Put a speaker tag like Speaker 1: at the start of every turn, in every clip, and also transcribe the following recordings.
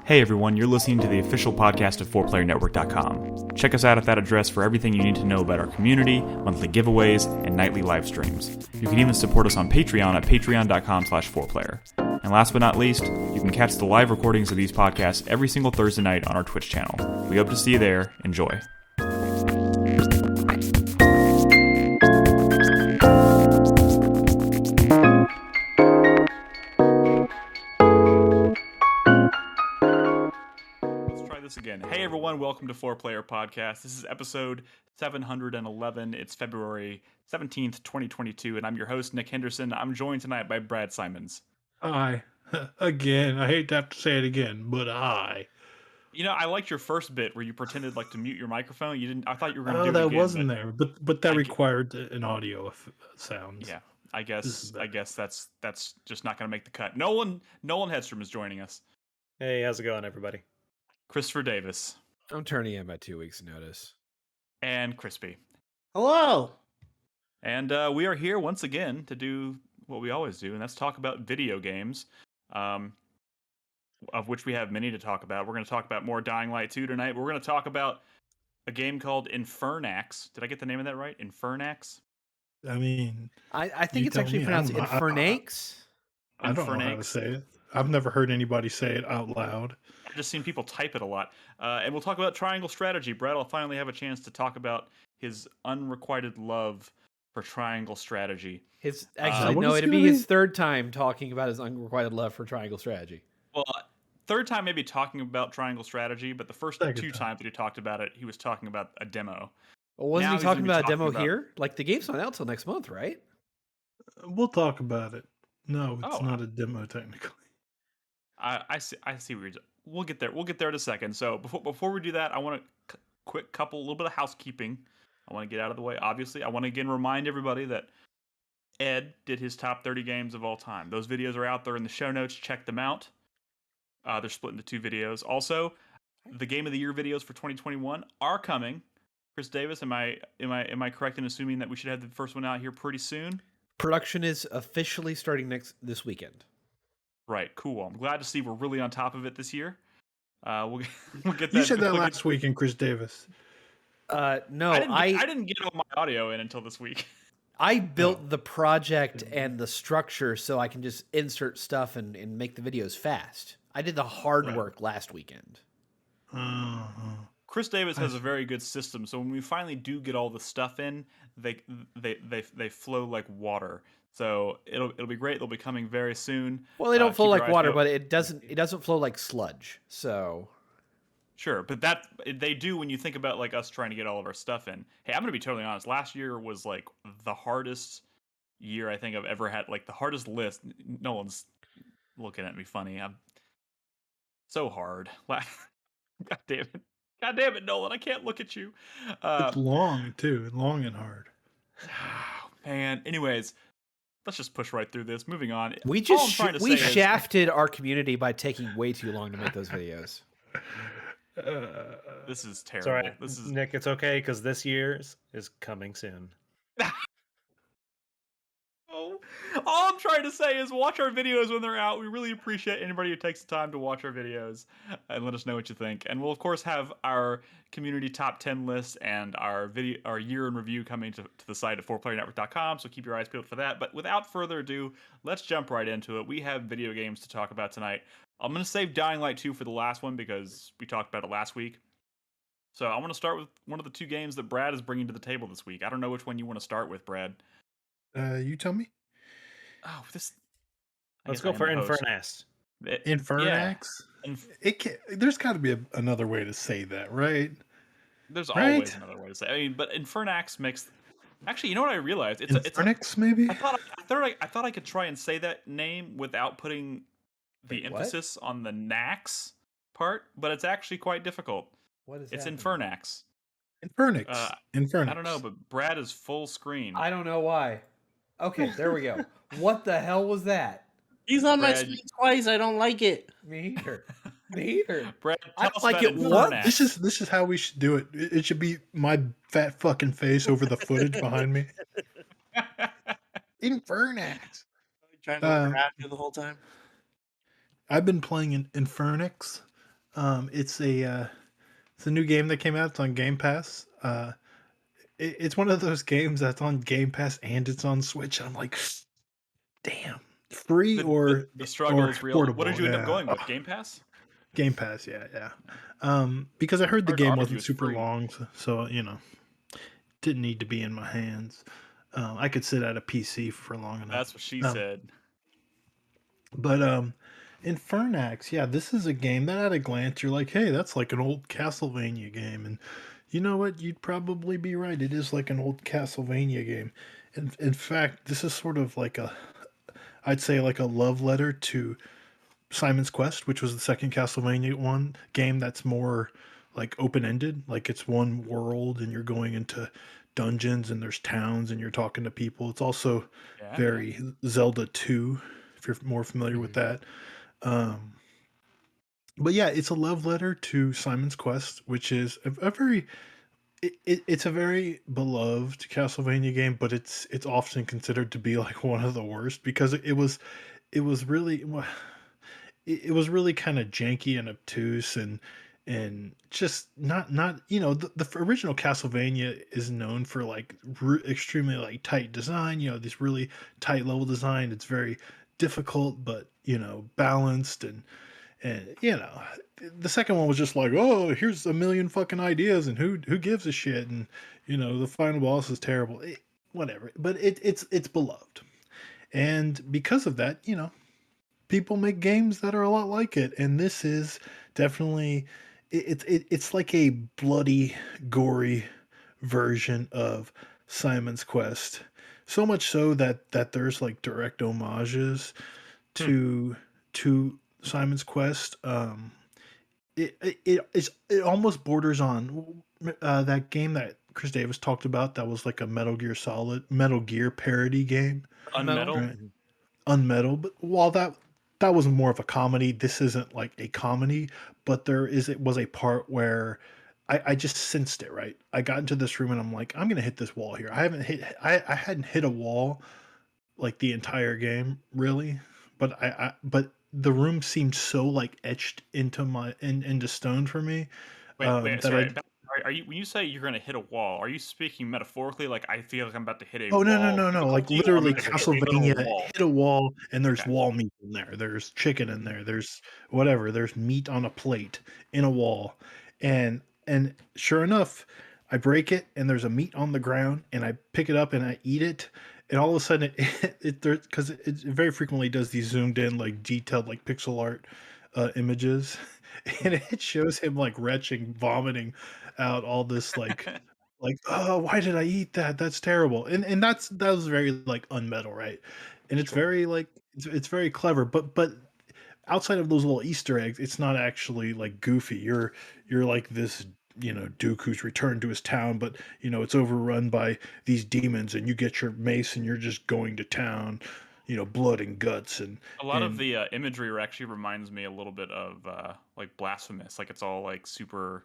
Speaker 1: Hey everyone, you're listening to the official podcast of 4playernetwork.com. Check us out at that address for everything you need to know about our community, monthly giveaways, and nightly live streams. You can even support us on Patreon at patreon.com/4player. And last but not least, you can catch the live recordings of these podcasts every single Thursday night on our Twitch channel. We hope to see you there. Enjoy. This again. Hey everyone, welcome to 4Player Podcast. This is episode 711. It's February 17th, 2022, and I'm your host, Nick Henderson. I'm joined tonight by Brad Simons.
Speaker 2: Hi. Again. I hate to have to say it again, but hi.
Speaker 1: You know, I liked your first bit where you pretended like to mute your microphone. You didn't. I thought you were going to do it
Speaker 2: that
Speaker 1: again.
Speaker 2: Wasn't there, but that required an audio sounds.
Speaker 1: Yeah, I guess that's just not going to make the cut. Nolan Hedstrom is joining us.
Speaker 3: Hey, how's it going, everybody?
Speaker 1: Christopher Davis.
Speaker 4: I'm turning in my 2 weeks' notice.
Speaker 1: And Krispy.
Speaker 5: Hello.
Speaker 1: And we are here once again to do what we always do, and that's talk about video games, of which we have many to talk about. We're going to talk about more Dying Light 2 tonight, but we're going to talk about a game called Infernax. Did I get the name of that right? Infernax?
Speaker 2: I mean...
Speaker 4: I think it's actually pronounced Infernax.
Speaker 2: I don't know how to say it. I've never heard anybody say it out loud.
Speaker 1: I've just seen people type it a lot. And we'll talk about triangle strategy. Brad will finally have a chance to talk about his unrequited love for triangle strategy.
Speaker 4: It'd be his third time talking about his unrequited love for triangle strategy.
Speaker 1: Well, third time maybe talking about triangle strategy, but the first two times that he talked about it, he was talking about a demo.
Speaker 4: Well, wasn't he talking about a demo here? Like, the game's not out till next month, right?
Speaker 2: We'll talk about it. No, it's not a demo technically.
Speaker 1: I see where you're... We'll get there. We'll get there in a second. So before we do that, I want a little bit of housekeeping. I want to get out of the way. Obviously, I want to again remind everybody that Ed did his top 30 games of all time. Those videos are out there in the show notes. Check them out. They're split into 2 videos. Also, the Game of the Year videos for 2021 are coming. Chris Davis, am I correct in assuming that we should have the first one out here pretty soon?
Speaker 4: Production is officially starting this weekend.
Speaker 1: Right, cool. I'm glad to see we're really on top of it this year. We'll get that.
Speaker 2: You said that last week in Chris Davis.
Speaker 4: No,
Speaker 1: I didn't get all my audio in until this week.
Speaker 4: I built the project and the structure so I can just insert stuff and make the videos fast. I did the hard work last weekend.
Speaker 1: Chris Davis has a very good system, so when we finally do get all the stuff in, they flow like water. So it'll be great. They'll be coming very soon.
Speaker 4: Well, they don't flow like water, but it doesn't flow like sludge. So
Speaker 1: sure, but that they do when you think about like us trying to get all of our stuff in. Hey, I'm gonna be totally honest. Last year was like the hardest year I think I've ever had. Like the hardest list. No one's looking at me funny. I'm so hard. God damn it, Nolan! I can't look at you.
Speaker 2: It's long too, long and hard.
Speaker 1: Man. Anyways. Let's just push right through this. Moving on.
Speaker 4: We shafted our community by taking way too long to make those videos.
Speaker 1: This is terrible.
Speaker 3: It's all right. Nick, it's okay because this year's is coming soon.
Speaker 1: All I'm trying to say is watch our videos when they're out. We really appreciate anybody who takes the time to watch our videos and let us know what you think. And we'll of course have our community top 10 list and our year in review coming to the site at 4playernetwork.com. So keep your eyes peeled for that. But without further ado, let's jump right into it. We have video games to talk about tonight. I'm going to save Dying Light 2 for the last one because we talked about it last week. So I want to start with one of the 2 games that Brad is bringing to the table this week. I don't know which one you want to start with, Brad.
Speaker 2: You tell me.
Speaker 1: Oh,
Speaker 3: Let's go for Infernax.
Speaker 2: Infernax? Yeah. There's got to be another way to say that, right?
Speaker 1: There's always another way to say it. I mean, but Infernax makes... Actually, you know what I realized?
Speaker 2: Infernax, maybe?
Speaker 1: I thought I could try and say that name without putting the emphasis on the Nax part, but it's actually quite difficult.
Speaker 4: What is that?
Speaker 1: It's Infernax.
Speaker 2: Infernax. Infernax.
Speaker 1: I don't know, but Brad is full screen.
Speaker 4: I don't know why. Okay, there we go. What the hell was that?
Speaker 5: He's on my screen twice. I don't like it.
Speaker 4: Me either.
Speaker 1: Brad,
Speaker 4: I don't like it. What?
Speaker 2: This is how we should do it. It should be my fat fucking face over the footage behind me. Infernax.
Speaker 5: Trying to grab you the whole time.
Speaker 2: I've been playing Infernax. It's a new game that came out. It's on Game Pass. It's one of those games that's on Game Pass and it's on Switch. I'm like, damn, free
Speaker 1: The struggle
Speaker 2: or
Speaker 1: is real. What did
Speaker 2: portable?
Speaker 1: you end up
Speaker 2: Yeah,
Speaker 1: going with? Game Pass?
Speaker 2: Game Pass. Yeah, yeah. Because I heard the
Speaker 1: Hard to
Speaker 2: game
Speaker 1: argue
Speaker 2: wasn't
Speaker 1: it's
Speaker 2: super
Speaker 1: free.
Speaker 2: long, so didn't need to be in my hands. I could sit at a PC for long enough.
Speaker 1: That's what she
Speaker 2: Um,
Speaker 1: said.
Speaker 2: but Infernax, yeah, this is a game that at a glance you're like, hey, that's like an old Castlevania game, and you know what? You'd probably be right. It is like an old Castlevania game. In fact, this is sort of like I'd say like a love letter to Simon's Quest, which was the second Castlevania one game that's more like open ended. Like it's one world and you're going into dungeons and there's towns and you're talking to people. It's also
Speaker 1: Yeah, yeah.
Speaker 2: very Zelda 2, if you're more familiar with
Speaker 4: Mhm.
Speaker 2: that. Um, but yeah, it's a love letter to Simon's Quest, which is a very it's a very beloved Castlevania game, but it's often considered to be like one of the worst because it was really it was really kind of janky and obtuse and just not the original Castlevania is known for like extremely like tight design, this really tight level design. It's very difficult but balanced and the second one was just like, oh, here's a million fucking ideas and who gives a shit, and the final boss is terrible. Whatever, but it's beloved, and because of that, people make games that are a lot like it, and this is definitely it's like a bloody, gory version of Simon's Quest. So much so that there's like direct homages
Speaker 1: Hmm.
Speaker 2: to Simon's Quest. It almost borders on that game that Chris Davis talked about. That was like a Metal Gear parody game,
Speaker 1: Unmetal?
Speaker 2: right? Unmetal. But while that was more of a comedy, this isn't like a comedy. But it was a part where I just sensed it, right? I got into this room and I'm like, I'm gonna hit this wall here. I hadn't hit a wall like the entire game, really. But the room seemed so like etched into stone for me,
Speaker 1: Wait,
Speaker 2: that
Speaker 1: sorry.
Speaker 2: I
Speaker 1: Are you when you say you're gonna hit a wall? Are you speaking metaphorically? Like I feel like I'm about to hit a
Speaker 2: oh, no, no,
Speaker 1: wall
Speaker 2: no, no,
Speaker 1: physically,
Speaker 2: like
Speaker 1: or I'm
Speaker 2: literally
Speaker 1: about to hit a literal
Speaker 2: Castlevania
Speaker 1: wall?
Speaker 2: hit a wall and there's
Speaker 1: Okay.
Speaker 2: wall meat in there. There's chicken in
Speaker 1: Mhm.
Speaker 2: there. There's whatever. There's meat on a plate in a wall. And sure enough, I break it and there's a meat on the ground and I pick it up and I eat it. And all of a sudden because it very frequently does these zoomed in like detailed like pixel art images and it shows him like retching, vomiting out all this like, "Oh, why did I eat that? That's terrible." And that was very, like, unmetal, right? And it's
Speaker 1: Sure.
Speaker 2: very, like it's very clever, but outside of those little Easter eggs, it's not actually, like, goofy. You're like this, duke who's returned to his town, but, it's overrun by these demons, and you get your mace, and you're just going to town, blood and guts,
Speaker 1: A lot of
Speaker 2: and
Speaker 1: the imagery actually reminds me a little bit of like Blasphemous. Like it's all like super,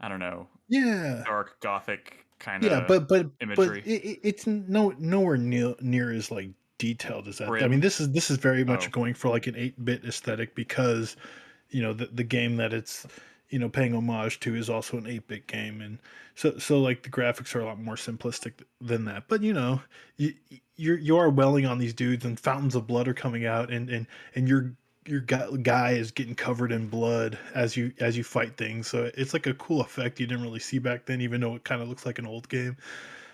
Speaker 1: I don't know,
Speaker 2: yeah.
Speaker 1: dark gothic kind
Speaker 2: Yeah,
Speaker 1: of
Speaker 2: but
Speaker 1: imagery.
Speaker 2: it's nowhere near as like detailed as that. I mean,
Speaker 1: Grim.
Speaker 2: this is very much
Speaker 1: Oh,
Speaker 2: going for like an 8-bit aesthetic because the game that it's paying homage to is also an 8-bit game, and so like the graphics are a lot more simplistic than that. But you are welling on these dudes and fountains of blood are coming out, and your guy is getting covered in blood as you fight things. So it's like a cool effect you didn't really see back then, even though it kind of looks like an old game.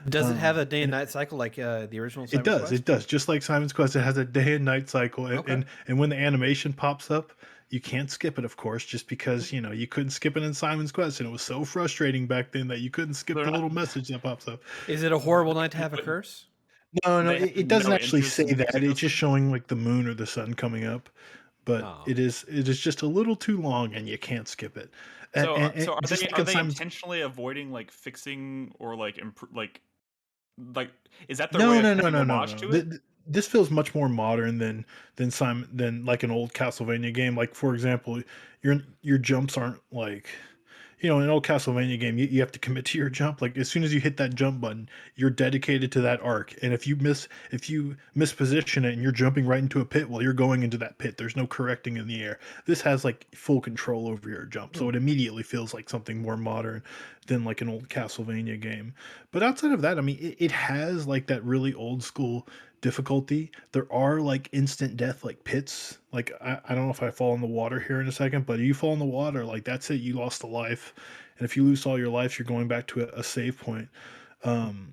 Speaker 4: Does it have a day and
Speaker 2: And
Speaker 4: night cycle like the original
Speaker 2: it
Speaker 4: Simon's
Speaker 2: does, it
Speaker 4: Quest?
Speaker 2: does. Just like Simon's Quest, it has a day and night cycle, and
Speaker 4: Okay.
Speaker 2: when the animation pops up, you can't skip it, of course, just because you couldn't skip it in Simon's Quest, and it was so frustrating back then that you couldn't skip
Speaker 1: they're
Speaker 2: the
Speaker 1: not.
Speaker 2: little message that pops up.
Speaker 4: Is it a horrible night to have a curse?
Speaker 2: No, no,
Speaker 1: They
Speaker 2: it
Speaker 1: have
Speaker 2: doesn't
Speaker 1: no
Speaker 2: actually
Speaker 1: interest
Speaker 2: say
Speaker 1: in
Speaker 2: that.
Speaker 1: fixing
Speaker 2: It's
Speaker 1: this
Speaker 2: just
Speaker 1: one.
Speaker 2: showing like the moon or the sun coming up, but
Speaker 4: Oh.
Speaker 2: it is just a little too long, and you can't skip it. And,
Speaker 1: So,
Speaker 2: and, and
Speaker 1: so
Speaker 2: just like
Speaker 1: are
Speaker 2: in
Speaker 1: they
Speaker 2: Simon's
Speaker 1: intentionally avoiding like fixing or like like is that their way
Speaker 2: No,
Speaker 1: of
Speaker 2: no, no,
Speaker 1: paying
Speaker 2: no, no,
Speaker 1: homage
Speaker 2: no.
Speaker 1: to it?
Speaker 2: This feels much more modern than like an old Castlevania game. Like for example, your jumps aren't like in an old Castlevania game, you have to commit to your jump. Like as soon as you hit that jump button, you're dedicated to that arc. And if you misposition it and you're jumping right into a pit, well, you're going into that pit. There's no correcting in the air. This has like full control over your jump, so it immediately feels like something more modern than like an old Castlevania game. But outside of that, I mean, it has like that really old school difficulty. There are like instant death like pits. Like I don't know if I fall in the water here in a second, but if you fall in the water, like that's it, you lost a life. And if you lose all your life, you're going back to a save point. Um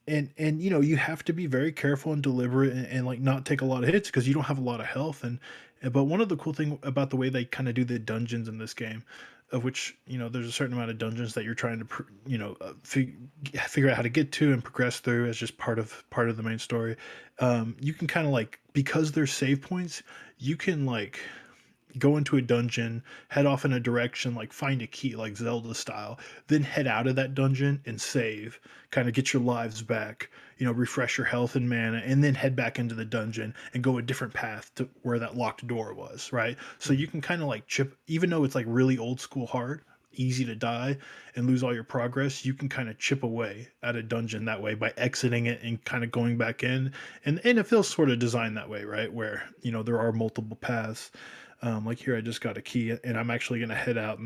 Speaker 2: and you have to be very careful and deliberate and like not take a lot of hits because you don't have a lot of health. And but one of the cool thing about the way they kind of do the dungeons in this game, of which there's a certain amount of dungeons that you're trying to figure out how to get to and progress through as just part of the main story. You can kind of like, because there's save points, you can like go into a dungeon, head off in a direction, like find a key, like Zelda style, then head out of that dungeon and save, kind of get your lives back, refresh your health and mana, and then head back into the dungeon and go a different path to where that locked door was, right? So you can kind of like chip, even though it's like really old school hard, easy to die and lose all your progress, you can kind of chip away at a dungeon that way by exiting it and kind of going back in. And it feels sort of designed that way, right? Where, there are multiple paths. Like here, I just got a key, and I'm actually going to head out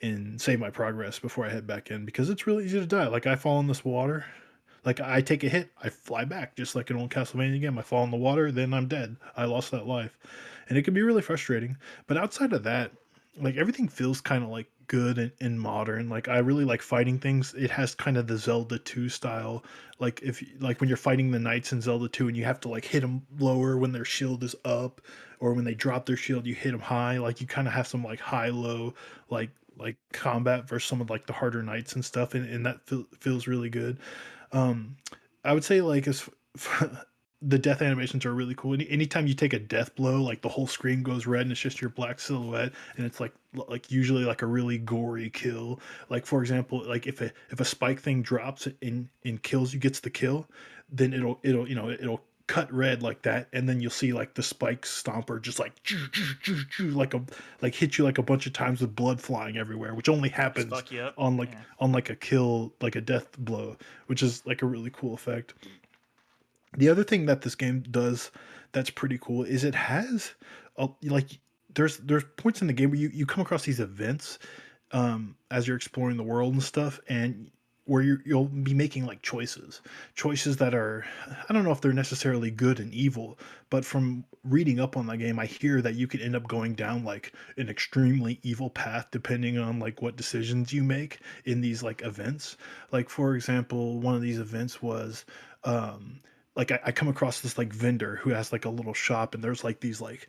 Speaker 2: and save my progress before I head back in because it's really easy to die. Like I fall in this water, like I take a hit, I fly back just like an old Castlevania game. I fall in the water, then I'm dead. I lost that life, and it can be really frustrating. But outside of that, like everything feels kind of like good and modern. Like I really like fighting things. It has kind of the Zelda 2 style. Like like when you're fighting the knights in Zelda 2 and you have to like hit them lower when their shield is up, or when they drop their shield you hit them high. Like you kind of have some like high low like combat versus some of like the harder knights and stuff, and that feels really good. um I would say like as the death animations are really cool. Anytime you take a death blow, like the whole screen goes red and it's just your black silhouette, and it's like usually like a really gory kill. Like for example, like if a spike thing drops and kills you, gets the kill, then it'll cut red like that, and then you'll see like the spike stomper just like like hit you like a bunch of times with blood flying everywhere, which only happens
Speaker 1: Fuck you up.
Speaker 2: on like
Speaker 1: Yeah.
Speaker 2: on like a kill, like a death blow, which is like a really cool effect. The other thing that this game does that's pretty cool is it has like there's points in the game where you come across these events as you're exploring the world and stuff, and where you'll be making like choices that are, I don't know if they're necessarily good and evil, but from reading up on the game, I hear that you could end up going down like an extremely evil path depending on like what decisions you make in these like events. Like for example, one of these events was like I come across this like vendor who has like a little shop, and there's like these like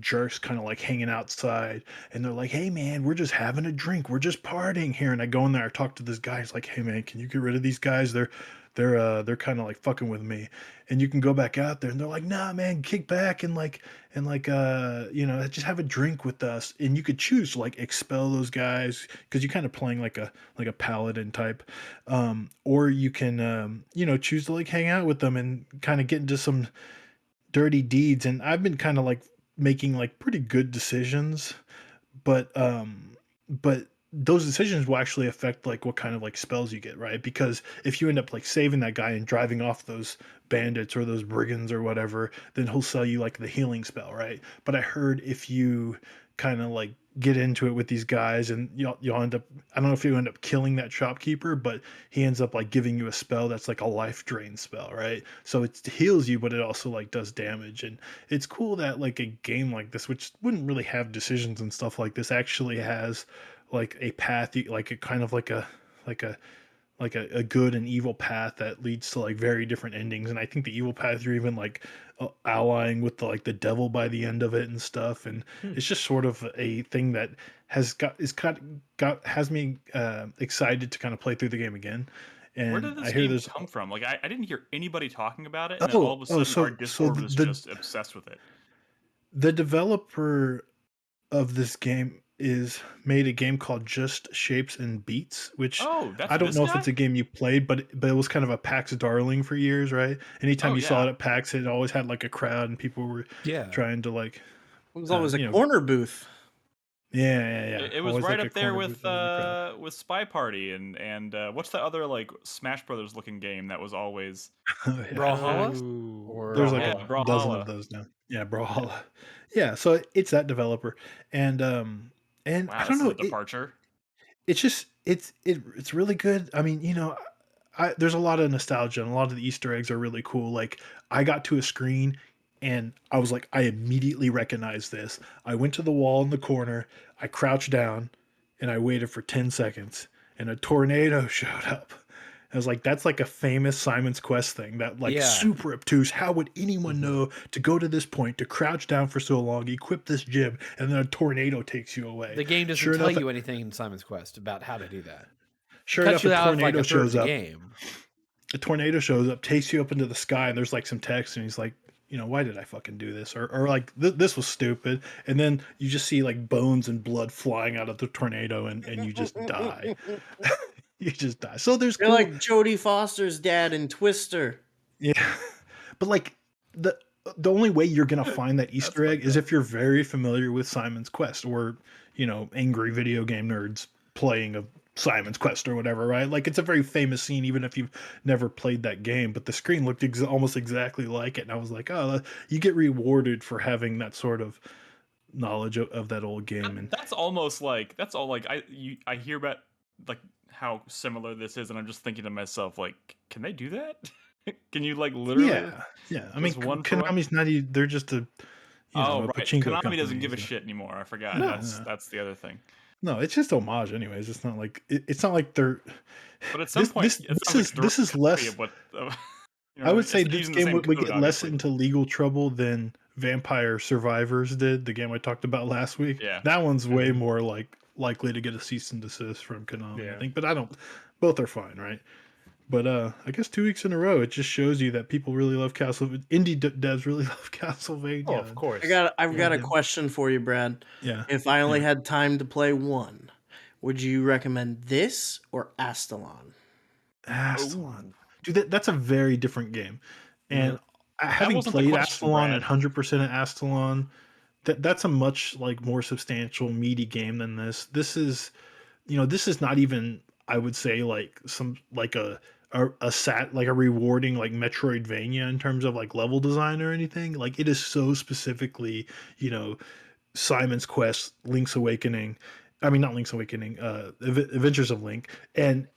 Speaker 2: jerks kind of like hanging outside, and they're like, "Hey man, we're just having a drink, we're just partying here." And I go in there, I talk to this guy, he's like, "Hey man, can you get rid of these guys? They're kind of like fucking with me." And you can go back out there and they're like, "Nah man, kick back and just have a drink with us." And you could choose to like expel those guys because you're kind of playing like a paladin type, or you can choose to like hang out with them and kind of get into some dirty deeds. And I've been kind of like making like pretty good decisions, but those decisions will actually affect like what kind of like spells you get, right? Because if you end up like saving that guy and driving off those bandits or those brigands or whatever, then he'll sell you like the healing spell, right? But I heard if you kind of like get into it with these guys, and you'll end up, I don't know if you end up killing that shopkeeper, but he ends up like giving you a spell that's like a life drain spell, right? So it heals you, but it also like does damage. And it's cool that like a game like this, which wouldn't really have decisions and stuff like this, actually has like a path, like a kind of like a a good and evil path that leads to like very different endings. And I think the evil path, you're even like allying with the devil by the end of it and stuff. And it's just sort of a thing that has me excited to kind of play through the game again.
Speaker 1: Where
Speaker 2: And
Speaker 1: did
Speaker 2: I
Speaker 1: this
Speaker 2: hear
Speaker 1: game
Speaker 2: there's
Speaker 1: come from? Like, I didn't hear anybody talking about it, and then all of a
Speaker 2: oh
Speaker 1: sudden our
Speaker 2: so
Speaker 1: Discord was just obsessed with it.
Speaker 2: the developer of this game is made a game called Just Shapes and Beats, which
Speaker 1: Oh, that's
Speaker 2: I don't
Speaker 1: this
Speaker 2: know if
Speaker 1: guy?
Speaker 2: it's a game you played, but it was kind of a PAX darling for years, right? Anytime
Speaker 1: Oh
Speaker 2: you saw
Speaker 1: yeah.
Speaker 2: it at PAX, it always had like a crowd and people were
Speaker 4: Yeah.
Speaker 2: trying to like,
Speaker 5: It was always a
Speaker 2: you know,
Speaker 5: corner booth.
Speaker 2: Yeah.
Speaker 1: It was
Speaker 2: Always
Speaker 1: right
Speaker 2: like a
Speaker 1: up there
Speaker 2: corner booth in the crowd.
Speaker 1: with Spy Party and what's the other like Smash Brothers looking game that was always
Speaker 2: Oh, yeah.
Speaker 4: Brawlhalla?
Speaker 3: Ooh,
Speaker 4: Or
Speaker 2: There's like
Speaker 1: yeah,
Speaker 2: a dozen of
Speaker 1: Brawlhalla.
Speaker 2: those now. Yeah, Brawlhalla. Yeah, so it's that developer, and I
Speaker 1: Wow,
Speaker 2: don't
Speaker 1: this is
Speaker 2: know.
Speaker 1: a departure.
Speaker 2: It's just it's really good. I mean, there's a lot of nostalgia and a lot of the Easter eggs are really cool. Like I got to a screen and I was like, I immediately recognized this. I went to the wall in the corner, I crouched down, and I waited for 10 seconds, and a tornado showed up. I was like, that's like a famous Simon's Quest thing that like
Speaker 4: Yeah.
Speaker 2: super obtuse. How would anyone know to go to this point, to crouch down for so long, equip this gym, and then a tornado takes you away?
Speaker 4: The game doesn't
Speaker 2: Sure
Speaker 4: tell
Speaker 2: enough,
Speaker 4: you anything in Simon's Quest about how to do that.
Speaker 2: sure
Speaker 4: Cuts
Speaker 2: enough, a
Speaker 4: you out of like
Speaker 2: tornado
Speaker 4: a third of
Speaker 2: shows
Speaker 4: the
Speaker 2: up.
Speaker 4: game.
Speaker 2: A tornado shows up, takes you up into the sky, and there's like some text, and he's like, why did I fucking do this? Or like, this was stupid. And then you just see like bones and blood flying out of the tornado, and you just die. You just die. So there's
Speaker 5: You're
Speaker 2: cool,
Speaker 5: like Jodie Foster's dad in Twister.
Speaker 2: yeah. But like the only way you're gonna find that Easter egg is if you're very familiar with Simon's Quest, or angry video game nerds playing a Simon's Quest or whatever, right? Like it's a very famous scene, even if you've never played that game. But the screen looked almost exactly like it, and I was like, oh, you get rewarded for having that sort of knowledge of that old game. And
Speaker 1: That's almost like that's all like I hear about like how similar this is, and I'm just thinking to myself like, can they do that? Can you like literally?
Speaker 2: yeah. I mean,
Speaker 1: Just one for one?
Speaker 2: Konami's not. They're just a
Speaker 1: Oh,
Speaker 2: a
Speaker 1: right.
Speaker 2: pachinko
Speaker 1: Konami
Speaker 2: company,
Speaker 1: doesn't give a
Speaker 2: so-
Speaker 1: shit anymore. I forgot.
Speaker 2: No,
Speaker 1: that's
Speaker 2: no.
Speaker 1: that's the other thing.
Speaker 2: No, it's just homage, anyways. It's not like it's not like they're.
Speaker 1: But at some point, it sounds like
Speaker 2: this is less.
Speaker 1: of what.
Speaker 2: I would say
Speaker 1: it's
Speaker 2: this
Speaker 1: using the
Speaker 2: game
Speaker 1: same
Speaker 2: would
Speaker 1: code,
Speaker 2: get less
Speaker 1: obviously.
Speaker 2: into legal trouble than Vampire Survivors did, the game I talked about last week.
Speaker 1: Yeah.
Speaker 2: That one's way more like likely to get a cease and desist from Konami,
Speaker 3: Yeah.
Speaker 2: I think. But I don't. Both are fine, right? But I guess 2 weeks in a row, it just shows you that people really love Castlevania. Indie devs really love Castlevania.
Speaker 3: Oh, of course.
Speaker 5: I've got a
Speaker 2: Yeah.
Speaker 5: question for you, Brad.
Speaker 2: Yeah.
Speaker 5: If I only
Speaker 2: Yeah.
Speaker 5: had time to play one, would you recommend this or Astalon?
Speaker 2: Astalon. Dude, that's a very different game. And having
Speaker 1: wasn't the
Speaker 2: played
Speaker 1: question,
Speaker 2: Astalon
Speaker 1: Brad.
Speaker 2: and 100% at Astalon, that's a much like more substantial, meaty game than this. This is, this is not even, I would say, like some like a rewarding like Metroidvania in terms of like level design or anything. Like it is so specifically, Simon's Quest, Link's Awakening. I mean, not Link's Awakening, Adventures of Link, and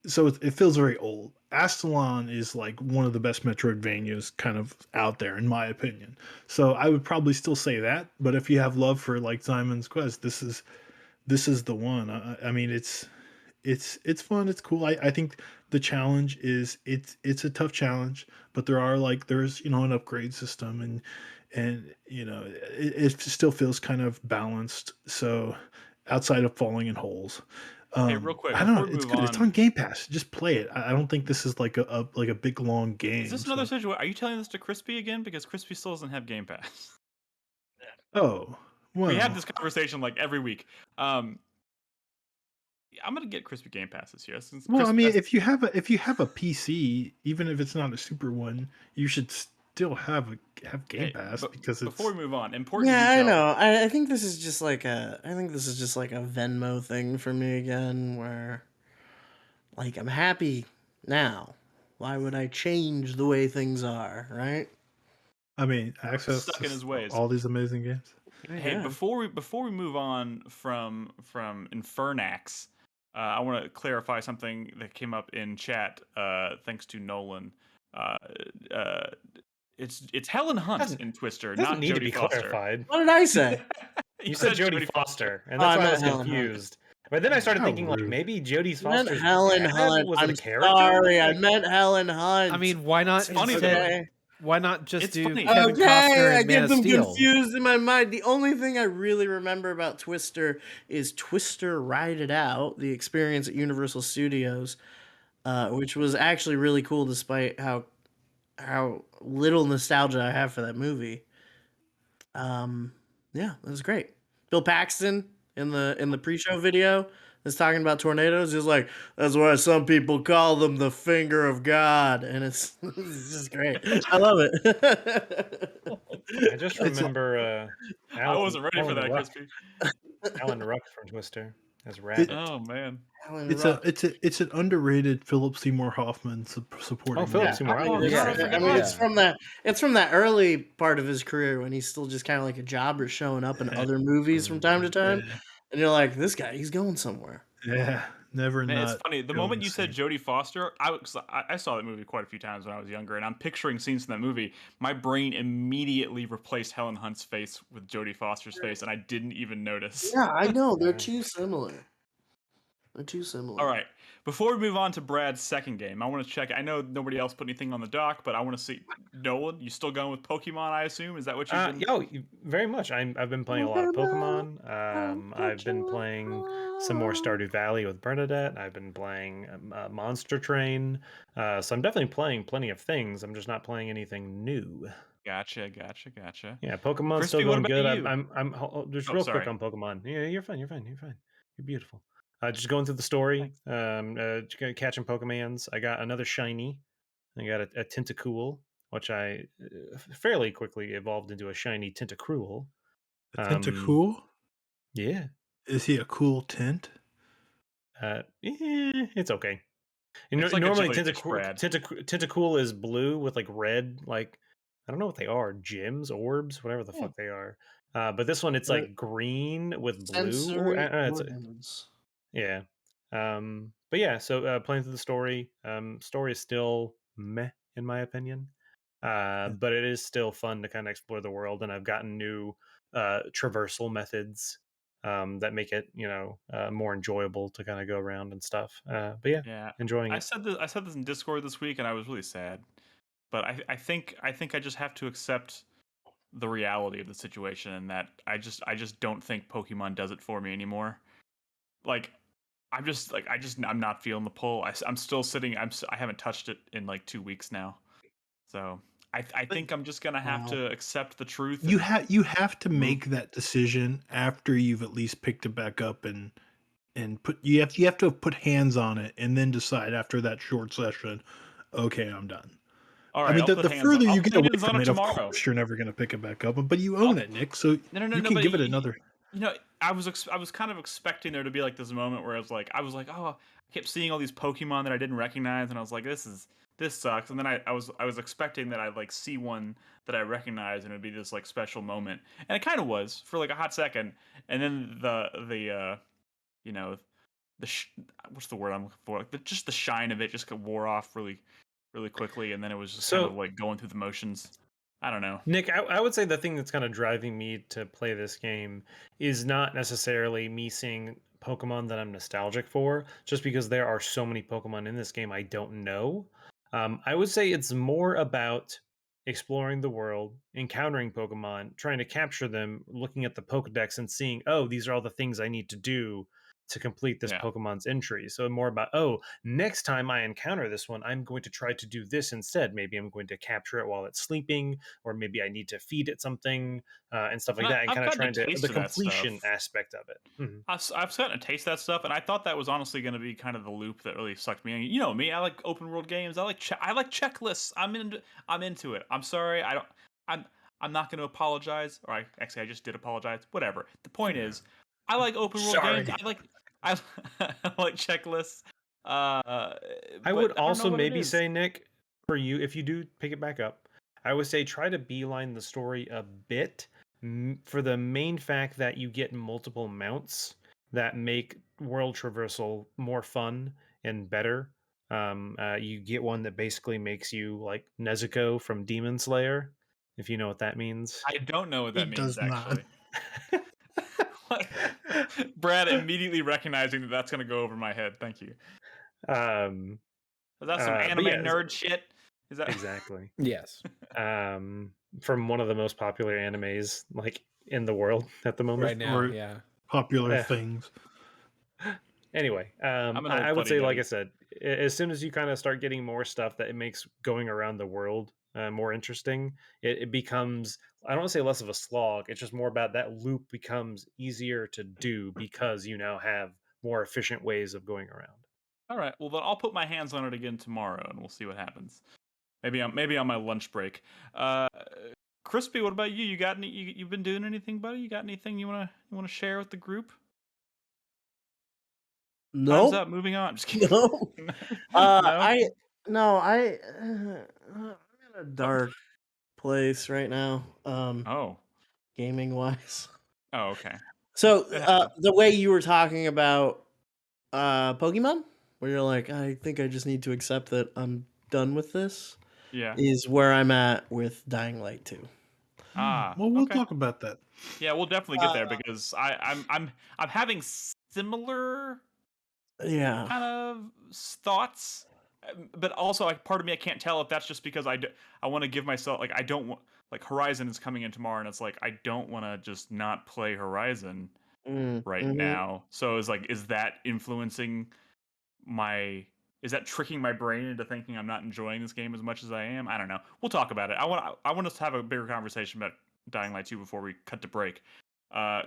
Speaker 2: so it feels very old. Astalon is like one of the best Metroidvanias kind of out there, in my opinion. So I would probably still say that. But if you have love for like Simon's Quest, this is the one. I mean, it's fun. It's cool. I think the challenge is it's a tough challenge, but there's an upgrade system, and it still feels kind of balanced. So outside of falling in holes.
Speaker 1: Hey, real quick,
Speaker 2: I don't know.
Speaker 1: before we
Speaker 2: It's
Speaker 1: move
Speaker 2: good. It's
Speaker 1: on-
Speaker 2: on Game Pass. Just play it. I don't think this is like a big long game.
Speaker 1: Is this another situation? Are you telling this to Krispy again? Because Krispy still doesn't have Game Pass.
Speaker 2: Oh, well.
Speaker 1: We have this conversation like every week. I'm gonna get Krispy Game Pass this year. Since
Speaker 2: Well, I mean,
Speaker 1: that's-
Speaker 2: if you have a PC, even if it's not a super one, you should still have Game
Speaker 1: Hey,
Speaker 2: Pass
Speaker 1: but
Speaker 2: because it's.
Speaker 1: before we move on, important.
Speaker 5: Yeah, I
Speaker 1: detail.
Speaker 5: know. I think this is just like a Venmo thing for me again, where like I'm happy now. Why would I change the way things are, right?
Speaker 2: I mean, access
Speaker 1: Stuck in his ways.
Speaker 2: all these amazing games.
Speaker 1: Hey,
Speaker 5: Yeah.
Speaker 1: before we move on from Infernax, I want to clarify something that came up in chat. Thanks to Nolan. It's Helen Hunt
Speaker 3: Doesn't-
Speaker 1: in Twister,
Speaker 3: Doesn't
Speaker 1: not
Speaker 3: need to
Speaker 1: Jodie
Speaker 3: be
Speaker 1: Foster.
Speaker 3: clarified.
Speaker 5: What did I say?
Speaker 3: You said Jodie Foster, and
Speaker 5: Oh,
Speaker 3: that's
Speaker 5: I
Speaker 3: why I
Speaker 5: meant
Speaker 3: was
Speaker 5: Helen Hunt.
Speaker 3: confused. But then I started
Speaker 2: How
Speaker 3: thinking, like,
Speaker 2: rude.
Speaker 3: maybe Jodie
Speaker 5: I meant
Speaker 3: Foster's
Speaker 5: Helen
Speaker 3: dad
Speaker 5: Hunt.
Speaker 3: was
Speaker 5: I'm
Speaker 3: a character.
Speaker 5: sorry. I
Speaker 3: Like,
Speaker 5: meant Helen Hunt.
Speaker 4: I mean, why not
Speaker 1: It's funny
Speaker 4: instead?
Speaker 1: though.
Speaker 5: okay.
Speaker 4: Why not just
Speaker 1: It's
Speaker 4: do
Speaker 1: funny.
Speaker 4: Kevin Costner
Speaker 5: I
Speaker 4: and Man
Speaker 5: get
Speaker 4: of
Speaker 5: them
Speaker 4: Steel?
Speaker 5: confused in my mind. The only thing I really remember about Twister is Twister Ride It Out, the experience at Universal Studios, which was actually really cool despite how little nostalgia I have for that movie. Yeah, it was great. Bill Paxton in the pre-show video is talking about tornadoes. He's like, "That's why some people call them the finger of God," and it's just great. I love it.
Speaker 3: I just
Speaker 2: It's a-
Speaker 3: remember
Speaker 1: I wasn't ready for that,
Speaker 3: Ruck,
Speaker 1: Crispy.
Speaker 3: Alan Ruck from Twister as
Speaker 2: It-
Speaker 3: Rabbit.
Speaker 1: Oh man.
Speaker 5: Alan
Speaker 2: It's
Speaker 5: Ruck.
Speaker 2: it's an underrated Philip Seymour Hoffman supporting.
Speaker 3: Oh, Philip
Speaker 2: role.
Speaker 3: Seymour
Speaker 5: I mean,
Speaker 3: Hoffman.
Speaker 1: how
Speaker 5: it's,
Speaker 1: did I forget
Speaker 5: I mean,
Speaker 1: that?
Speaker 5: it's from that early part of his career when he's still just kind of like a jobber showing up in other movies from time to time,
Speaker 2: Yeah,
Speaker 5: and you're like, this guy, he's going somewhere.
Speaker 2: yeah, never
Speaker 1: Man, it's
Speaker 2: not.
Speaker 1: funny. The
Speaker 2: going
Speaker 1: moment you said
Speaker 2: insane.
Speaker 1: Jodie Foster, I saw that movie quite a few times when I was younger, and I'm picturing scenes from that movie. My brain immediately replaced Helen Hunt's face with Jodie Foster's face, and I didn't even notice.
Speaker 5: Yeah, I know they're
Speaker 3: Yeah.
Speaker 5: too similar. They're too similar.
Speaker 1: All right. Before we move on to Brad's second game, I want to check. I know nobody else put anything on the dock, but I want to see. Nolan, you still going with Pokemon? I assume is that what you've been?
Speaker 3: Very much. I've been playing a lot of Pokemon. I've been playing some more Stardew Valley with Bernadette. I've been playing Monster Train. So I'm definitely playing plenty of things. I'm just not playing anything new.
Speaker 1: Gotcha.
Speaker 3: Yeah, Pokemon's still
Speaker 1: Crispy, what
Speaker 3: going
Speaker 1: about
Speaker 3: good.
Speaker 1: you?
Speaker 3: Just
Speaker 1: Oh,
Speaker 3: real quick
Speaker 1: sorry.
Speaker 3: on Pokemon. Yeah, you're fine. You're beautiful. Just going through the story. Catching Pokemons. I got another shiny. I got a Tentacool, which I fairly quickly evolved into a shiny Tentacruel.
Speaker 2: Tentacool?
Speaker 3: Yeah.
Speaker 2: Is he a cool tint?
Speaker 3: It's okay.
Speaker 1: It's like a
Speaker 3: Normally
Speaker 1: jellyfish, Brad.
Speaker 3: Tentacool is blue with like red, like I don't know what they are, gems, orbs, whatever the
Speaker 1: Yeah.
Speaker 3: fuck they are. But this one, it's
Speaker 5: Right.
Speaker 3: like green with blue.
Speaker 5: Sensory
Speaker 3: It's
Speaker 5: organs.
Speaker 3: yeah. But yeah, so playing through the story. Story is still meh in my opinion. But it is still fun to kind of explore the world, and I've gotten new traversal methods that make it, more enjoyable to kind of go around and stuff. But yeah,
Speaker 1: Yeah.
Speaker 3: enjoying
Speaker 1: I
Speaker 3: it.
Speaker 1: said this in Discord this week, and I was really sad. But I think I just have to accept the reality of the situation, and that I just don't think Pokemon does it for me anymore. Like I'm not feeling the pull. I'm still sitting. I haven't touched it in like 2 weeks now. So I think I'm just gonna have
Speaker 5: Wow.
Speaker 1: to accept the truth.
Speaker 2: You
Speaker 1: and-
Speaker 2: you have to make that decision after you've at least picked it back up and put you have to have put hands on it and then decide after that short session, okay, I'm done.
Speaker 1: All
Speaker 2: I
Speaker 1: right,
Speaker 2: mean,
Speaker 1: I'll put
Speaker 2: the
Speaker 1: hands.
Speaker 2: further
Speaker 1: I'll
Speaker 2: you
Speaker 1: put
Speaker 2: get away
Speaker 1: hands on
Speaker 2: from
Speaker 1: it
Speaker 2: it, of
Speaker 1: tomorrow.
Speaker 2: course you're never going to pick it back up. But you
Speaker 1: I'll-
Speaker 2: own it, Nick. So
Speaker 1: No,
Speaker 2: you can
Speaker 1: but
Speaker 2: give it another.
Speaker 1: I was kind of expecting there to be like this moment where I was like, oh, I kept seeing all these Pokemon that I didn't recognize, and I was like, this sucks. And then I was expecting that I'd like see one that I recognized, and it'd be this like special moment, and it kind of was for like a hot second, and then the you know what's the word I'm looking for? Like just the shine of it just wore off really quickly, and then it was just kind of
Speaker 3: So,
Speaker 1: like going through the motions. I don't know.
Speaker 3: Nick, I would say the thing that's kind of driving me to play this game is not necessarily me seeing Pokemon that I'm nostalgic for, just because there are so many Pokemon in this game I don't know. I would say it's more about exploring the world, encountering Pokemon, trying to capture them, looking at the Pokedex and seeing, oh, these are all the things I need to do to complete this
Speaker 1: Yeah.
Speaker 3: Pokemon's entry. So more about, oh, next time I encounter this one, I'm going to try to do this instead. Maybe I'm going to capture it while it's sleeping, or maybe I need to feed it something and stuff like
Speaker 1: And
Speaker 3: that, and
Speaker 1: I've
Speaker 3: kind of
Speaker 1: gotten a
Speaker 3: trying to
Speaker 1: taste
Speaker 3: the
Speaker 1: of that
Speaker 3: completion
Speaker 1: stuff.
Speaker 3: aspect of it. Mhm.
Speaker 1: I've gotten a taste of that stuff, and I thought that was honestly going to be kind of the loop that really sucked me in. You know me, I like open world games. I like checklists. I'm into it. I'm sorry. I'm not going to apologize. Or I just did apologize. Whatever. The point is, I like open world games.
Speaker 2: Sorry.
Speaker 1: I like checklists.
Speaker 3: I
Speaker 1: But
Speaker 3: would
Speaker 1: I don't know
Speaker 3: also
Speaker 1: what it
Speaker 3: maybe
Speaker 1: is.
Speaker 3: say, Nick, for you, if you do pick it back up, I would say try to beeline the story a bit for the main fact that you get multiple mounts that make world traversal more fun and better. You get one that basically makes you like Nezuko from Demon Slayer, if you know what that means.
Speaker 1: I don't know what
Speaker 2: He
Speaker 1: that means
Speaker 2: does not.
Speaker 1: actually. Brad immediately recognizing that that's going to go over my head. Thank you.
Speaker 3: um,
Speaker 1: Is that some
Speaker 3: but
Speaker 1: anime
Speaker 3: yeah,
Speaker 1: nerd shit? Is that
Speaker 3: exactly.
Speaker 4: Yes.
Speaker 3: From one of the most popular animes like in the world at the moment.
Speaker 4: Right now,
Speaker 2: Or
Speaker 4: yeah.
Speaker 2: popular
Speaker 3: Yeah.
Speaker 2: things.
Speaker 3: Anyway,
Speaker 1: I'm an old
Speaker 3: I would say, like
Speaker 1: fuddy-duddy.
Speaker 3: I said, as soon as you kind of start getting more stuff that it makes going around the world more interesting, it becomes, I don't want to say less of a slog. It's just more about that loop becomes easier to do because you now have more efficient ways of going around.
Speaker 1: All right. Well, then I'll put my hands on it again tomorrow, and we'll see what happens. Maybe on my lunch break. Crispy, what about you? You got any? You've been doing anything, buddy? You got anything you wanna share with the group? Time's
Speaker 5: Nope.
Speaker 1: up. Moving on. Just kidding.
Speaker 5: No.
Speaker 1: No.
Speaker 5: I'm in a dark place right now,
Speaker 1: Oh.
Speaker 5: gaming wise.
Speaker 1: Oh. Okay.
Speaker 5: So,
Speaker 1: It happens.
Speaker 5: the way you were talking about Pokemon, where you're like, I think I just need to accept that I'm done with this,
Speaker 1: Yeah.
Speaker 5: is where I'm at with Dying Light 2.
Speaker 1: Ah.
Speaker 2: Well, we'll
Speaker 1: Okay.
Speaker 2: talk about that.
Speaker 1: Yeah, we'll definitely get there because I'm having similar
Speaker 5: Yeah.
Speaker 1: kind of thoughts, but also like part of me I can't tell if that's just because I want to give myself like I don't want like Horizon is coming in tomorrow and it's like I don't want to just not play Horizon right
Speaker 5: Mhm.
Speaker 1: now. So it's like is that influencing is that tricking my brain into thinking I'm not enjoying this game as much as I am? I don't know. We'll talk about it. I want us to have a bigger conversation about Dying Light 2 before we cut to break.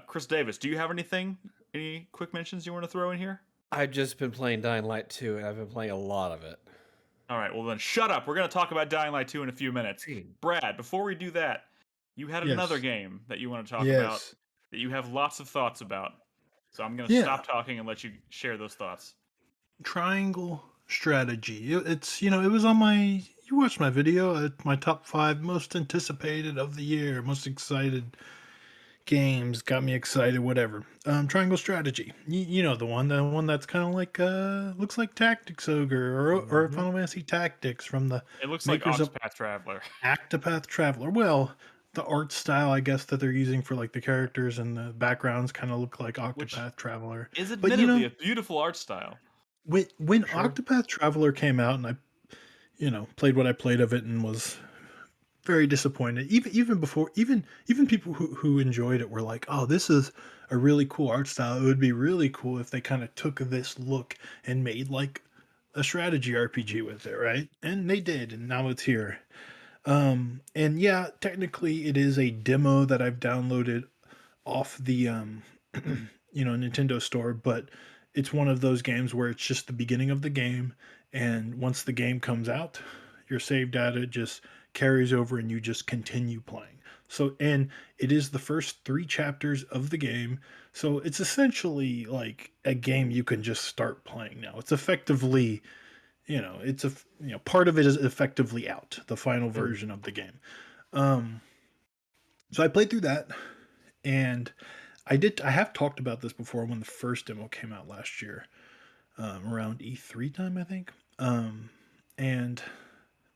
Speaker 1: Chris Davis, do you have any quick mentions you want to throw in here?
Speaker 4: I've just been playing Dying Light 2, and I've been playing a lot of it.
Speaker 1: All right, well then shut up. We're going to talk about Dying Light 2 in a few minutes. Brad, before we do that, you had another
Speaker 2: Yes.
Speaker 1: game that you want to talk about
Speaker 2: Yes.
Speaker 1: that you have lots of thoughts about. So I'm going to
Speaker 2: Yeah.
Speaker 1: stop talking and let you share those thoughts.
Speaker 2: Triangle Strategy. It's it was on my. You watched my video. My top 5 most anticipated of the year, most excited games. Got me excited. Whatever. Triangle Strategy. You know the one that's kind of like looks like Tactics Ogre or Final Fantasy Tactics from the
Speaker 1: It looks like
Speaker 2: makers of
Speaker 1: Octopath Traveler.
Speaker 2: Octopath Traveler. Well, the art style, I guess, that they're using for like the characters and the backgrounds kind of look like Octopath Traveler.
Speaker 1: Is
Speaker 2: But
Speaker 1: admittedly a beautiful art style.
Speaker 2: when Octopath Traveler came out, and I, played what I played of it, and was very disappointed. Even before, even people who enjoyed it were like, "Oh, this is a really cool art style. It would be really cool if they kind of took this look and made like a strategy RPG with it, right?" And they did, and now it's here. And yeah, technically it is a demo that I've downloaded off the Nintendo store, but it's one of those games where it's just the beginning of the game, and once the game comes out, your save data just carries over and you just continue playing. So, and it is the first 3 chapters of the game, so it's essentially like a game you can just start playing now. It's effectively, it's part of it is effectively out, the final version of the game. So I played through that, and I have talked about this before when the first demo came out last year, around E3 time, I think. And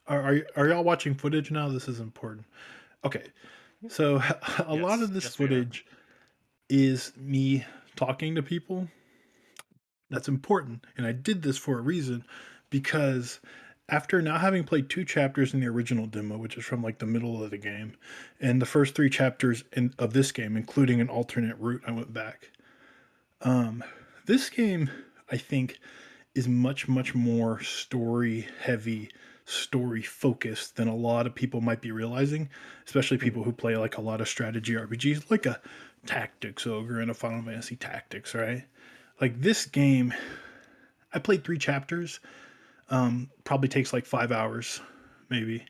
Speaker 2: are y'all watching footage now? This is important. Okay, so a lot of this
Speaker 1: Yes, we are.
Speaker 2: footage is me talking to people. That's important, and I did this for a reason, because after now having played 2 chapters in the original demo, which is from like the middle of the game, and the first 3 chapters of this game, including an alternate route, I went back. This game, I think, is much more story heavy, story focused than a lot of people might be realizing, especially people who play like a lot of strategy RPGs, like a Tactics Ogre and a Final Fantasy Tactics, right? Like this game, I played 3 chapters. Probably takes like 5 hours, maybe.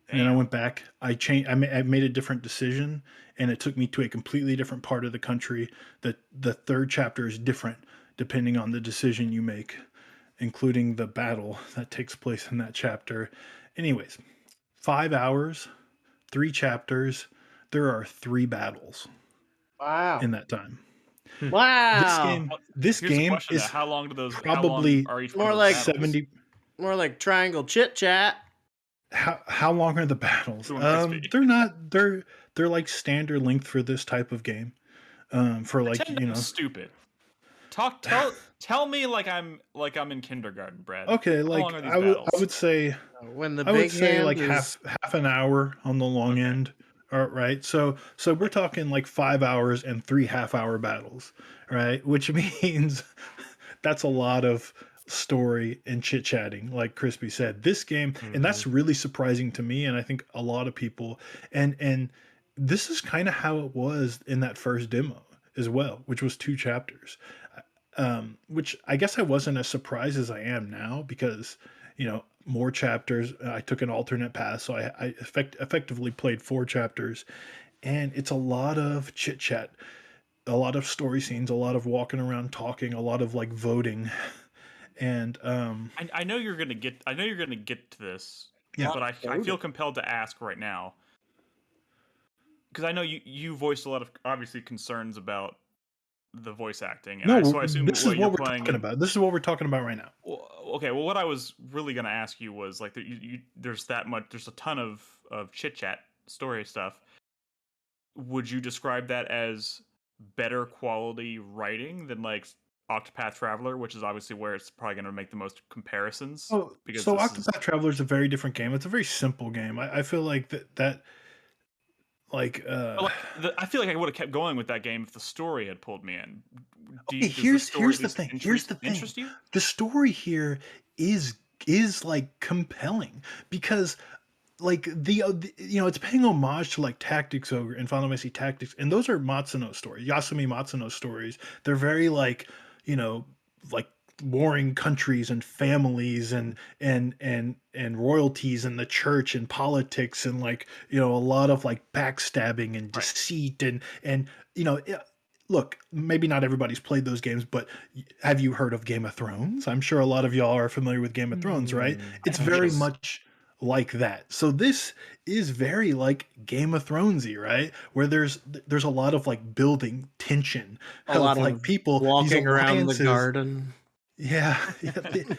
Speaker 2: And then I went back. I made a different decision, and it took me to a completely different part of the country. The 3rd chapter is different depending on the decision you make, including the battle that takes place in that chapter. Anyways, 5 hours, 3 chapters. There are 3 battles
Speaker 5: Wow.
Speaker 2: in that time.
Speaker 5: Wow.
Speaker 2: This
Speaker 1: Here's a
Speaker 2: game
Speaker 1: question:
Speaker 2: is
Speaker 1: how long do those?
Speaker 2: probably
Speaker 1: how long are each
Speaker 5: more
Speaker 1: one of those
Speaker 5: like
Speaker 1: battles?
Speaker 2: 70.
Speaker 5: More like triangle chit chat.
Speaker 2: How long are the battles?
Speaker 1: Doing Krispy.
Speaker 2: They're like standard length for this type of game. For like
Speaker 1: Stupid. Tell me like I'm in kindergarten, Brad.
Speaker 2: Okay,
Speaker 1: How
Speaker 2: like
Speaker 1: long are these
Speaker 2: I
Speaker 1: battles?
Speaker 2: would say
Speaker 5: When the
Speaker 2: I would
Speaker 5: big
Speaker 2: say
Speaker 5: hand
Speaker 2: like
Speaker 5: is
Speaker 2: half an hour on the long end. All right, so we're talking like 5 hours and 3 half-hour battles, right? Which means that's a lot of story and chit chatting, like Crispy said. This game, and that's really surprising to me, and I think a lot of people. And this is kind of how it was in that first demo as well, which was 2 chapters. Which I guess I wasn't as surprised as I am now, because more chapters. I took an alternate path, so I effectively played 4 chapters, and it's a lot of chit chat, a lot of story scenes, a lot of walking around talking, a lot of like voting, and
Speaker 1: I know you're gonna get. I know you're gonna get to this,
Speaker 2: yeah.
Speaker 1: but I feel compelled to ask right now because I know you voiced a lot of obviously concerns about the voice acting, and
Speaker 2: No,
Speaker 1: so I assume
Speaker 2: this is
Speaker 1: you're
Speaker 2: what we're
Speaker 1: playing.
Speaker 2: talking about. This is what we're talking about right now.
Speaker 1: Well, okay. Well, what I was really gonna ask you was like, there's that much. There's a ton of chit chat story stuff. Would you describe that as better quality writing than like Octopath Traveler, which is obviously where it's probably going to make the most comparisons
Speaker 2: Oh,
Speaker 1: because
Speaker 2: so
Speaker 1: this is
Speaker 2: Octopath Traveler is a very different game. It's a very simple game. I feel like that like
Speaker 1: but, like I feel like I would have kept going with that game if the story had pulled me in.
Speaker 2: okay,
Speaker 1: Does the story
Speaker 2: here's
Speaker 1: at
Speaker 2: the
Speaker 1: least
Speaker 2: thing. Here's the thing.
Speaker 1: interest you?
Speaker 2: The story here is like compelling because like it's paying homage to like Tactics Ogre and Final Fantasy Tactics, and those are Matsuno stories, Yasumi Matsuno stories. They're very like you know like warring countries and families and royalties and the church and politics and like a lot of like backstabbing and
Speaker 1: Right.
Speaker 2: deceit and look, maybe not everybody's played those games, but have you heard of Game of Thrones? I'm sure a lot of y'all are familiar with Game of Thrones, right? It's very
Speaker 1: Yes.
Speaker 2: much like that. So this is very like Game of Thronesy, right? Where there's a lot of like building tension
Speaker 5: A
Speaker 2: of
Speaker 5: lot
Speaker 2: like
Speaker 5: of
Speaker 2: people, these
Speaker 5: walking around the
Speaker 2: alliances.
Speaker 5: garden.
Speaker 2: Yeah, yeah.
Speaker 1: A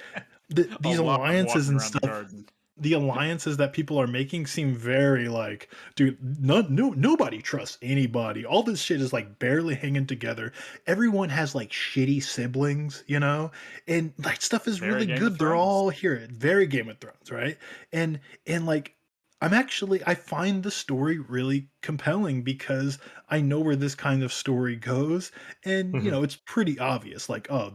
Speaker 2: These
Speaker 1: lot of
Speaker 2: alliances
Speaker 1: walking
Speaker 2: and
Speaker 1: around the
Speaker 2: stuff,
Speaker 1: garden.
Speaker 2: the alliances that people are making seem very like, dude, nobody trusts anybody. All this shit is like barely hanging together. Everyone has like shitty siblings, and like stuff is
Speaker 1: Very
Speaker 2: really
Speaker 1: Game of
Speaker 2: good. They're
Speaker 1: Thrones.
Speaker 2: all here, very Game of Thrones, right? And like I find the story really compelling because I know where this kind of story goes, and
Speaker 3: Mhm.
Speaker 2: it's pretty obvious. Like, oh,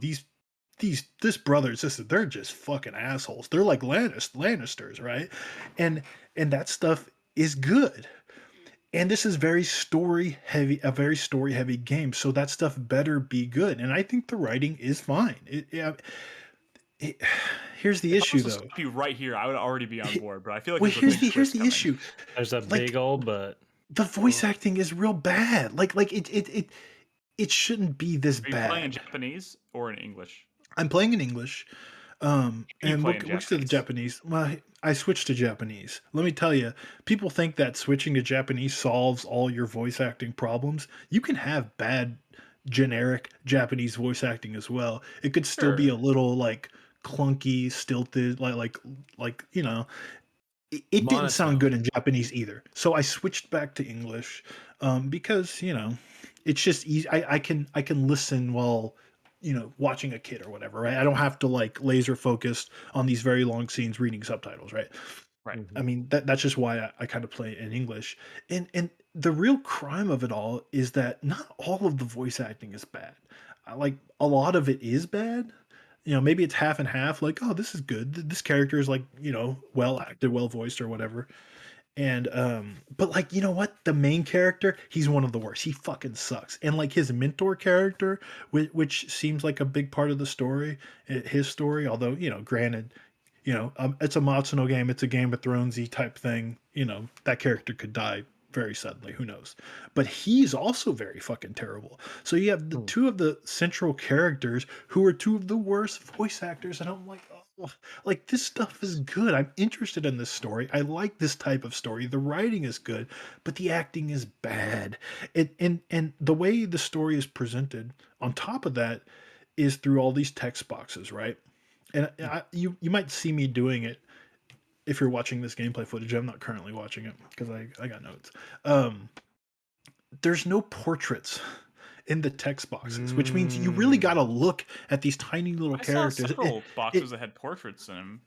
Speaker 2: this brother and sister, they're just fucking assholes. They're like Lannisters, right? And that stuff is good. And this is a very story heavy game. So that stuff better be good. And I think the writing is fine. It here's the
Speaker 1: If I
Speaker 2: issue
Speaker 1: was to
Speaker 2: though.
Speaker 1: stop you right here, I would already be on board. But I feel like
Speaker 2: Well,
Speaker 1: there's a big
Speaker 2: here's
Speaker 1: twist
Speaker 2: the
Speaker 1: coming.
Speaker 2: issue.
Speaker 3: There's a
Speaker 2: Like
Speaker 3: big old but.
Speaker 2: the voice acting is real bad. Like it shouldn't be this
Speaker 1: Are you playing in
Speaker 2: bad.
Speaker 1: Japanese or in English?
Speaker 2: I'm playing in English.
Speaker 1: You
Speaker 2: And
Speaker 1: play in
Speaker 2: we'll get to the
Speaker 1: Japanese.
Speaker 2: Japanese. Well, I switched to Japanese. Let me tell you, people think that switching to Japanese solves all your voice acting problems. You can have bad, generic Japanese voice acting as well. It could still be a
Speaker 1: Sure.
Speaker 2: little like clunky, stilted, like it didn't sound good
Speaker 4: Monotone.
Speaker 2: in Japanese either. So I switched back to English because it's just easy. I can listen while watching a kid or whatever, right? I don't have to like laser focused on these very long scenes reading subtitles, right?
Speaker 1: Right.
Speaker 2: I
Speaker 3: Mhm.
Speaker 2: mean that's just why I kind of play in English. And the real crime of it all is that not all of the voice acting is bad. Like a lot of it is bad. Maybe it's half and half. Like, oh, this is good. This character is like well acted, well voiced, or whatever. And but like what? The main character, he's one of the worst. He fucking sucks. And like his mentor character, which seems like a big part of the story, his story, although granted, it's a Matsuno game, it's a Game of Thronesy type thing. That character could die very suddenly. Who knows? But he's also very fucking terrible. So you have the
Speaker 3: Hmm.
Speaker 2: two of the central characters who are two of the worst voice actors, and I'm like, oh, like this stuff is good. I'm interested in this story. I like this type of story. The writing is good, but the acting is bad. And the way the story is presented, on top of that, is through all these text boxes, right? And you might see me doing it if you're watching this gameplay footage. I'm not currently watching it because I got notes. Um, there's no portraits in the text boxes, which means you really got to look at these tiny little
Speaker 1: I saw
Speaker 2: characters.
Speaker 1: several boxes that had portraits in them.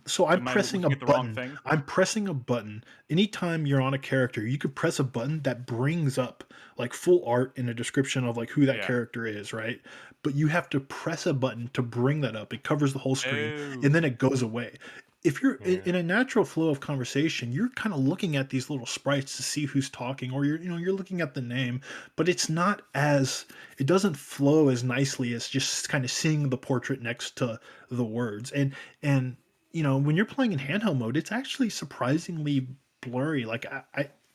Speaker 2: So I'm
Speaker 1: Am I
Speaker 2: pressing a
Speaker 1: looking at the wrong
Speaker 2: button.
Speaker 1: thing?
Speaker 2: I'm pressing a button. Anytime you're on a character, you could press a button that brings up like full art and a description of like who that
Speaker 1: Yeah.
Speaker 2: character is, right? But you have to press a button to bring that up. It covers the whole screen and
Speaker 1: Oh.
Speaker 2: then it goes away. If you're
Speaker 3: Yeah.
Speaker 2: in a natural flow of conversation, you're kind of looking at these little sprites to see who's talking, or you're looking at the name, but it doesn't flow as nicely as just kind of seeing the portrait next to the words. And when you're playing in handheld mode, it's actually surprisingly blurry. Like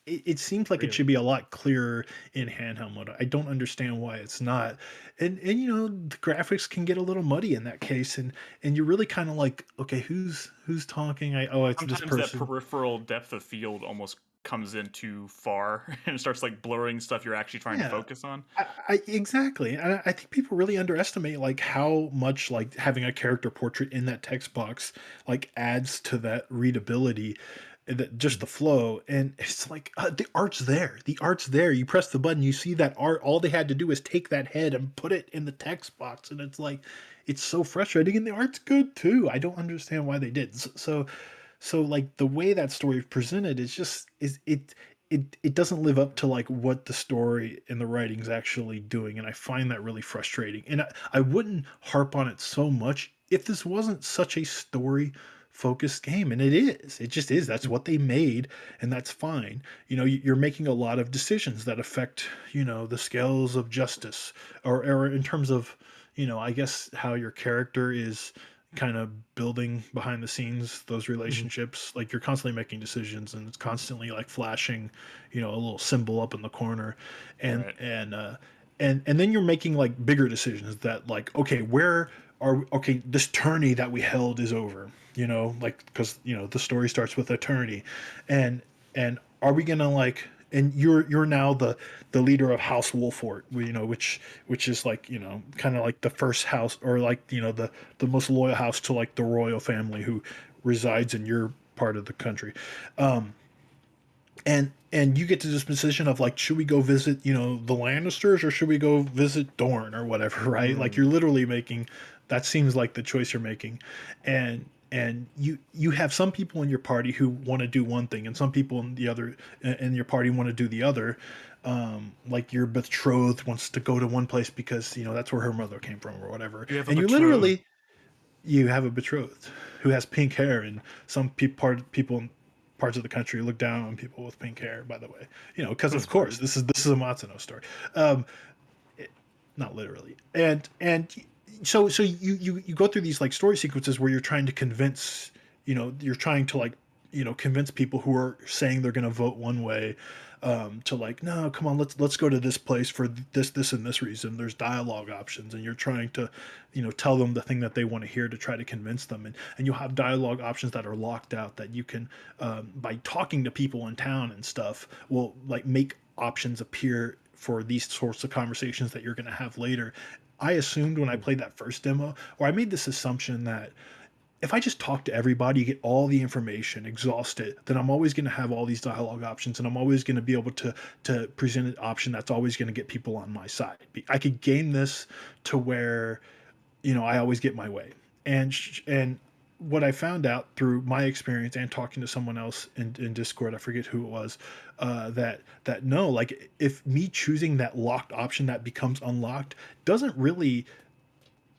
Speaker 2: it seems like it should
Speaker 3: Really?
Speaker 2: be a lot clearer in handheld mode. I don't understand why it's not. And the graphics can get a little muddy in that case, and you're really kind of like, okay, who's talking? It's this
Speaker 1: Sometimes that
Speaker 2: person.
Speaker 1: peripheral depth of field almost comes in too far and it starts like blurring stuff you're actually trying to
Speaker 2: Yeah.
Speaker 1: focus on.
Speaker 2: Exactly. And I think people really underestimate like how much like having a character portrait in that text box like adds to that readability, and that just the flow. And it's like the art's there. The art's there. You press the button, you see that art. All they had to do is take that head and put it in the text box, and it's like it's so frustrating. And the art's good too. I don't understand why they did. So like the way that story is presented is just is it doesn't live up to like what the story and the writing's actually doing, and I find that really frustrating. And I wouldn't harp on it so much if this wasn't such a story focused game, and it is. It just is. That's what they made, and that's fine. You're making a lot of decisions that affect the scales of justice, or in terms of I guess how your character is kind of building behind the scenes those
Speaker 3: Mhm.
Speaker 2: relationships. Like you're constantly making decisions, and it's constantly like flashing a little symbol up in the corner, and
Speaker 1: Right.
Speaker 2: and then you're making like bigger decisions that like, okay, okay, this tourney that we held is over, like because the story starts with a tourney, and are we gonna like, and you're now the leader of House Wolfort, which is like kind of like the first house, or like the most loyal house to like the royal family who resides in your part of the country. um and you get to this position of like, should we go visit the Lannisters, or should we go visit Dorne or whatever, right? Like
Speaker 3: Mm.
Speaker 2: you're literally making, that seems like the choice you're making. And you have some people in your party who want to do one thing, and some people in your party want to do the other. Like your betrothed wants to go to one place because that's where her mother came from or whatever,
Speaker 1: You have a
Speaker 2: and
Speaker 1: betrothed.
Speaker 2: you have a betrothed who has pink hair, and some people in parts of the country look down on people with pink hair, by the way, because of
Speaker 1: That's
Speaker 2: course
Speaker 1: rude.
Speaker 2: this is a Matsuno story. um Not literally. And so you go through these like story sequences where you're trying to convince, you're trying to like convince people who are saying they're going to vote one way, to like, no, come on, let's go to this place for this and this reason. There's dialogue options, and you're trying to tell them the thing that they want to hear to try to convince them. And you'll have dialogue options that are locked out that you can, by talking to people in town and stuff, will like make options appear for these sorts of conversations that you're going to have later. I assumed when I
Speaker 3: Mm.
Speaker 2: played that first demo, or I made this assumption that if I just talk to everybody, get all the information, exhaust it, then I'm always going to have all these dialogue options, and I'm always going to be able to present an option that's always going to get people on my side. I could game this to where I always get my way. And what I found out through my experience and talking to someone else in Discord, I forget who it was, that no, like if me choosing that locked option that becomes unlocked doesn't really,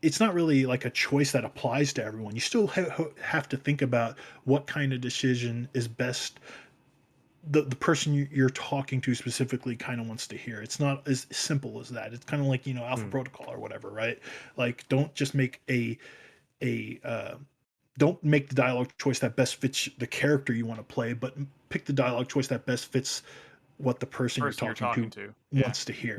Speaker 2: it's not really like a choice that applies to everyone. You still have to think about what kind of decision is best, the person you're talking to specifically kind of wants to hear. It's not as simple as that. It's kind of like Alpha
Speaker 3: Mm.
Speaker 2: Protocol or whatever, right? Like don't just make a don't make the dialogue choice that best fits the character you want to play, but pick the dialogue choice that best fits what the person you're
Speaker 1: Person you're
Speaker 2: talking
Speaker 1: talking
Speaker 2: to
Speaker 1: to. Yeah.
Speaker 2: wants to hear.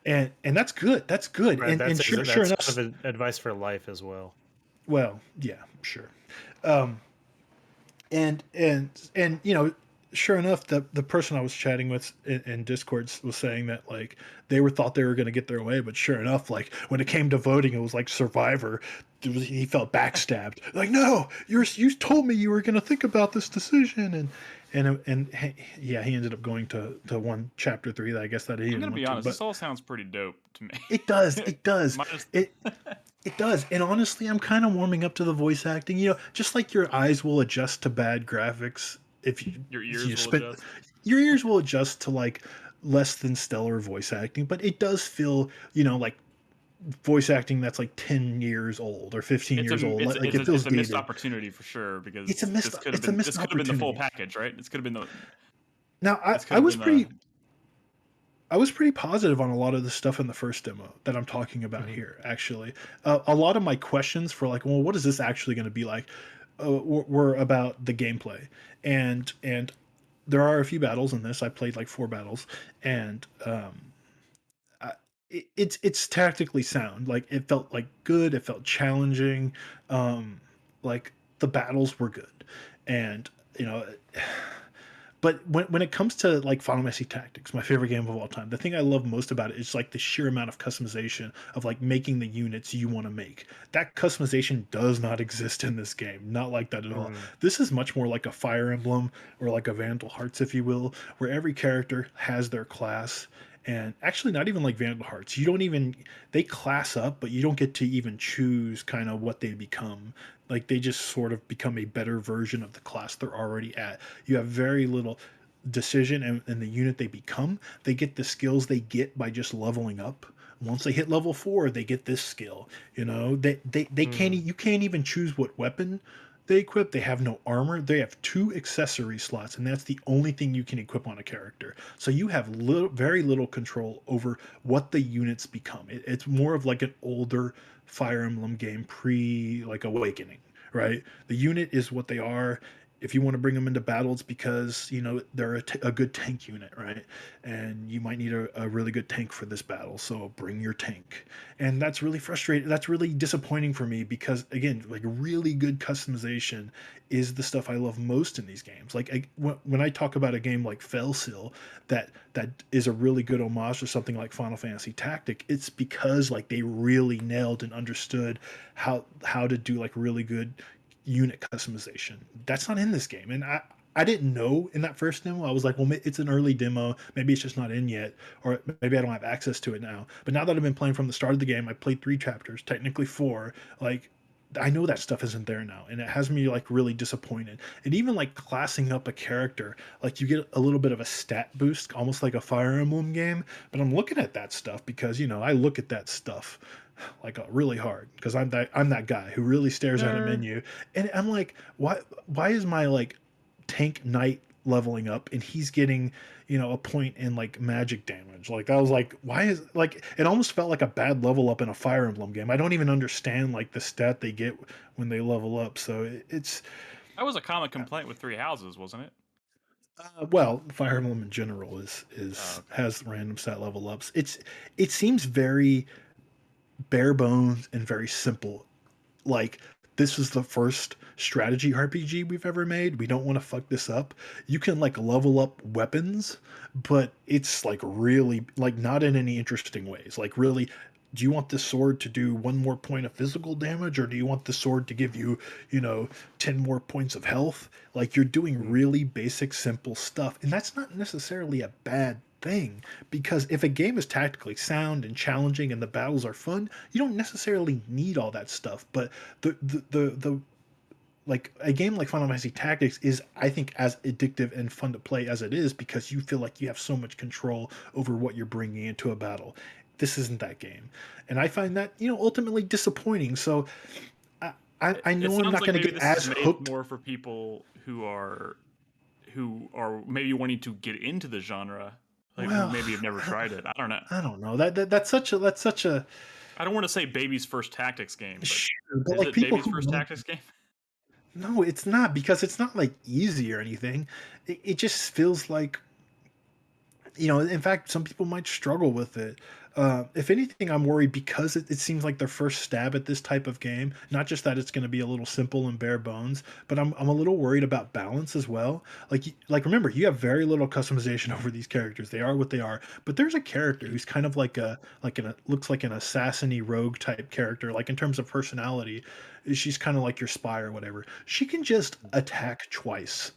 Speaker 3: Mhm.
Speaker 2: And that's good. That's good.
Speaker 3: Right.
Speaker 2: And sure
Speaker 3: That's
Speaker 2: enough,
Speaker 3: kind of advice for life as well.
Speaker 2: well, yeah, sure. Um, and sure enough, the person I was chatting with in Discord was saying that like thought they were going to get their way, but sure enough, like when it came to voting, it was like Survivor. He felt backstabbed. Like, no, you told me you were going to think about this decision, yeah, he ended up going to one chapter 3 that I guess that he
Speaker 1: I'm
Speaker 2: didn't
Speaker 1: gonna be
Speaker 2: want to,
Speaker 1: honest.
Speaker 2: but
Speaker 1: This all sounds pretty dope to me.
Speaker 2: it does, it does.
Speaker 1: Minus,
Speaker 2: It it does. And honestly, I'm kind of warming up to the voice acting. Just like your eyes will adjust to bad graphics if
Speaker 1: your
Speaker 2: you
Speaker 1: ears will
Speaker 2: spend,
Speaker 1: adjust.
Speaker 2: your ears will adjust to like less than stellar voice acting, but it does feel, like voice acting that's like 10 years old or 15
Speaker 1: It's a
Speaker 2: years old.
Speaker 1: it's a,
Speaker 2: Like
Speaker 1: it's
Speaker 2: it
Speaker 1: a
Speaker 2: feels
Speaker 1: it's a missed
Speaker 2: dated.
Speaker 1: opportunity for sure
Speaker 2: It's a
Speaker 1: because
Speaker 2: missed it's a
Speaker 1: this
Speaker 2: missed
Speaker 1: could have been the full
Speaker 2: opportunity.
Speaker 1: package, right? This could have been the
Speaker 2: Now,
Speaker 1: this could have been the
Speaker 2: I was pretty positive on a lot of the stuff in the first demo that I'm talking about
Speaker 3: Mhm.
Speaker 2: here, actually. A lot of my questions for like, well, what is this actually going to be like? were about the gameplay, and there are a few battles in this. I played like 4 battles, and I, it's tactically sound. Like it felt like good. It felt challenging. Um, like the battles were good, and you know. But when it comes to like Final Fantasy Tactics, my favorite game of all time, the thing I love most about it is like the sheer amount of customization of like making the units you want to make. That customization does not exist in this game. Not like that at all.
Speaker 3: Mm.
Speaker 2: This is much more like a Fire Emblem or like a Vandal Hearts, if you will, where every character has their class. And actually, not even like Vandal Hearts. You don't even, they class up, but you don't get to even choose kind of what they become. Like they just sort of become a better version of the class they're already at. You have very little decision in the unit they become. They get the skills they get by just leveling up. Once they hit level 4, they get this skill. You know, they can't,
Speaker 3: Mm.
Speaker 2: you can't even choose what weapon they equip. They have no armor. They have 2 accessory slots, and that's the only thing you can equip on a character. So you have very little control over what the units become. It's more of like an older Fire Emblem game pre like Awakening, right? The unit is what they are. If you want to bring them into battles because you know they're a good tank unit, right? And you might need a really good tank for this battle, so bring your tank. And that's really frustrating. That's really disappointing for me because again, like really good customization is the stuff I love most in these games. Like when I talk about a game like Fellsil that is a really good homage to something like Final Fantasy Tactic, it's because like they really nailed and understood how to do like really good unit customization. That's not in this game, and I didn't know in that first demo. I was like, well, it's an early demo. Maybe it's just not in yet, or maybe I don't have access to it now. But now that I've been playing from the start of the game, I played 3 chapters, technically 4. Like, I know that stuff isn't there now, and it has me like really disappointed. And even like classing up a character, like you get a little bit of a stat boost, almost like a Fire Emblem game. But I'm looking at that stuff because you know I look at that stuff like really hard because I'm that guy who really stares at a
Speaker 5: Nerd.
Speaker 2: menu, and I'm like, why is my like tank knight leveling up and he's getting a point in like magic damage? Like I was like, why is like it almost felt like a bad level up in a Fire Emblem game. I don't even understand like the stat they get when they level up. So it's
Speaker 1: That was a common complaint with Three Houses, wasn't it?
Speaker 2: well, Fire Emblem in general is
Speaker 1: Oh, okay.
Speaker 2: has random stat level ups. It seems very bare bones and very simple. Like this is the first strategy RPG we've ever made. We don't want to fuck this up. You can like level up weapons, but it's like really like not in any interesting ways. Like really, do you want this sword to do 1 more point of physical damage, or do you want the sword to give you, 10 more points of health? Like you're doing
Speaker 3: Mm.
Speaker 2: really basic, simple stuff. And that's not necessarily a bad thing, because if a game is tactically sound and challenging and the battles are fun, you don't necessarily need all that stuff. But the like a game like Final Fantasy Tactics is, I think, as addictive and fun to play as it is because you feel like you have so much control over what you're bringing into a battle. This isn't that game, and I find that ultimately disappointing. So I I
Speaker 1: It
Speaker 2: know I'm
Speaker 1: sounds
Speaker 2: not
Speaker 1: like
Speaker 2: going to
Speaker 1: maybe
Speaker 2: get
Speaker 1: this is
Speaker 2: as
Speaker 1: made
Speaker 2: hooked.
Speaker 1: more for people who are maybe wanting to get into the genre, like who
Speaker 2: Well,
Speaker 1: maybe have never tried it. I don't know.
Speaker 2: I don't know that's such a
Speaker 1: I don't want to say baby's first tactics game, but
Speaker 2: sure, but
Speaker 1: is
Speaker 2: like
Speaker 1: it
Speaker 2: people
Speaker 1: baby's
Speaker 2: who
Speaker 1: first
Speaker 2: love.
Speaker 1: tactics game?
Speaker 2: No, it's not, because it's not like easy or anything. It just feels like, in fact, some people might struggle with it. If anything, I'm worried because it seems like their first stab at this type of game. Not just that it's going to be a little simple and bare bones, but I'm a little worried about balance as well. Like remember, you have very little customization over these characters. They are what they are. But there's a character who's kind of like looks like an assassin-y rogue type character. Like in terms of personality, she's kind of like your spy or whatever. She can just attack twice,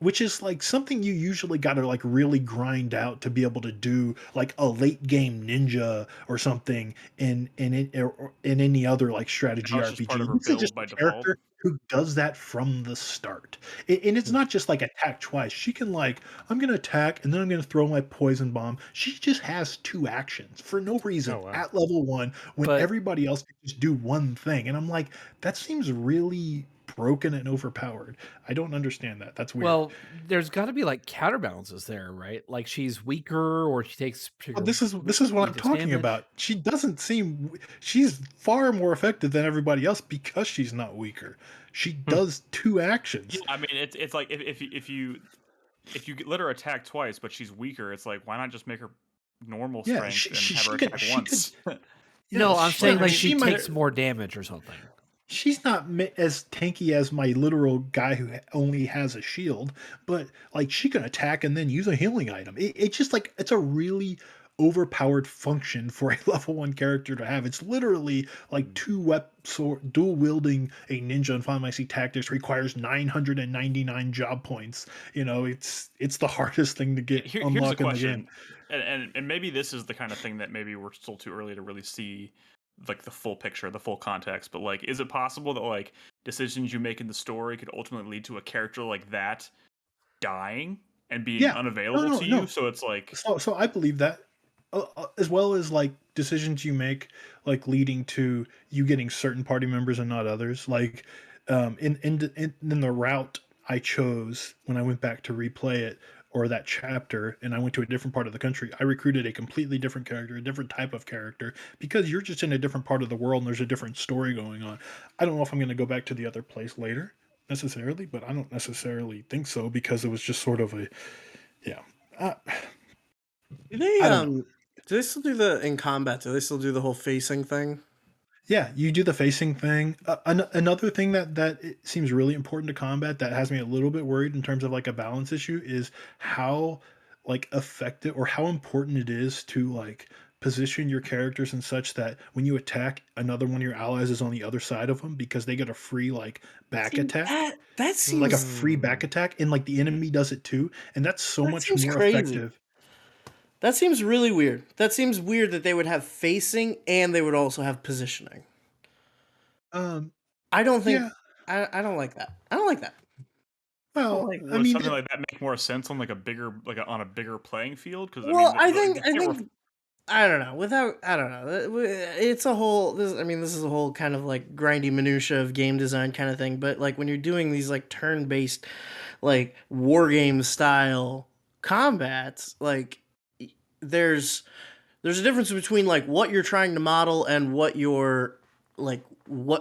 Speaker 2: which is like something you usually got to like really grind out to be able to do, like a late game ninja or something or in any other like strategy
Speaker 1: Now it's just part of
Speaker 2: RPG.
Speaker 1: her
Speaker 2: This is
Speaker 1: build
Speaker 2: just
Speaker 1: by
Speaker 2: a
Speaker 1: default.
Speaker 2: character who does that from the start. And it's
Speaker 3: Mm.
Speaker 2: not just like attack twice. She can like, I'm going to attack and then I'm going to throw my poison bomb. She just has 2 actions for no reason
Speaker 3: Oh wow.
Speaker 2: at level 1 when
Speaker 4: But
Speaker 2: everybody else can just do one thing. And I'm like, that seems really broken and overpowered. I don't understand that. That's weird.
Speaker 4: Well, there's got to be like counterbalances there, right? Like she's weaker, or she takes
Speaker 2: Well, this is what I'm talking
Speaker 4: damage.
Speaker 2: about. She doesn't seem she's far more effective than everybody else because she's not weaker. She does two actions.
Speaker 1: I mean, it's like if you let her attack twice, but she's weaker, it's like why not just make her normal
Speaker 2: Yeah,
Speaker 1: strength and
Speaker 2: she
Speaker 1: have her
Speaker 2: could
Speaker 1: attack
Speaker 2: she could
Speaker 1: once?
Speaker 4: No, I'm saying like
Speaker 2: she
Speaker 4: she
Speaker 2: might
Speaker 4: takes more damage or something.
Speaker 2: she's not as tanky as my literal guy who only has a shield, but like she can attack and then use a healing item. It's just like it's a really overpowered function for a level 1 character to have. It's literally like dual wielding a ninja in Final Fantasy Tactics requires 999 job points. It's the hardest thing to get
Speaker 1: Here's a
Speaker 2: unlock in the game.
Speaker 1: question, and maybe this is the kind of thing that maybe we're still too early to really see like the full picture, the full context. But like, is it possible that like decisions you make in the story could ultimately lead to a character like that dying and being
Speaker 2: Yeah.
Speaker 1: unavailable
Speaker 2: No,
Speaker 1: to
Speaker 2: no.
Speaker 1: you? So it's like,
Speaker 2: So I believe that, as well as like decisions you make, like leading to you getting certain party members and not others. Like, in the route I chose when I went back to replay it, or that chapter, and I went to a different part of the country, I recruited a completely different character, a different type of character, because you're just in a different part of the world and there's a different story going on. I don't know if I'm going to go back to the other place later necessarily, but I don't necessarily think so because it was just sort of a yeah. Uh,
Speaker 5: Do they
Speaker 2: I don't know.
Speaker 5: do they still do in combat? Do they still do the whole facing thing?
Speaker 2: Yeah, you do the facing thing. Another thing that it seems really important to combat that has me a little bit worried in terms of like a balance issue is how like effective or how important it is to like position your characters in such that when you attack, another one of your allies is on the other side of them because they get a free like back
Speaker 5: See,
Speaker 2: attack,
Speaker 5: that
Speaker 2: like a
Speaker 5: seems
Speaker 2: free back attack, and like the enemy does it too, and that's so
Speaker 5: that
Speaker 2: much
Speaker 5: seems
Speaker 2: more
Speaker 5: crazy.
Speaker 2: effective.
Speaker 5: That seems really weird. That seems weird that they would have facing and they would also have positioning.
Speaker 2: Um,
Speaker 5: I don't think
Speaker 2: yeah.
Speaker 5: I don't like that. I don't like that. I don't
Speaker 2: Well,
Speaker 5: like
Speaker 2: I
Speaker 1: would
Speaker 2: mean,
Speaker 1: something like that make more sense on like a bigger, like on a bigger playing field? Because I mean,
Speaker 5: Well, I
Speaker 1: you can't
Speaker 5: think I don't know. Without I don't know. It's a whole. This is a whole kind of like grindy minutia of game design kind of thing. But like when you're doing these like turn-based, like war game style combats, like there's there's a difference between like what you're trying to model and what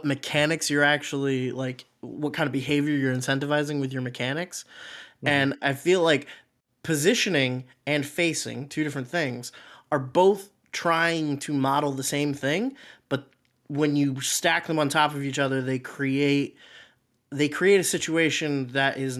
Speaker 5: mechanics you're actually like what kind of behavior you're incentivizing with your mechanics. And I feel like positioning and facing, two different things, are both trying to model the same thing, but when you stack them on top of each other, they create a situation that is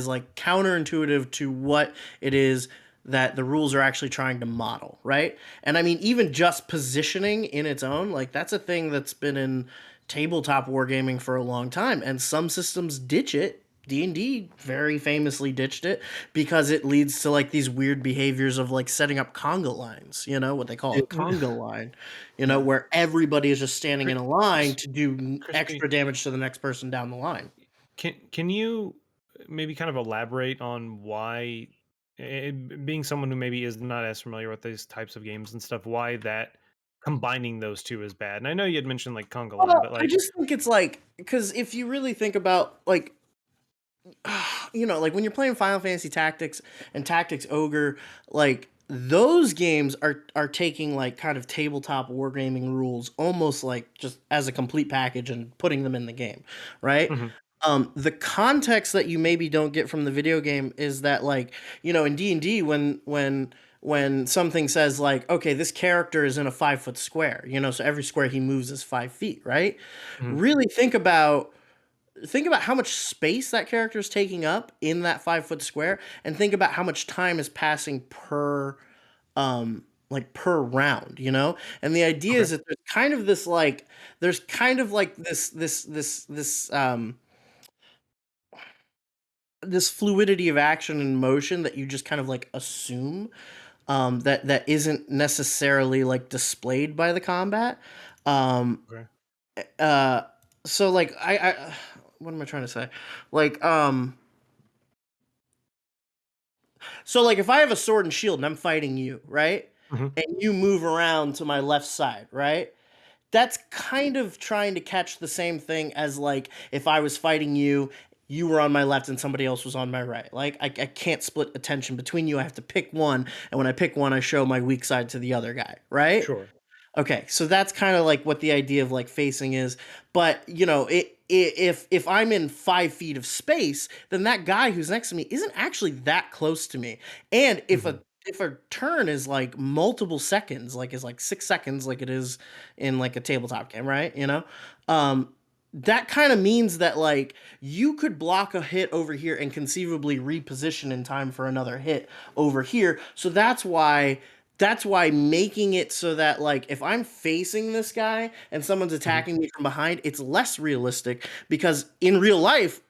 Speaker 5: like counterintuitive to what it is that the rules are actually trying to model, right? And I mean, even just positioning in its own, like that's a thing that's been in tabletop wargaming for a long time, and some systems ditch it. D&D very famously ditched it because it leads to like these weird behaviors of like setting up conga lines, what they call a conga line,
Speaker 2: Yeah.
Speaker 5: where everybody is just standing in a line to do
Speaker 3: Krispy,
Speaker 5: extra damage to the next person down the line.
Speaker 3: can you maybe kind of elaborate on why, being someone who maybe is not as familiar with these types of games and stuff, why that combining those two is bad? And I know you had mentioned like conga line, but
Speaker 5: I
Speaker 3: like,
Speaker 5: just think it's like because if you really think about like like when you're playing Final Fantasy Tactics and Tactics Ogre, like those games are taking like kind of tabletop wargaming rules almost like just as a complete package and putting them in the game, right?
Speaker 3: Mhm.
Speaker 5: The context that you maybe don't get from the video game is that like in D&D when something says like okay this character is in a 5 foot square, so every square he moves is 5 feet, right?
Speaker 3: Mhm.
Speaker 5: Really think about how much space that character is taking up in that 5 foot square, and think about how much time is passing per per round, and the idea
Speaker 3: Okay.
Speaker 5: is that there's kind of like this fluidity of action and motion that you just kind of like assume that isn't necessarily like displayed by the combat. um
Speaker 3: Okay.
Speaker 5: uh so like I what am I trying to say? Like so like if I have a sword and shield and I'm fighting you, right?
Speaker 3: Mhm.
Speaker 5: And you move around to my left side, right? that's kind of trying to catch the same thing as like if I was fighting you, you were on my left and somebody else was on my right. Like I can't split attention between you. I have to pick one, and when I pick one, I show my weak side to the other guy, right?
Speaker 3: Sure.
Speaker 5: Okay, so that's kind of like what the idea of like facing is. But you know, if I'm in 5 feet of space, then that guy who's next to me isn't actually that close to me. And if a turn is like multiple seconds, like is like 6 seconds, like it is in like a tabletop game, right? You know, that kind of means that like you could block a hit over here and conceivably reposition in time for another hit over here. So that's why making it so that like if I'm facing this guy and someone's attacking me from behind, it's less realistic because in real life,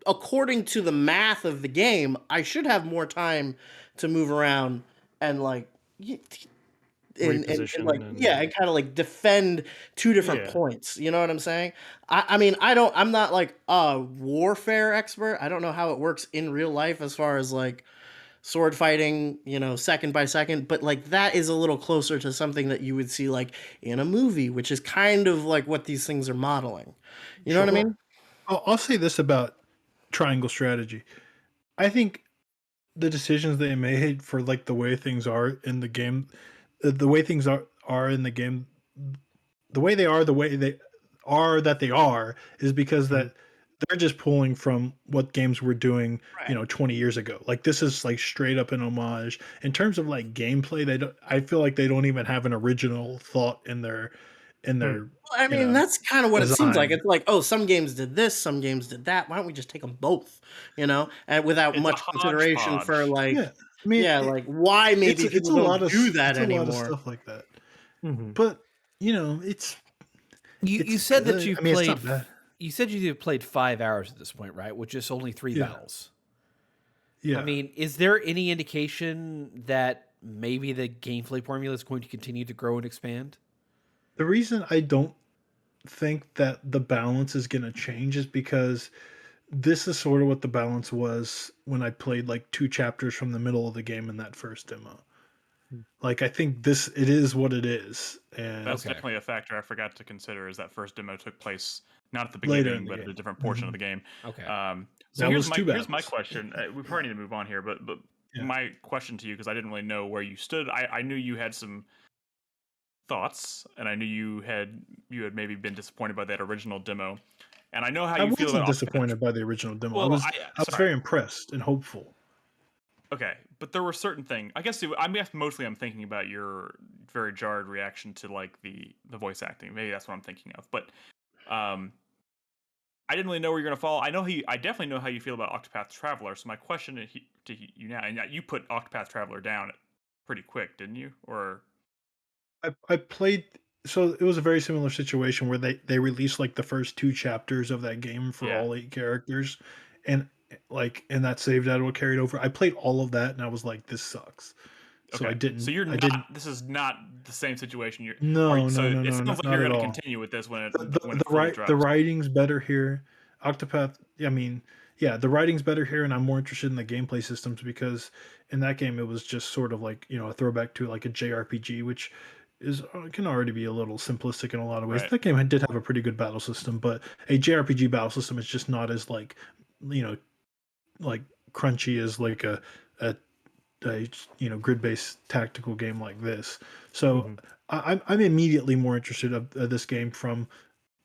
Speaker 5: according to the math of the game, I should have more time to move around and like and like
Speaker 3: Reposition
Speaker 5: yeah, and kind of like defend two different
Speaker 3: Yeah.
Speaker 5: points. You know what I'm saying? I mean, I'm not like a warfare expert. I don't know how it works in real life as far as like sword fighting, you know, second by second, but like that is a little closer to something that you would see like in a movie, which is kind of like what these things are modeling. You know what I
Speaker 2: Sure.
Speaker 5: mean?
Speaker 2: I'll say this about triangle strategy. I think the decisions they made for like the way things are in the game, the way things are in the game, the way they are, the way they are that they are, is because that they're just pulling from what games were doing,
Speaker 5: Right.
Speaker 2: 20 years ago. Like this is like straight up an homage. In terms of like gameplay, they don't. I feel like they don't even have an original thought in their in
Speaker 3: Hmm.
Speaker 2: their
Speaker 5: Well, I
Speaker 2: you
Speaker 5: mean,
Speaker 2: know
Speaker 5: that's kind of what it seems like.
Speaker 2: design.
Speaker 5: It's like, oh, some games did this, some games did that. Why don't we just take them both? You know, and without
Speaker 1: It's a
Speaker 5: much consideration for
Speaker 1: hodgepodge.
Speaker 5: like,
Speaker 2: Yeah, I mean
Speaker 5: yeah, like why maybe
Speaker 2: it's
Speaker 5: people
Speaker 2: a
Speaker 5: don't
Speaker 2: lot of
Speaker 5: do that
Speaker 2: it's a lot of
Speaker 5: anymore.
Speaker 2: stuff like that.
Speaker 3: Hmm.
Speaker 2: But it's
Speaker 4: You
Speaker 2: it's
Speaker 4: said that
Speaker 2: good.
Speaker 4: you've
Speaker 2: I mean, it's
Speaker 4: played.
Speaker 2: not bad.
Speaker 4: You said you've played 5 hours at this point, right? With just only three
Speaker 2: Yeah,
Speaker 4: battles. I
Speaker 2: yeah.
Speaker 4: mean, is there any indication that maybe the gameplay formula is going to continue to grow and expand?
Speaker 2: The reason I don't think that the balance is going to change is because this is sort of what the balance was when I played like 2 chapters from the middle of the game in that first demo. Like I think it is what it is, and
Speaker 1: That's
Speaker 4: Okay.
Speaker 1: definitely a factor I forgot to consider. Is that first demo took place not at the
Speaker 2: later in
Speaker 1: beginning,
Speaker 2: the
Speaker 1: but at a
Speaker 2: game.
Speaker 1: different portion of the game.
Speaker 4: Okay.
Speaker 1: So
Speaker 2: That
Speaker 1: here's
Speaker 2: was
Speaker 1: my
Speaker 2: 2 battles.
Speaker 1: question. We probably need to move on here, but
Speaker 2: Yeah.
Speaker 1: my question to you, because I didn't really know where you stood. I knew you had some thoughts, and I knew you had maybe been disappointed by that original demo, and I know how
Speaker 2: I
Speaker 1: you feel
Speaker 2: wasn't
Speaker 1: about Octopath.
Speaker 2: disappointed by the original demo. I
Speaker 1: Well,
Speaker 2: was I was
Speaker 1: sorry.
Speaker 2: very impressed and hopeful.
Speaker 1: Okay, but there were certain things. I guess mostly I'm thinking about your very jarred reaction to like the voice acting. Maybe that's what I'm thinking of. But um, I didn't really know where you're gonna fall. I definitely know how you feel about Octopath Traveler. So my question to you now, and you put Octopath Traveler down pretty quick, didn't you? Or
Speaker 2: I played, so it was a very similar situation where they released like the first 2 chapters of that game for
Speaker 1: yeah,
Speaker 2: all 8 characters, and and that saved out what carried over. I played all of that and I was like, this sucks. So
Speaker 1: okay. So
Speaker 2: I didn't.
Speaker 1: This is not the same situation.
Speaker 2: No, no, no,
Speaker 1: It
Speaker 2: no,
Speaker 1: sounds like
Speaker 2: not
Speaker 1: you're
Speaker 2: at
Speaker 1: gonna
Speaker 2: all.
Speaker 1: continue with this when
Speaker 2: The
Speaker 1: it fully
Speaker 2: the
Speaker 1: drops.
Speaker 2: writing's better here. Octopath, I mean, yeah, the writing's better here, and I'm more interested in the gameplay systems because in that game it was just sort of like a throwback to like a JRPG, which is can already be a little simplistic in a lot of ways.
Speaker 1: Right.
Speaker 2: That game did have a pretty good battle system, but a JRPG battle system is just not as like you know like crunchy as like a grid based tactical game like this. So
Speaker 3: Hmm.
Speaker 2: I'm immediately more interested of this game from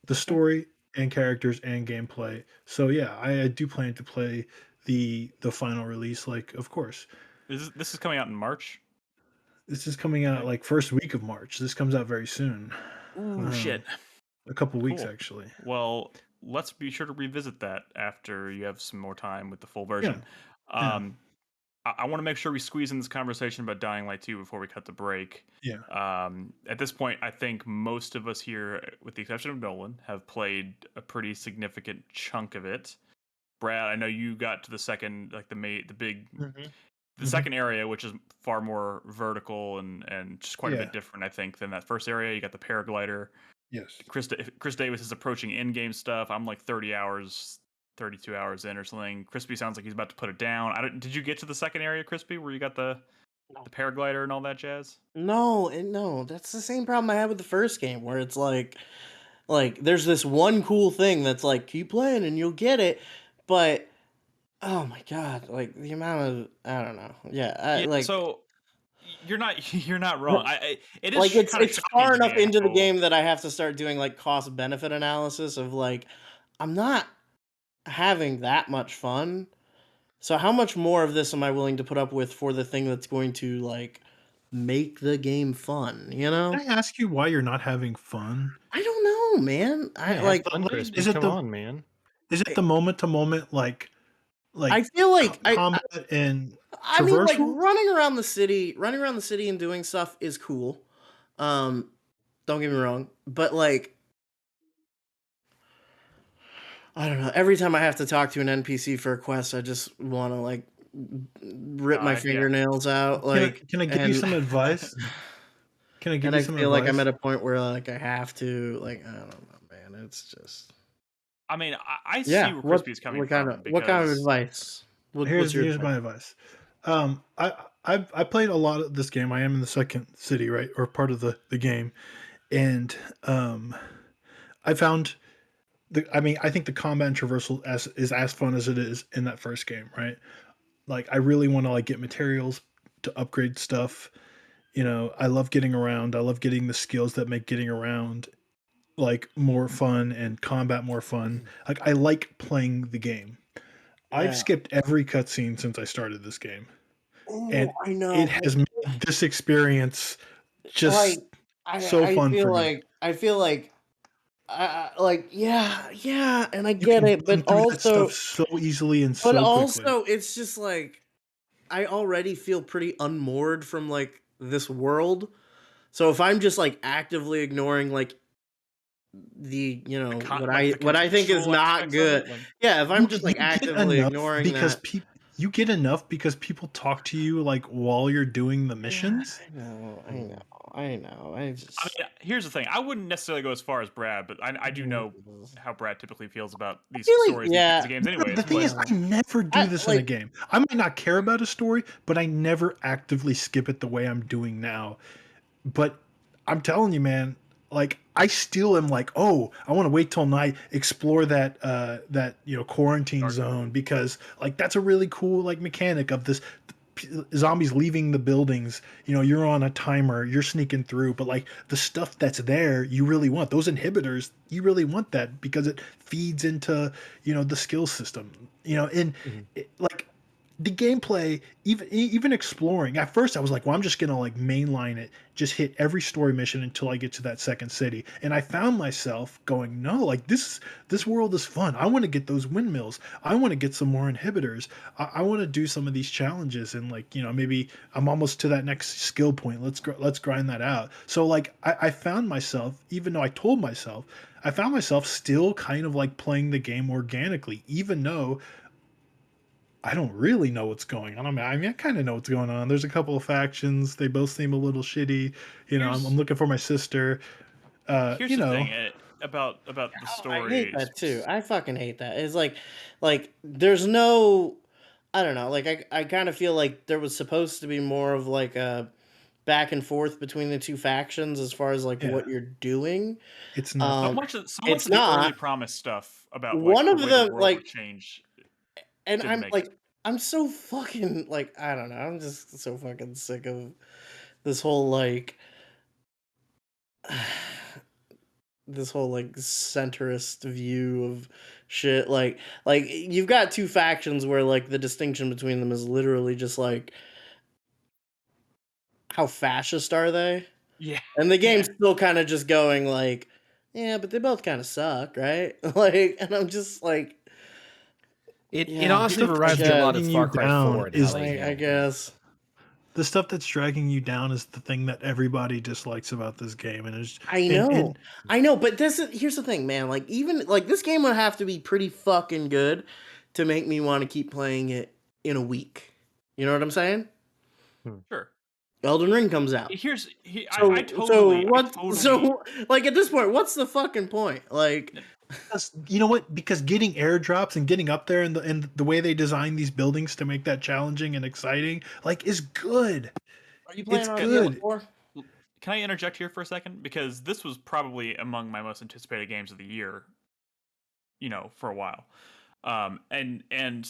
Speaker 2: the
Speaker 1: Okay.
Speaker 2: story and characters and gameplay. So yeah, I do plan to play the final release. Like, of course,
Speaker 1: This is coming out in March.
Speaker 2: this is coming out
Speaker 1: Right?
Speaker 2: like first week of March. This comes out very soon.
Speaker 1: Ooh,
Speaker 2: Um,
Speaker 1: shit.
Speaker 2: a couple weeks
Speaker 1: Cool.
Speaker 2: actually.
Speaker 1: Well, let's be sure to revisit that after you have some more time with the full
Speaker 2: Yeah,
Speaker 1: version.
Speaker 2: yeah,
Speaker 1: Um, I want to make sure we squeeze in this conversation about Dying Light 2 before we cut the break.
Speaker 2: yeah.
Speaker 1: At this point, I think most of us here, with the exception of Nolan, have played a pretty significant chunk of it. Brad, I know you got to the second, like the
Speaker 2: Hmm.
Speaker 1: second area, which is far more vertical and just quite a
Speaker 2: Yeah.
Speaker 1: bit different, I think, than that first area. You got the paraglider.
Speaker 2: Yes.
Speaker 1: Chris Davis is approaching in-game stuff. I'm like 30 hours, 32 hours in or something. Crispy sounds like he's about to put it down. Did you get to the second area, Crispy, where you got the the paraglider and all that jazz.
Speaker 5: No, that's the same problem I had with the first game, where it's like there's this one cool thing that's like keep playing and you'll get it, but oh my god, like the amount of I don't know, yeah,
Speaker 1: Yeah,
Speaker 5: like
Speaker 1: so you're not you're not wrong. It is
Speaker 5: like it's
Speaker 1: kind of
Speaker 5: it's
Speaker 1: shocking
Speaker 5: far
Speaker 1: to
Speaker 5: enough
Speaker 1: me
Speaker 5: into the
Speaker 1: how
Speaker 5: game that I have to start doing like cost benefit analysis of like I'm not having that much fun. So how much more of this am I willing to put up with for the thing that's going to like make the game fun, you know?
Speaker 2: Can I ask you why you're not having fun?
Speaker 5: I don't know, man. I
Speaker 3: Yeah, have
Speaker 5: like
Speaker 3: fun,
Speaker 2: Like,
Speaker 3: Krispy. Come on, man.
Speaker 2: is it the moment to moment
Speaker 5: I feel like
Speaker 2: combat and
Speaker 5: I mean like
Speaker 2: traversal?
Speaker 5: running around the city and doing stuff is cool. Um don't get me wrong, but like I don't know. Every time I have to talk to an NPC for a quest, I just want to like rip my
Speaker 1: yeah.
Speaker 5: fingernails out, like,
Speaker 2: Can I give you
Speaker 5: and
Speaker 2: some advice? Can I give
Speaker 5: and
Speaker 2: you
Speaker 5: I
Speaker 2: some
Speaker 5: feel like I'm
Speaker 2: advice?
Speaker 5: at a point where like I have to, like, I don't know, man. It's just
Speaker 1: I mean, I see
Speaker 5: yeah.
Speaker 1: where Crispy's coming from
Speaker 5: What kind of
Speaker 1: because
Speaker 5: advice? What's your
Speaker 2: Here's
Speaker 5: advice?
Speaker 2: my advice. I I played a lot of this game. I am in the second city, right, or part of the game, and I found I mean, I think the combat and traversal is as fun as it is in that first game, right? Like, I really want to like get materials to upgrade stuff. You know, I love getting around. I love getting the skills that make getting around like more fun and combat more fun. Like, I like playing the game. I've
Speaker 5: Yeah.
Speaker 2: skipped every cutscene since I started this game, and
Speaker 5: Oh, I know.
Speaker 2: it has made this experience
Speaker 5: Like,
Speaker 2: just so fun for me.
Speaker 5: I feel like yeah, and I
Speaker 2: You
Speaker 5: get
Speaker 2: can
Speaker 5: it,
Speaker 2: run through that stuff so easily and
Speaker 5: but
Speaker 2: so quickly.
Speaker 5: also it's just like I already feel pretty unmoored from like this world. So if I'm just like actively ignoring like the
Speaker 1: like the
Speaker 5: what I think is
Speaker 1: contextual
Speaker 5: not
Speaker 1: aspects of
Speaker 5: good.
Speaker 1: it, like
Speaker 5: Yeah, if I'm just
Speaker 2: You
Speaker 5: like
Speaker 2: get
Speaker 5: actively
Speaker 2: enough
Speaker 5: ignoring
Speaker 2: because
Speaker 5: that.
Speaker 2: people you get enough because people talk to you like while you're doing the
Speaker 5: Yeah,
Speaker 2: missions.
Speaker 5: I know. I
Speaker 1: I
Speaker 5: just
Speaker 1: mean, here's the thing. I wouldn't necessarily go as far as Brad, but I do know
Speaker 5: I
Speaker 1: how Brad typically feels about these
Speaker 5: feel like
Speaker 1: stories, these kinds
Speaker 5: yeah,
Speaker 1: of games,
Speaker 2: The
Speaker 1: anyways.
Speaker 2: thing
Speaker 1: But
Speaker 2: is,
Speaker 5: yeah.
Speaker 2: I never do
Speaker 5: I
Speaker 2: this in a
Speaker 5: like
Speaker 2: game. I might not care about a story, but I never actively skip it the way I'm doing now. But I'm telling you, man, like I still am like, oh, I want to wait till night, explore that quarantine
Speaker 1: dark
Speaker 2: zone
Speaker 1: zone.
Speaker 2: because like that's a really cool like mechanic of this zombies leaving the buildings. You know, you're on a timer, you're sneaking through, but like the stuff that's there, you really want those inhibitors. You really want that because it feeds into the skill system. And
Speaker 3: Mhm.
Speaker 2: like the gameplay, even exploring. At first, I was like, "Well, I'm just gonna like mainline it, just hit every story mission until I get to that second city." And I found myself going, "No, like this world is fun. I want to get those windmills. I want to get some more inhibitors. I want to do some of these challenges and like maybe I'm almost to that next skill point. Let's grind that out." So like I found myself, even though I told myself, I found myself still kind of like playing the game organically, even though I don't really know what's going on. I mean, I kind of know what's going on. There's a couple of factions. They both seem a little shitty. I'm
Speaker 1: here's
Speaker 2: looking for my sister. Uh,
Speaker 1: here's
Speaker 2: you
Speaker 1: the
Speaker 2: know,
Speaker 1: thing about the
Speaker 5: oh, I hate
Speaker 1: story.
Speaker 5: that too. I fucking hate that. It's like there's no I don't know. Like I kind of feel like there was supposed to be more of like a back and forth between the two factions as far as like
Speaker 2: yeah,
Speaker 5: what you're doing.
Speaker 2: it's not
Speaker 1: So
Speaker 5: Um
Speaker 2: there.
Speaker 1: much of
Speaker 5: it's
Speaker 1: the early
Speaker 5: not.
Speaker 1: promise stuff about like
Speaker 5: One
Speaker 1: the
Speaker 5: of
Speaker 1: way the
Speaker 5: them
Speaker 1: world would
Speaker 5: like
Speaker 1: change
Speaker 5: and
Speaker 1: didn't
Speaker 5: I'm
Speaker 1: make it.
Speaker 5: like I'm so fucking like I don't know. I'm just so fucking sick of this whole like this whole like centrist view of shit like you've got two factions where like the distinction between them is literally just like how fascist are they,
Speaker 1: Yeah,
Speaker 5: and the
Speaker 1: yeah.
Speaker 5: game's still kind of just going like yeah but they both kind of suck, right? Like and I'm just like
Speaker 4: It
Speaker 5: yeah
Speaker 2: The
Speaker 4: honestly
Speaker 2: stuff
Speaker 5: I
Speaker 2: that's
Speaker 4: reminds me a lot
Speaker 5: guess
Speaker 4: of
Speaker 2: dragging you
Speaker 4: Far Cry 4
Speaker 2: down
Speaker 4: and how
Speaker 2: is
Speaker 4: they
Speaker 5: I
Speaker 4: handle things.
Speaker 5: guess
Speaker 2: the stuff that's dragging you down is the thing that everybody dislikes about this game, and it's
Speaker 5: I
Speaker 2: and
Speaker 5: know. I know, but here's the thing, man. Like even like this game would have to be pretty fucking good to make me want to keep playing it in a week. You know what I'm saying?
Speaker 3: Hmm.
Speaker 1: Sure.
Speaker 5: Elden Ring comes out.
Speaker 1: I totally
Speaker 5: So like at this point, what's the fucking point? Like,
Speaker 2: You know what? Because getting airdrops and getting up there, and the way they design these buildings to make that challenging and exciting, like, is good.
Speaker 5: are you playing
Speaker 2: It's
Speaker 5: on
Speaker 2: good.
Speaker 5: PS4?
Speaker 1: Can I interject here for a second? Because this was probably among my most anticipated games of the year, for a while. And I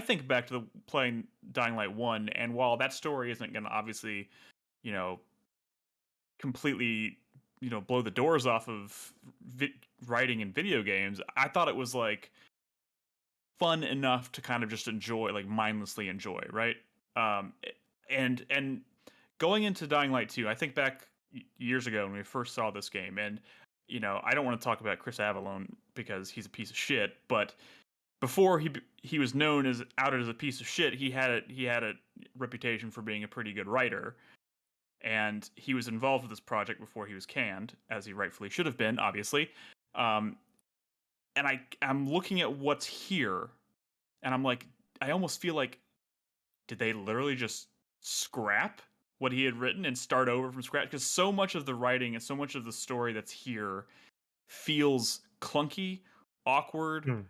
Speaker 1: think back to playing Dying Light 1, and while that story isn't going to obviously, you know, completely, blow the doors off of writing in video games, I thought it was like fun enough to kind of just enjoy, like mindlessly enjoy, right? And going into Dying Light 2, I think back years ago when we first saw this game, and I don't want to talk about Chris Avellone because he's a piece of shit, but before he was known as outed as a piece of shit, he had a reputation for being a pretty good writer, and he was involved with this project before he was canned, as he rightfully should have been, obviously. And I'm looking at what's here, and I'm like, I almost feel like, did they literally just scrap what he had written and start over from scratch? Because so much of the writing and so much of the story that's here feels clunky, awkward,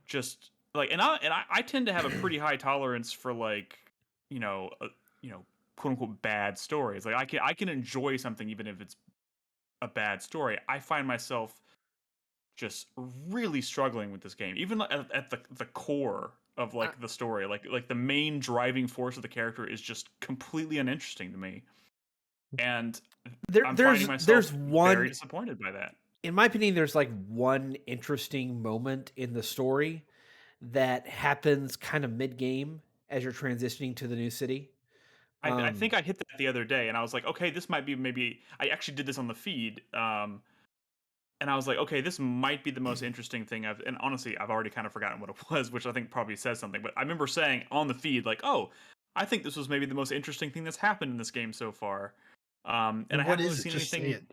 Speaker 1: just like, and I tend to have a pretty high tolerance for, like, quote unquote bad stories. Like, I can enjoy something even if it's a bad story. I find myself just really struggling with this game, even at the core of, like, the story, like the main driving force of the character is just completely uninteresting to me, and I'm finding myself very disappointed by that.
Speaker 4: In my opinion, there's like one interesting moment in the story that happens kind of mid-game as you're transitioning to the new city.
Speaker 1: I think I hit that the other day, and I was like, okay, this might be, maybe I actually did this on the feed, and I was like, okay, this might be the most interesting thing and honestly, I've already kind of forgotten what it was, which I think probably says something, but I remember saying on the feed, like, oh, I think this was maybe the most interesting thing that's happened in this game so far. And I haven't really seen anything.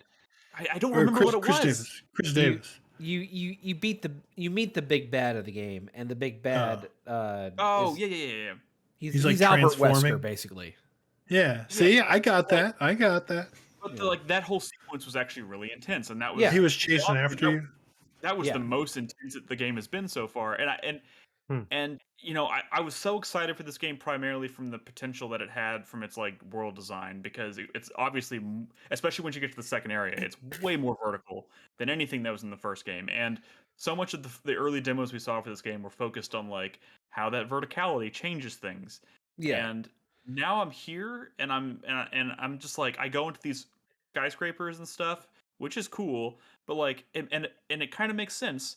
Speaker 1: I don't remember what it was.
Speaker 2: Chris Davis.
Speaker 4: You meet the big bad of the game, and the big bad
Speaker 1: Yeah.
Speaker 4: He's
Speaker 2: like
Speaker 4: Albert
Speaker 2: transforming.
Speaker 4: Wesker, basically.
Speaker 2: Yeah. See, I got that.
Speaker 1: But that whole sequence was actually really intense, and that was
Speaker 4: Yeah.
Speaker 2: He was chasing after you.
Speaker 1: That was the most intense that the game has been so far, and I was so excited for this game primarily from the potential that it had from its, like, world design, because it's obviously, especially once you get to the second area, it's way more vertical than anything that was in the first game, and so much of the early demos we saw for this game were focused on, like, how that verticality changes things.
Speaker 4: Yeah.
Speaker 1: And now I'm here, and I'm just like, I go into these skyscrapers and stuff, which is cool, but, like, and it kind of makes sense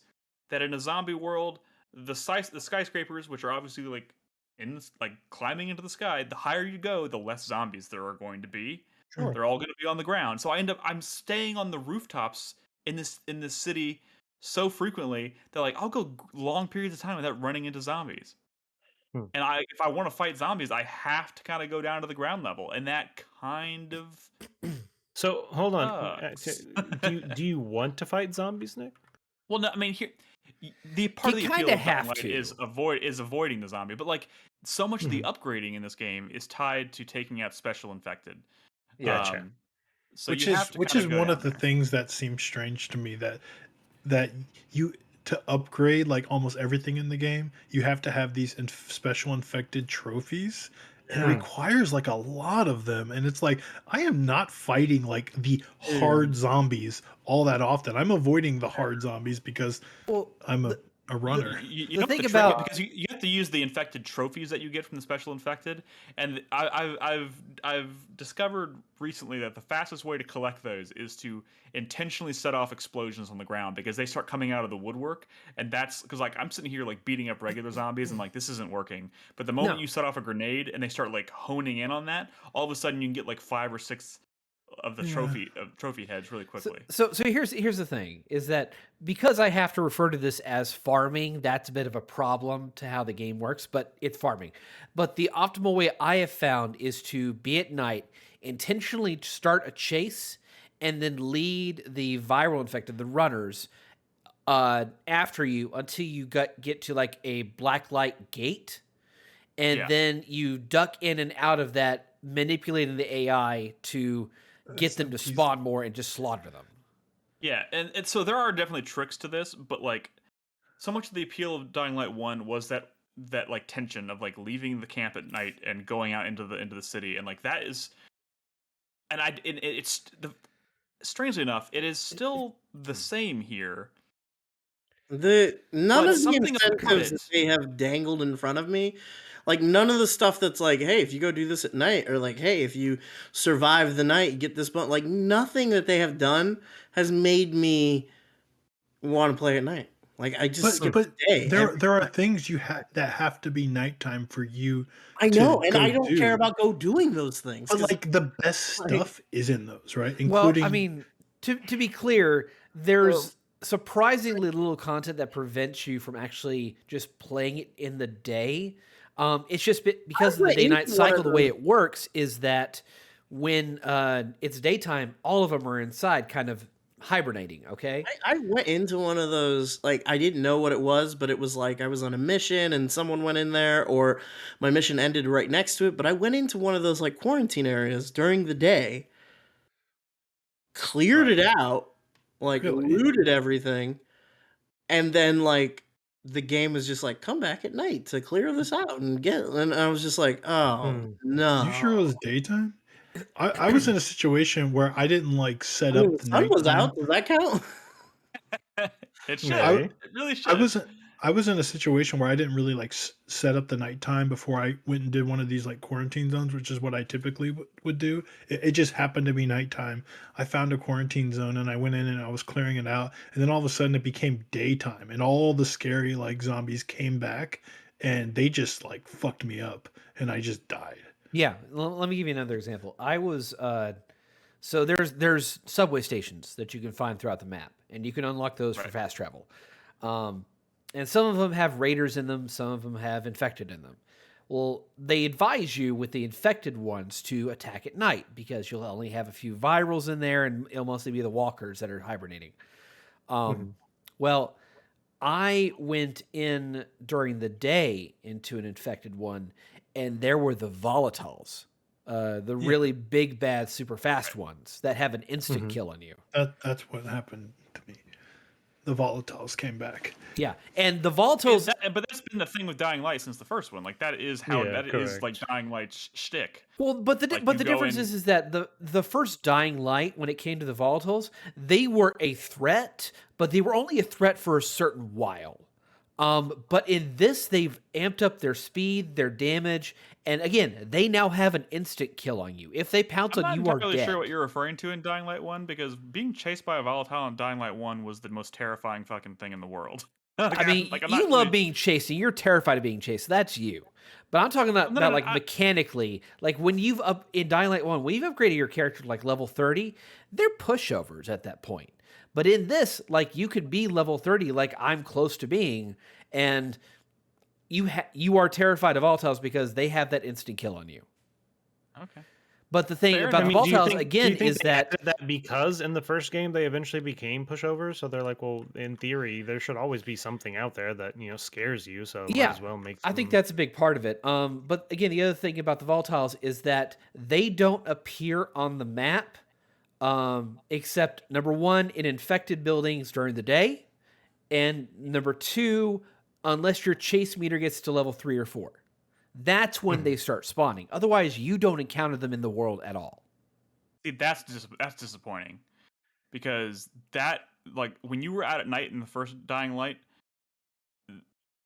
Speaker 1: that in a zombie world, the skyscrapers, which are obviously, like, climbing into the sky, the higher you go, the less zombies there are going to be.
Speaker 2: Sure.
Speaker 1: They're all going to be on the ground. So I'm staying on the rooftops in this city so frequently that, like, I'll go long periods of time without running into zombies. And if I want to fight zombies, I have to kind of go down to the ground level, and that kind of
Speaker 3: So hold on.
Speaker 1: sucks.
Speaker 3: Do you want to fight zombies, Nick?
Speaker 1: Well, no, I mean, here the part of the appeal
Speaker 4: kinda
Speaker 1: of Dying
Speaker 4: have
Speaker 1: Light
Speaker 4: to.
Speaker 1: is avoiding the zombie, but, like, so much of the upgrading in this game is tied to taking out special infected.
Speaker 3: Gotcha.
Speaker 1: So
Speaker 2: which
Speaker 1: you
Speaker 2: is
Speaker 1: have to
Speaker 2: which
Speaker 1: kinda
Speaker 2: is
Speaker 1: go
Speaker 2: one
Speaker 1: down
Speaker 2: of the
Speaker 1: there.
Speaker 2: things that seems strange to me, that you, to upgrade like almost everything in the game, you have to have these special infected trophies, and it requires like a lot of them, and it's like, I am not fighting like the hard zombies all that often. I'm avoiding the hard zombies because
Speaker 4: Well,
Speaker 2: I'm a runner.
Speaker 1: You
Speaker 4: the
Speaker 1: know
Speaker 4: thing
Speaker 1: the trick,
Speaker 4: about-
Speaker 1: because you have to use the infected trophies that you get from the special infected, and I've discovered recently that the fastest way to collect those is to intentionally set off explosions on the ground, because they start coming out of the woodwork, and that's because, like, I'm sitting here, like, beating up regular zombies and, like, this isn't working, but the moment
Speaker 4: No.
Speaker 1: you set off a grenade and they start, like, honing in on that, all of a sudden you can get, like, 5 or 6 of the trophy heads really quickly.
Speaker 4: So here's the thing, is that because I have to refer to this as farming, that's a bit of a problem to how the game works, but it's farming. But the optimal way I have found is to be at night, intentionally start a chase, and then lead the viral infected, the runners, after you until you get to, like, a black light gate, and then you duck in and out of that manipulating the AI to get them to spawn more and just slaughter them.
Speaker 1: Yeah, and so there are definitely tricks to this, but like so much of the appeal of Dying Light 1 was that like tension of like leaving the camp at night and going out into the city, and like that is, and it's strangely enough, it is still the same here.
Speaker 5: None
Speaker 1: But
Speaker 5: of the
Speaker 1: something about
Speaker 5: incentives that
Speaker 1: it-
Speaker 5: they have dangled in front of me, like none of the stuff that's like, hey, if you go do this at night, or like, hey, if you survive the night, get this button. Like nothing that they have done has made me want to play at night. Like I just skip
Speaker 2: But
Speaker 5: the day.
Speaker 2: there are things that have to be nighttime for you
Speaker 5: I
Speaker 2: to
Speaker 5: know, and
Speaker 2: go
Speaker 5: I don't care
Speaker 2: do.
Speaker 5: about doing those things.
Speaker 2: But
Speaker 5: 'Cause,
Speaker 2: like the best
Speaker 5: like-
Speaker 2: stuff is in those, right?
Speaker 4: Well,
Speaker 2: Including
Speaker 4: I mean, to be clear, there's surprisingly little content that prevents you from actually just playing it in the day. It's just because of the
Speaker 5: went
Speaker 4: day-night
Speaker 5: into one
Speaker 4: cycle,
Speaker 5: of
Speaker 4: the way
Speaker 5: those-
Speaker 4: it works is that when it's daytime, all of them are inside, kind of hibernating. Okay.
Speaker 5: I went into one of those, like, I didn't know what it was, but it was like I was on a mission and someone went in there, or my mission ended right next to it. But I went into one of those, like, quarantine areas during the day, cleared it out, like,
Speaker 2: Really?
Speaker 5: looted everything, and then, like, the game was just like, come back at night to clear this out and get. And I was just like, oh, no.
Speaker 2: You sure it was daytime? I was in a situation where I didn't like set
Speaker 5: I mean,
Speaker 2: up
Speaker 5: the
Speaker 2: the
Speaker 5: sun was
Speaker 2: nighttime.
Speaker 5: out. Does that count?
Speaker 1: it should.
Speaker 3: Maybe.
Speaker 1: It really should.
Speaker 2: I was in a situation where I didn't really like set up the nighttime before I went and did one of these like quarantine zones, which is what I typically would do. It just happened to be nighttime. I found a quarantine zone and I went in and I was clearing it out, and then all of a sudden it became daytime and all the scary like zombies came back and they just like fucked me up and I just died.
Speaker 4: Yeah, let me give you another example. I was so there's subway stations that you can find throughout the map, and you can unlock those for
Speaker 1: Right.
Speaker 4: fast travel. And some of them have raiders in them, some of them have infected in them. Well, they advise you with the infected ones to attack at night because you'll only have a few virals in there, and it'll mostly be the walkers that are hibernating. Well, I went in during the day into an infected one, and there were the volatiles, the really big, bad, super fast ones that have an instant kill on you.
Speaker 2: That's what happened to me. The volatiles came back.
Speaker 4: Yeah, and the volatiles.
Speaker 1: But that's been the thing with Dying Light since the first one. Like that is how
Speaker 3: Yeah,
Speaker 1: that is
Speaker 3: correct.
Speaker 1: like Dying Light's shtick.
Speaker 4: Well, but the
Speaker 1: Like,
Speaker 4: but
Speaker 1: you
Speaker 4: the
Speaker 1: go
Speaker 4: difference
Speaker 1: in-
Speaker 4: is that the first Dying Light, when it came to the volatiles, they were a threat, but they were only a threat for a certain while. But in this, they've amped up their speed, their damage, and again, they now have an instant kill on you. If they pounce
Speaker 1: I'm
Speaker 4: on
Speaker 1: not
Speaker 4: you, are
Speaker 1: entirely
Speaker 4: dead.
Speaker 1: sure what you're referring to in Dying Light 1 because being chased by a volatile in Dying Light 1 was the most terrifying fucking thing in the world. Like,
Speaker 4: I mean,
Speaker 1: I'm
Speaker 4: you
Speaker 1: not
Speaker 4: love
Speaker 1: really-
Speaker 4: being chased, and you're terrified of being chased. That's you. But I'm talking about,
Speaker 1: No,
Speaker 4: like
Speaker 1: I-
Speaker 4: mechanically, like when you've up in Dying Light 1, when you've upgraded your character to like level 30, they're pushovers at that point. But in this, like you could be level 30, like I'm close to being, and you are terrified of volatiles because they have that instant kill on you.
Speaker 1: Okay.
Speaker 4: But the thing
Speaker 1: Fair
Speaker 4: about
Speaker 1: enough.
Speaker 4: the
Speaker 3: do you
Speaker 4: volatiles
Speaker 3: think- do
Speaker 4: again
Speaker 3: you think
Speaker 4: is
Speaker 3: they
Speaker 4: that
Speaker 3: added that because in the first game they eventually became pushovers, so they're like, well, in theory, there should always be something out there that scares you. So
Speaker 4: Yeah,
Speaker 3: might as well make.
Speaker 4: I think
Speaker 3: them-
Speaker 4: that's a big part of it. But again, the other thing about the volatiles is that they don't appear on the map, except number one, in infected buildings during the day, and number two, unless your chase meter gets to level 3 or 4. That's when they start spawning. Otherwise, you don't encounter them in the world at all.
Speaker 1: See, that's disappointing because that like when you were out at night in the first Dying Light,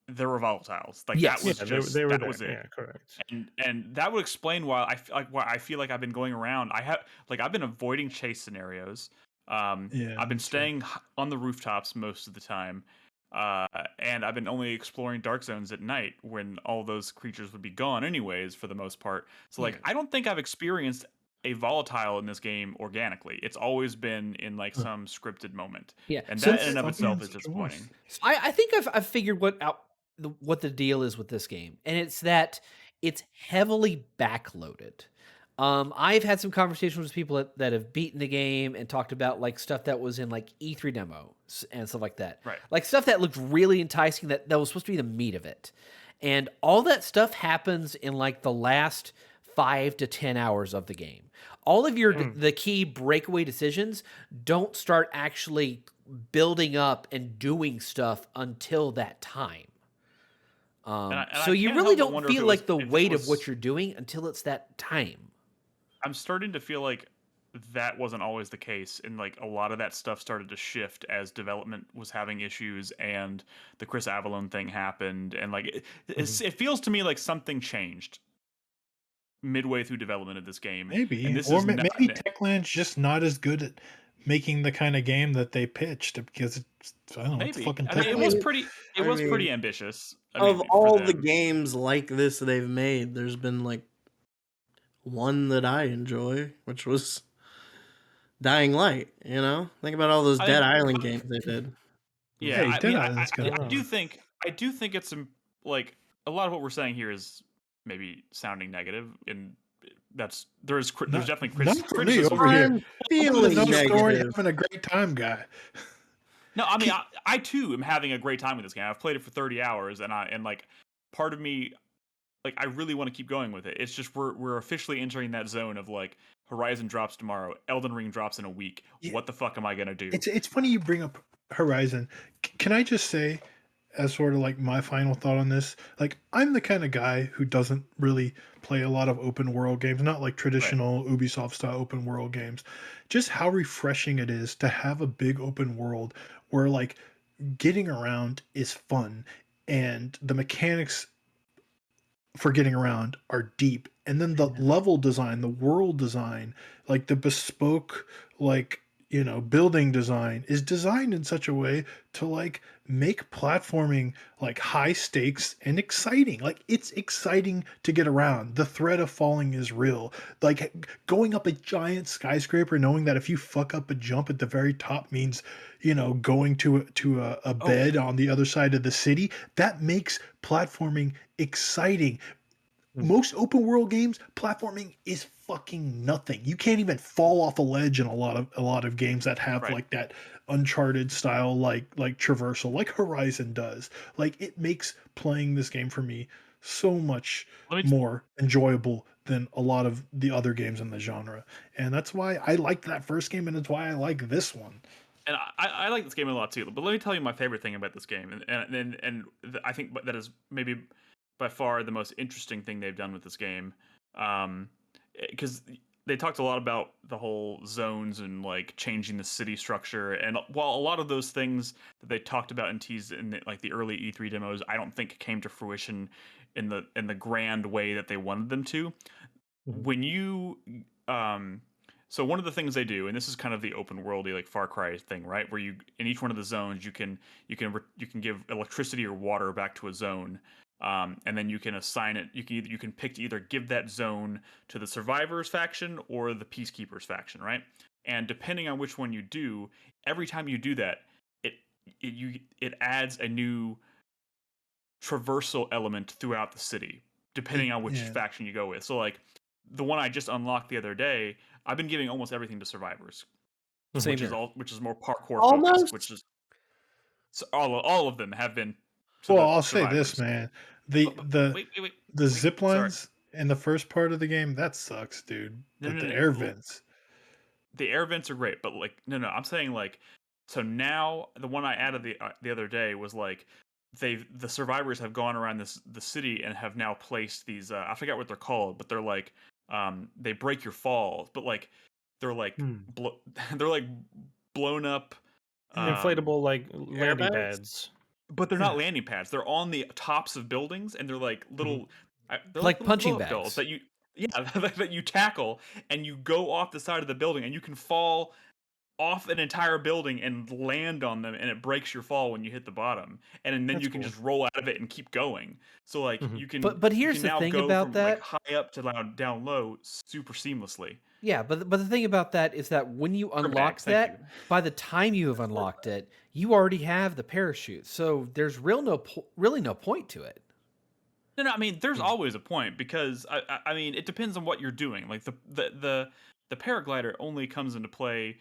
Speaker 1: there were volatiles. Like
Speaker 4: Yes.
Speaker 1: that was
Speaker 3: Yeah,
Speaker 1: just
Speaker 3: they were
Speaker 1: that
Speaker 3: there.
Speaker 1: was it.
Speaker 3: Yeah, correct.
Speaker 1: And that would explain why I feel like I've been going around. I've been avoiding chase scenarios. I've been
Speaker 2: me too.
Speaker 1: staying on the rooftops most of the time. And I've been only exploring dark zones at night when all those creatures would be gone anyways for the most part. So like I don't think I've experienced a volatile in this game organically. It's always been in like some scripted moment.
Speaker 4: Yeah,
Speaker 1: And
Speaker 4: so
Speaker 1: that in and of
Speaker 2: Stop
Speaker 1: itself
Speaker 2: being
Speaker 1: is
Speaker 2: such a wuss.
Speaker 1: disappointing.
Speaker 4: I think I've figured what the deal is with this game, and it's that it's heavily backloaded. I've had some conversations with people that have beaten the game and talked about like stuff that was in like E3 demos and stuff like that.
Speaker 1: Right.
Speaker 4: Like stuff that looked really enticing that was supposed to be the meat of it. And all that stuff happens in like the last 5 to 10 hours of the game. All of your the key breakaway decisions don't start actually building up and doing stuff until that time. So you
Speaker 1: can't
Speaker 4: really
Speaker 1: help but
Speaker 4: don't
Speaker 1: wonder if
Speaker 4: feel
Speaker 1: it was-
Speaker 4: like the
Speaker 1: if it
Speaker 4: weight of
Speaker 1: was-
Speaker 4: what you're doing until it's that time.
Speaker 1: I'm starting to feel like that wasn't always the case, and like a lot of that stuff started to shift as development was having issues, and the Chris Avellone thing happened, and like it feels to me like something changed midway through development of this game.
Speaker 2: Maybe,
Speaker 1: and this
Speaker 2: or
Speaker 1: is not,
Speaker 2: maybe Techland's just not as good at making the kind of game that they pitched because it's, I don't know, it's
Speaker 1: maybe.
Speaker 2: fucking
Speaker 1: I mean, it
Speaker 2: Techland.
Speaker 1: was pretty. It
Speaker 5: I
Speaker 1: was pretty
Speaker 5: mean,
Speaker 1: ambitious.
Speaker 5: Of
Speaker 1: for
Speaker 5: all the
Speaker 1: them.
Speaker 5: games like this they've made, there's been like one that I enjoy, which was Dying Light. You know, think about all those
Speaker 1: I
Speaker 5: Dead
Speaker 1: think-
Speaker 5: Island games they did.
Speaker 1: Yeah,
Speaker 2: Hey,
Speaker 1: I
Speaker 2: Dead
Speaker 1: mean,
Speaker 2: Island's good.
Speaker 1: I do think it's like a lot of what we're saying here is maybe sounding negative, and there's definitely
Speaker 2: Not for me
Speaker 1: criticism.
Speaker 2: over here.
Speaker 5: I'm
Speaker 2: I'm
Speaker 5: feeling
Speaker 2: the no story,
Speaker 5: negative.
Speaker 2: having a great time guy.
Speaker 1: No, I mean, I too am having a great time with this game. I've played it for 30 hours, and like part of me, like I really want to keep going with it. It's just we're officially entering that zone of like Horizon drops tomorrow, Elden Ring drops in a week.
Speaker 2: Yeah.
Speaker 1: What the fuck am I gonna do?
Speaker 2: It's funny you bring up Horizon. Can I just say, as sort of like my final thought on this, like I'm the kind of guy who doesn't really play a lot of open world games, not like traditional Ubisoft style open world games. Just how refreshing it is to have a big open world where like getting around is fun and the mechanics for getting around are deep, and then the level design, the world design, like the bespoke, like, you know, building design is designed in such a way to like make platforming like high stakes and exciting. Like it's exciting to get around. The threat of falling is real. Like going up a giant skyscraper, knowing that if you fuck up a jump at the very top means, you know, going to a bed on the other side of the city, that makes platforming exciting. Most open world games, platforming is fucking nothing. You can't even fall off a ledge in a lot of games that have
Speaker 1: Right.
Speaker 2: like that Uncharted style like traversal, like Horizon does. Like it makes playing this game for me so much
Speaker 1: Let me
Speaker 2: more enjoyable than a lot of the other games in the genre. And that's why I liked that first game, and it's why I like this one.
Speaker 1: And I like this game a lot too. But let me tell you my favorite thing about this game, I think that is maybe by far the most interesting thing they've done with this game, because they talked a lot about the whole zones and like changing the city structure. And while a lot of those things that they talked about and teased in the early E3 demos, I don't think came to fruition in the grand way that they wanted them to. When you so one of the things they do, and this is kind of the open worldy like Far Cry thing, right? Where you in each one of the zones you can give electricity or water back to a zone, and then you can assign it. You can pick to either give that zone to the survivors faction or the peacekeepers faction, right? And depending on which one you do, every time you do that, it adds a new traversal element throughout the city, depending on which faction you go with. So like the one I just unlocked the other day, I've been giving almost everything to survivors,
Speaker 4: Same
Speaker 1: which
Speaker 4: here.
Speaker 1: is more parkour
Speaker 5: Almost?
Speaker 1: focused, which is so all of them have been. To
Speaker 2: Well,
Speaker 1: the
Speaker 2: I'll say this,
Speaker 1: survivors.
Speaker 2: man.
Speaker 1: Wait.
Speaker 2: The zip
Speaker 1: Sorry.
Speaker 2: lines in the first part of the game, that sucks, dude.
Speaker 1: No,
Speaker 2: But
Speaker 1: no,
Speaker 2: the
Speaker 1: no.
Speaker 2: air vents.
Speaker 1: The air vents are great, but like no, I'm saying like so now the one I added the other day was like the survivors have gone around the city and have now placed these I forget what they're called, but they're like they break your falls, but like they're like they're like blown up
Speaker 3: Inflatable like landing
Speaker 5: airbags?
Speaker 3: pads.
Speaker 1: but they're not landing pads. They're on the tops of buildings, and they're like little, they're
Speaker 4: Like
Speaker 1: little
Speaker 4: punching
Speaker 1: blow-up dolls
Speaker 4: bags.
Speaker 1: that that you tackle, and you go off the side of the building, and you can fall off an entire building and land on them, and it breaks your fall when you hit the bottom, and then
Speaker 3: That's
Speaker 1: you can
Speaker 3: cool.
Speaker 1: just roll out of it and keep going. So like you can,
Speaker 4: But
Speaker 1: you
Speaker 4: here's
Speaker 1: can
Speaker 4: the
Speaker 1: now
Speaker 4: thing
Speaker 1: go
Speaker 4: about
Speaker 1: from
Speaker 4: that.
Speaker 1: like high up to down low super seamlessly.
Speaker 4: Yeah, but the thing about that is that when you unlock
Speaker 1: bags, thank
Speaker 4: that, by the time you have unlocked it, you already have the parachute. So there's really no point to it.
Speaker 1: No, I mean, there's always a point because I mean, it depends on what you're doing. Like the paraglider only comes into play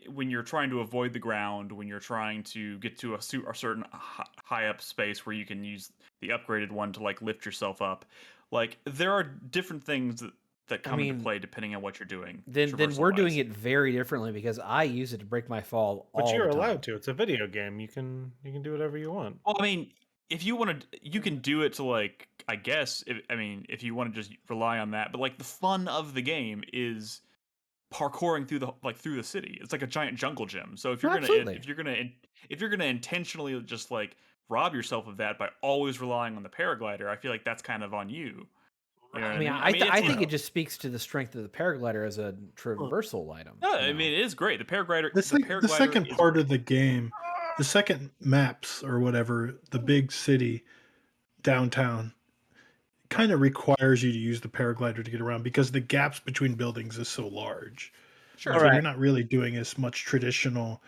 Speaker 1: when you're trying to avoid the ground, when you're trying to get to a certain high up space where you can use the upgraded one to like lift yourself up. Like there are different things that come into
Speaker 4: mean,
Speaker 1: play depending on what you're doing.
Speaker 4: then we're doing
Speaker 1: traversal-wise.
Speaker 4: it very differently because I use it to break my fall
Speaker 3: But
Speaker 4: all
Speaker 3: you're
Speaker 4: the time.
Speaker 3: allowed to. It's a video game. You can do whatever you want.
Speaker 1: Well, I mean, if you want to, you can do it to like, I guess. If you want to just rely on that, but like the fun of the game is parkouring through the city. It's like a giant jungle gym. So
Speaker 4: Absolutely.
Speaker 1: if you're gonna intentionally just like rob yourself of that by always relying on the paraglider, I feel like that's kind of on you. You know what
Speaker 4: I mean,
Speaker 1: it's,
Speaker 4: I
Speaker 1: you
Speaker 4: think
Speaker 1: know,
Speaker 4: it just speaks to the strength of the paraglider as a traversal item.
Speaker 1: no,
Speaker 4: you
Speaker 1: I
Speaker 4: know?
Speaker 1: mean it is great. The paraglider,
Speaker 2: It's
Speaker 1: the
Speaker 2: like the
Speaker 1: paraglider
Speaker 2: second
Speaker 1: is
Speaker 2: part
Speaker 1: great.
Speaker 2: of the game, the second maps or whatever, the big city downtown kind of requires you to use the paraglider to get around because the gaps between buildings is so large.
Speaker 1: Sure.
Speaker 5: All
Speaker 2: So
Speaker 5: right.
Speaker 2: you're not really doing as much traditional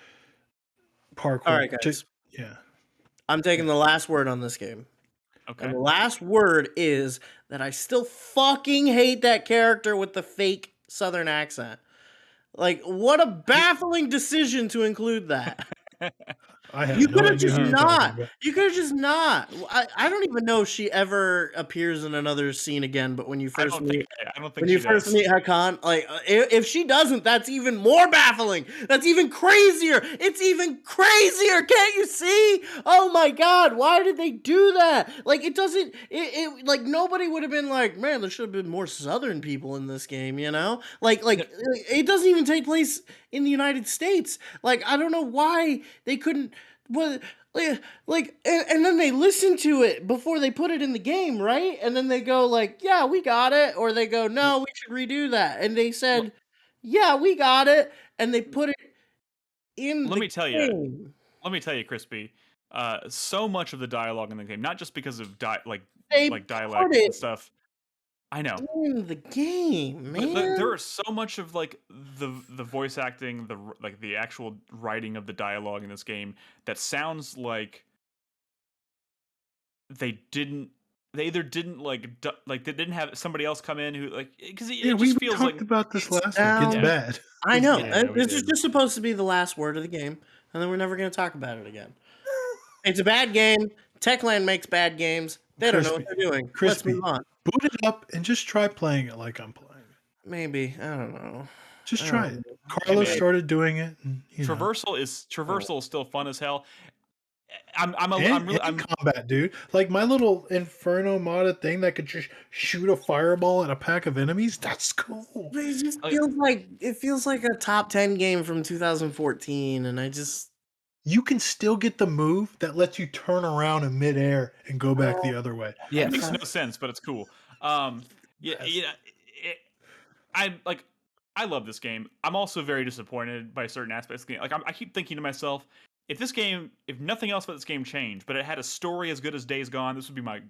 Speaker 5: All
Speaker 2: parkour.
Speaker 5: right, guys.
Speaker 2: Yeah.
Speaker 5: I'm taking the last word on this game.
Speaker 1: Okay.
Speaker 5: And the last word is that I still fucking hate that character with the fake Southern accent. Like, what a baffling decision to include that.
Speaker 2: I have
Speaker 5: You
Speaker 2: no
Speaker 5: could have
Speaker 2: idea
Speaker 5: just
Speaker 2: who you're talking
Speaker 5: not.
Speaker 2: about.
Speaker 5: You could have just not. I don't even know if she ever appears in another scene again. But when you
Speaker 1: I
Speaker 5: first
Speaker 1: don't think
Speaker 5: when you
Speaker 1: she
Speaker 5: first
Speaker 1: does.
Speaker 5: meet Hakan, like if she doesn't, that's even more baffling. That's even crazier. It's even crazier. Can't you see? Oh my god, why did they do that? Like it doesn't. It like nobody would have been like, man, there should have been more Southern people in this game. You know, like it doesn't even take place in the United States. Like I don't know why they couldn't. Well, and then they listen to it before they put it in the game, right? And then they go like, "Yeah, we got it," or they go, "No, we should redo that." And they said, "Yeah, we got it," and they put it in
Speaker 1: Let
Speaker 5: the
Speaker 1: me tell you.
Speaker 5: game.
Speaker 1: Let me tell you, Crispy. So much of the dialogue in the game, not just because of
Speaker 5: They
Speaker 1: like
Speaker 5: put
Speaker 1: dialects and
Speaker 5: it
Speaker 1: stuff. I know,
Speaker 5: in the game,
Speaker 1: but
Speaker 5: man.
Speaker 1: there is so much of like the voice acting, the actual writing of the dialogue in this game that sounds like they either didn't they didn't have somebody else come in who like because
Speaker 2: Yeah,
Speaker 1: it
Speaker 2: we
Speaker 1: just feels
Speaker 2: talked
Speaker 1: like
Speaker 2: about this last week. It's
Speaker 5: sounds-
Speaker 2: bad.
Speaker 5: I know.
Speaker 3: Yeah, we
Speaker 5: This is
Speaker 3: did.
Speaker 5: just supposed to be the last word of the game, and then we're never going to talk about it again. It's a bad game. Techland makes bad games. They don't know what
Speaker 2: Crispy.
Speaker 5: they're doing. Let's
Speaker 2: Crispy.
Speaker 5: move on.
Speaker 2: Boot it up and just try playing it like I'm playing it.
Speaker 5: Maybe. I don't know.
Speaker 2: Just
Speaker 5: I
Speaker 2: try
Speaker 5: don't
Speaker 2: it.
Speaker 5: know.
Speaker 2: Carlos
Speaker 1: man.
Speaker 2: started doing it. And,
Speaker 1: traversal is still fun as hell. I'm
Speaker 2: and
Speaker 1: really
Speaker 2: combat, dude. Like my little Inferno modded thing that could just shoot a fireball at a pack of enemies. That's cool.
Speaker 5: But it just
Speaker 1: Like-
Speaker 5: feels like a top 10 game from 2014, and I just
Speaker 2: You can still get the move that lets you turn around in midair and go back the other way.
Speaker 1: It makes
Speaker 4: Yes.
Speaker 1: no sense, but it's cool. Yeah, I love this game. I'm also very disappointed by certain aspects of the game. Like I keep thinking to myself, if nothing else about this game changed, but it had a story as good as Days Gone, this would be one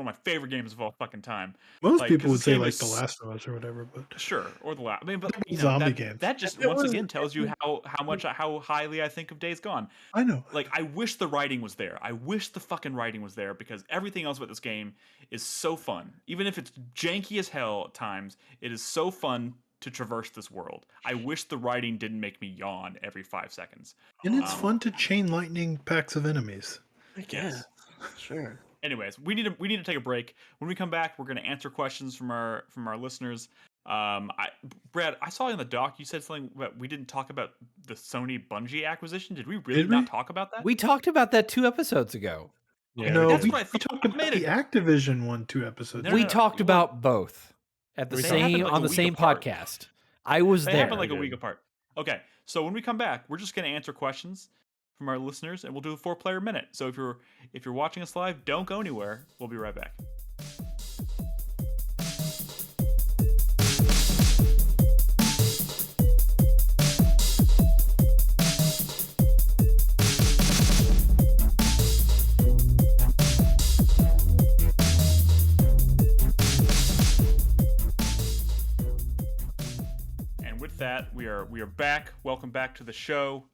Speaker 1: of my favorite games of all fucking time.
Speaker 2: Most
Speaker 1: Like,
Speaker 2: people
Speaker 1: 'cause
Speaker 2: would
Speaker 1: this
Speaker 2: say
Speaker 1: game
Speaker 2: like
Speaker 1: is-
Speaker 2: The Last of Us or whatever, but
Speaker 1: Sure, or the last. I mean, but
Speaker 2: Zombie games.
Speaker 1: that just
Speaker 5: If it
Speaker 1: once
Speaker 5: was-
Speaker 1: again tells you how highly I think of Days Gone.
Speaker 2: I know.
Speaker 1: Like I wish the writing was there. I wish the fucking writing was there because everything else about this game is so fun. Even if it's janky as hell at times, it is so fun to traverse this world. I wish the writing didn't make me yawn every 5 seconds.
Speaker 2: And it's fun to chain lightning packs of enemies.
Speaker 5: I guess. Sure.
Speaker 1: Anyways, we need to take a break. When we come back, we're going to answer questions from our listeners. Brad, I saw in the doc you said something about we didn't talk about the Sony Bungie acquisition. Did we really
Speaker 2: Did we?
Speaker 1: not talk about that?
Speaker 4: We talked about that 2 episodes ago.
Speaker 3: Yeah,
Speaker 2: No,
Speaker 1: That's
Speaker 2: we,
Speaker 1: what I
Speaker 2: we
Speaker 1: thought.
Speaker 2: talked
Speaker 1: I
Speaker 2: about
Speaker 1: made
Speaker 2: the
Speaker 1: it.
Speaker 2: Activision one 2 episodes.
Speaker 1: No,
Speaker 4: We
Speaker 1: no,
Speaker 4: talked
Speaker 1: well,
Speaker 4: about both at the
Speaker 1: they
Speaker 4: same
Speaker 1: happened like
Speaker 4: on
Speaker 1: a
Speaker 4: the
Speaker 1: week
Speaker 4: same
Speaker 1: apart.
Speaker 4: podcast. I was
Speaker 1: They
Speaker 4: there.
Speaker 1: happened like a
Speaker 3: We
Speaker 1: week
Speaker 3: did.
Speaker 1: apart. Okay, so when we come back, we're just going to answer questions from our listeners, and we'll do a 4-player minute. So if you're watching us live, don't go anywhere. We'll be right back. And with that, we are back. Welcome back to the show.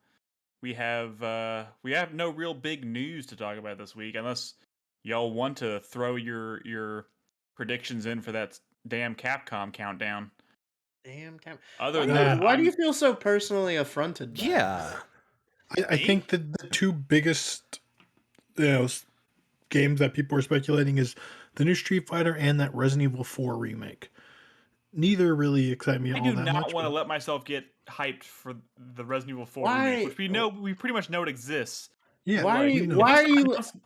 Speaker 1: We have no real big news to talk about this week, unless y'all want to throw your predictions in for that damn Capcom countdown.
Speaker 5: Damn.
Speaker 1: Other than that,
Speaker 5: Why do you feel so personally affronted? By
Speaker 4: Yeah.
Speaker 2: I think that the 2 biggest games that people are speculating is the new Street Fighter and that Resident Evil 4 remake. Neither really excite me
Speaker 1: I
Speaker 2: all
Speaker 1: do
Speaker 2: that
Speaker 1: not
Speaker 2: much.
Speaker 1: want to
Speaker 2: but-
Speaker 1: let myself get hyped for the Resident Evil 4
Speaker 5: Why-
Speaker 1: remake, which we pretty much know it exists.
Speaker 2: Yeah,
Speaker 5: Why are
Speaker 2: we
Speaker 5: you?
Speaker 2: know.
Speaker 5: Why are you?
Speaker 1: Announced-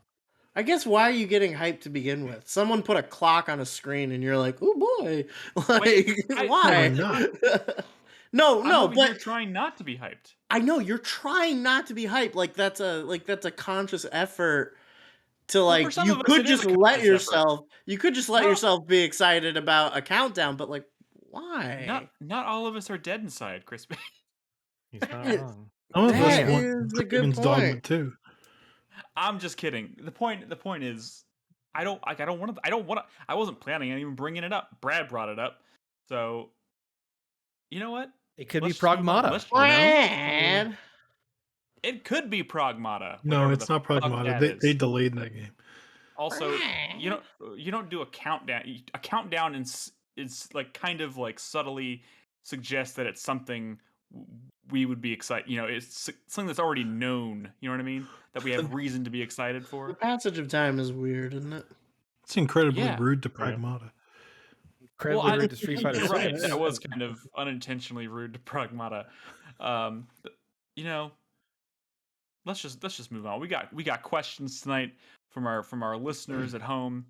Speaker 5: I guess why are you getting hyped to begin with? Someone put a clock on a screen and you're like, "Oh boy!" Like,
Speaker 1: Wait,
Speaker 5: why?
Speaker 2: Why not?
Speaker 5: No,
Speaker 1: I'm
Speaker 5: no,
Speaker 1: over here
Speaker 5: but
Speaker 1: trying not to be hyped.
Speaker 5: I know you're trying not to be hyped. Like that's a conscious effort to
Speaker 1: Well, for
Speaker 5: like.
Speaker 1: some
Speaker 5: You
Speaker 1: of us,
Speaker 5: could
Speaker 1: it is
Speaker 5: just
Speaker 1: a
Speaker 5: let
Speaker 1: conscious
Speaker 5: yourself. You could just let
Speaker 1: No.
Speaker 5: yourself be excited about a countdown, but like, why?
Speaker 1: Not all of us are dead inside, Crispy.
Speaker 3: He's not
Speaker 5: That-
Speaker 3: wrong.
Speaker 2: Some of us
Speaker 5: That
Speaker 2: want
Speaker 5: is a good
Speaker 2: Dragon's Dogma
Speaker 5: point.
Speaker 2: too.
Speaker 1: I'm just kidding. The point is, I don't want to. I wasn't planning on even bringing it up. Brad brought it up, so you know what?
Speaker 4: It could
Speaker 1: Let's
Speaker 4: be
Speaker 1: just move on.
Speaker 4: Pragmata.
Speaker 1: Let's-
Speaker 4: You know?
Speaker 5: Brad.
Speaker 1: It could be Pragmata.
Speaker 2: No,
Speaker 1: whatever
Speaker 2: it's
Speaker 1: the
Speaker 2: not
Speaker 1: fuck
Speaker 2: Pragmata.
Speaker 1: that
Speaker 2: They
Speaker 1: is.
Speaker 2: delayed that game.
Speaker 1: Also, you don't do a countdown. A countdown is like kind of like subtly suggests that it's something we would be excited. You know, it's something that's already known. You know what I mean? That we have reason to be excited
Speaker 5: The
Speaker 1: for.
Speaker 5: passage of time is weird, isn't it?
Speaker 2: It's incredibly
Speaker 1: Yeah.
Speaker 2: rude to
Speaker 3: Yeah.
Speaker 2: Pragmata.
Speaker 4: Incredibly
Speaker 1: I-
Speaker 4: rude to Street Fighter
Speaker 1: You're right.
Speaker 4: 6.
Speaker 1: That was kind of unintentionally rude to Pragmata. But, you know, let's just move on. We got questions tonight from our listeners at home.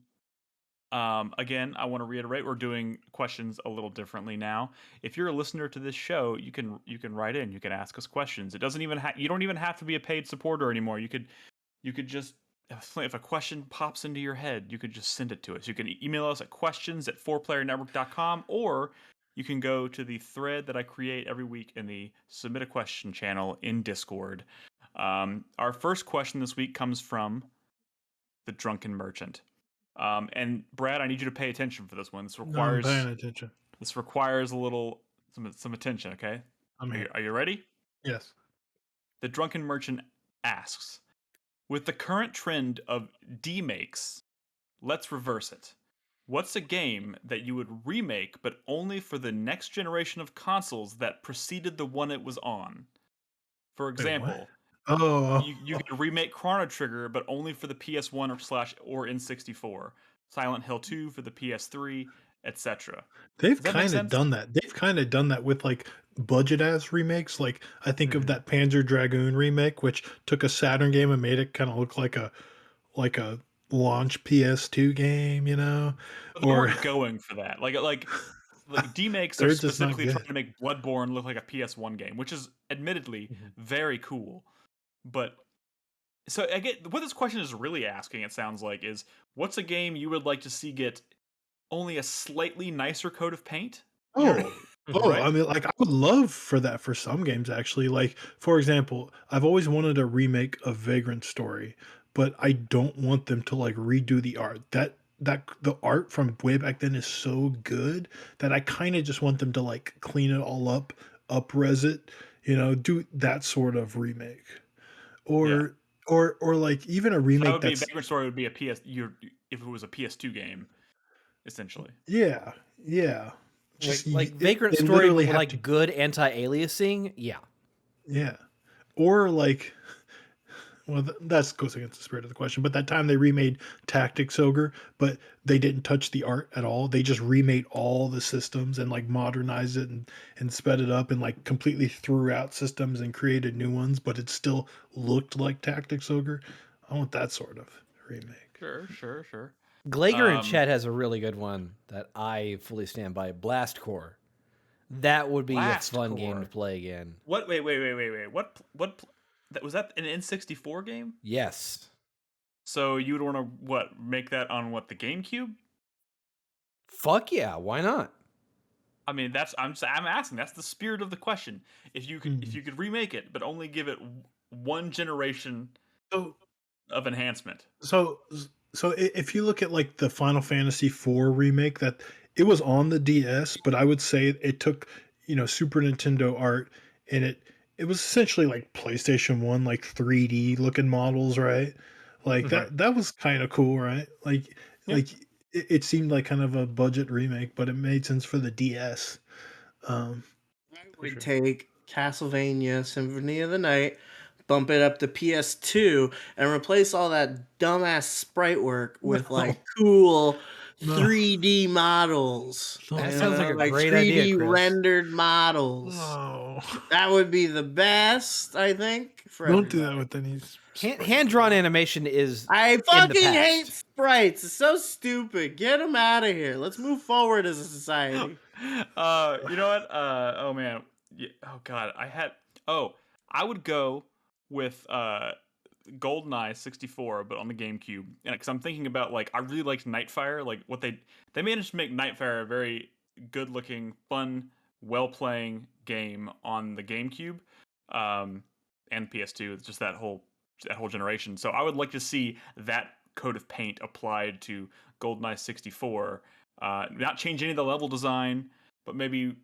Speaker 1: Again, I want to reiterate we're doing questions a little differently now. If you're a listener to this show, you can write in. You can ask us questions. It doesn't even you don't even have to be a paid supporter anymore. You could just if a question pops into your head, you could just send it to us. You can email us at questions@4playernetwork.com, or you can go to the thread that I create every week in the Submit a Question channel in Discord. Our first question this week comes from the Drunken Merchant. And Brad, I need you to pay attention for this one. This
Speaker 2: No, I'm
Speaker 1: requires
Speaker 2: paying attention.
Speaker 1: a little some attention. Okay,
Speaker 2: I'm here.
Speaker 1: are you ready?
Speaker 2: Yes.
Speaker 1: The Drunken Merchant asks, with the current trend of demakes, let's reverse it. What's a game that you would remake but only for the next generation of consoles that preceded the one it was on? For
Speaker 2: what?
Speaker 1: example,
Speaker 2: Oh,
Speaker 1: you could remake Chrono Trigger but only for the PS1 or N64, Silent Hill 2 for the PS3, etc.
Speaker 2: they've
Speaker 1: Does that make
Speaker 2: kind of
Speaker 1: sense?
Speaker 2: done that. They've kind of done that with like budget ass remakes. Like I think of that Panzer Dragoon remake, which took a Saturn game and made it kind of look like a launch PS2 game, you know?
Speaker 1: But they
Speaker 2: Or
Speaker 1: weren't going for that. Like demakes
Speaker 2: They're
Speaker 1: are
Speaker 2: just not
Speaker 1: specifically
Speaker 2: good.
Speaker 1: trying to make Bloodborne look like a PS1 game, which is admittedly
Speaker 3: Mhm.
Speaker 1: very cool. But so I get what this question is really asking, it sounds like, is what's a game you would like to see get only a slightly nicer coat of paint?
Speaker 2: oh, oh,
Speaker 1: Right?
Speaker 2: I mean, like I would love for that for some games actually. Like for example, I've always wanted a remake of Vagrant Story, but I don't want them to like redo the art. That the art from way back then is so good that I kind of just want them to like clean it all up, upres it, do that sort of remake. Or or like even a
Speaker 1: So that
Speaker 2: remake
Speaker 1: would be
Speaker 2: that's
Speaker 1: Vagrant Story would be a if it was a PS2 game, essentially.
Speaker 2: yeah, yeah. Just
Speaker 4: Like
Speaker 2: y-
Speaker 4: Vagrant
Speaker 2: they
Speaker 4: Story
Speaker 2: literally
Speaker 4: with
Speaker 2: have
Speaker 4: like
Speaker 2: to
Speaker 4: good anti-aliasing. Yeah.
Speaker 2: yeah. Or like well, that goes against the spirit of the question. But that time they remade Tactics Ogre, but they didn't touch the art at all. They just remade all the systems and like modernized it and sped it up and like completely threw out systems and created new ones, but it still looked like Tactics Ogre. I want that sort of remake.
Speaker 1: Sure.
Speaker 4: Glager in
Speaker 1: Um,
Speaker 4: chat has a really good one that I fully stand by. Blast Core. That would be a
Speaker 1: Blast
Speaker 4: fun game
Speaker 1: Core.
Speaker 4: to play again.
Speaker 1: What? Wait. What? That was that an N64 game?
Speaker 4: Yes.
Speaker 1: So you would want to make that on the GameCube?
Speaker 4: Fuck yeah, why not?
Speaker 1: I mean, I'm asking. That's the spirit of the question. If you could remake it, but only give it one generation
Speaker 2: So
Speaker 1: of enhancement.
Speaker 2: So, if you look at like the Final Fantasy IV remake, that it was on the DS, but I would say it took Super Nintendo art, and it was essentially like PlayStation 1 like 3D looking models, right? Like that was kind of cool, right? Like
Speaker 1: Yeah.
Speaker 2: like it seemed like kind of a budget remake, but it made sense for the DS.
Speaker 5: I would take Castlevania Symphony of the Night, bump it up to PS2 and replace all that dumbass sprite work with like cool
Speaker 2: No.
Speaker 5: 3D models.
Speaker 2: No.
Speaker 4: That
Speaker 5: you
Speaker 4: sounds like
Speaker 5: know,
Speaker 4: a
Speaker 5: like
Speaker 4: great
Speaker 5: 3D
Speaker 4: idea, Chris.
Speaker 5: rendered models.
Speaker 2: No.
Speaker 5: That would be the best, I think, for
Speaker 2: Don't do
Speaker 5: everybody.
Speaker 2: that with any
Speaker 4: Hand-drawn animation is
Speaker 5: I
Speaker 4: in the
Speaker 5: fucking hate
Speaker 4: past.
Speaker 5: sprites. It's so stupid. Get them out of here. Let's move forward as a society.
Speaker 1: You know what? Oh man. Yeah, oh god. I would go with GoldenEye 64, but on the GameCube. And because I'm thinking about like I really liked Nightfire. Like what they managed to make Nightfire a very good looking, fun, well playing game on the GameCube, and PS2. It's just that whole generation. So I would like to see that coat of paint applied to GoldenEye 64. Not change any of the level design, but maybe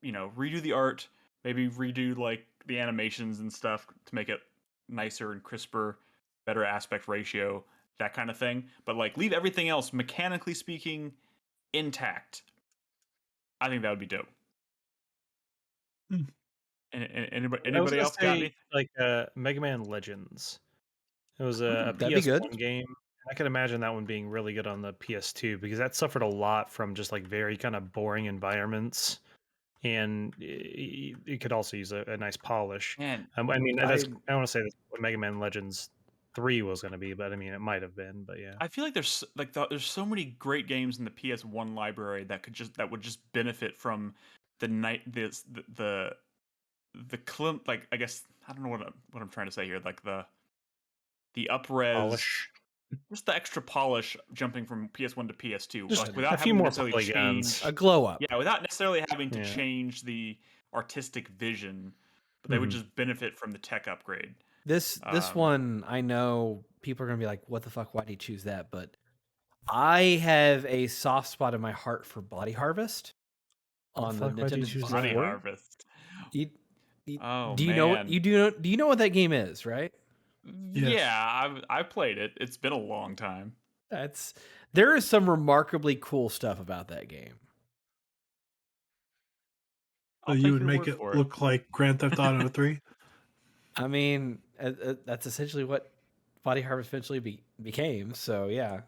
Speaker 1: redo the art, maybe redo like the animations and stuff to make it nicer and crisper, better aspect ratio, that kind of thing. But like leave everything else, mechanically speaking, intact. I think that would be dope.
Speaker 2: Hmm.
Speaker 1: Anybody else got any?
Speaker 3: Like Mega Man Legends. It was a
Speaker 4: That'd be good.
Speaker 3: PS1 game. I could imagine that one being really good on the PS2 because that suffered a lot from just like very kind of boring environments, and it could also use a nice polish.
Speaker 1: Man,
Speaker 3: I mean, I don't want to say that's what Mega Man Legends 3 was going to be, but I mean, it might have been. But yeah,
Speaker 1: I feel like there's so many great games in the PS1 library that would just benefit from the like I guess I don't know what I'm trying to say here, like the up-res
Speaker 3: polish.
Speaker 1: just the extra polish jumping from PS1 to PS2,
Speaker 3: Just
Speaker 1: like without
Speaker 3: a few
Speaker 1: having to
Speaker 3: more
Speaker 1: necessarily
Speaker 3: polygons.
Speaker 1: change.
Speaker 4: A glow up.
Speaker 1: Yeah, without necessarily having to
Speaker 3: Yeah.
Speaker 1: change the artistic vision, but they would just benefit from the tech upgrade.
Speaker 4: This one, I know people are gonna be like, "What the fuck? Why did you choose that?" But I have a soft spot in my heart for Body Harvest on the
Speaker 3: Why'd you
Speaker 4: Nintendo
Speaker 3: choose
Speaker 1: Body
Speaker 4: 64.
Speaker 1: Harvest. Oh,
Speaker 4: do you know what
Speaker 1: man.
Speaker 4: you do know what that game is, right?
Speaker 2: Yes.
Speaker 1: Yeah, I've played it. It's been a long time.
Speaker 4: There is some remarkably cool stuff about that game.
Speaker 2: So
Speaker 1: I'll
Speaker 2: you
Speaker 1: take
Speaker 2: would
Speaker 1: your
Speaker 2: make
Speaker 1: word
Speaker 2: it
Speaker 1: for it.
Speaker 2: look like Grand Theft Auto 3?
Speaker 4: I mean, that's essentially what Body Harvest eventually became. So yeah,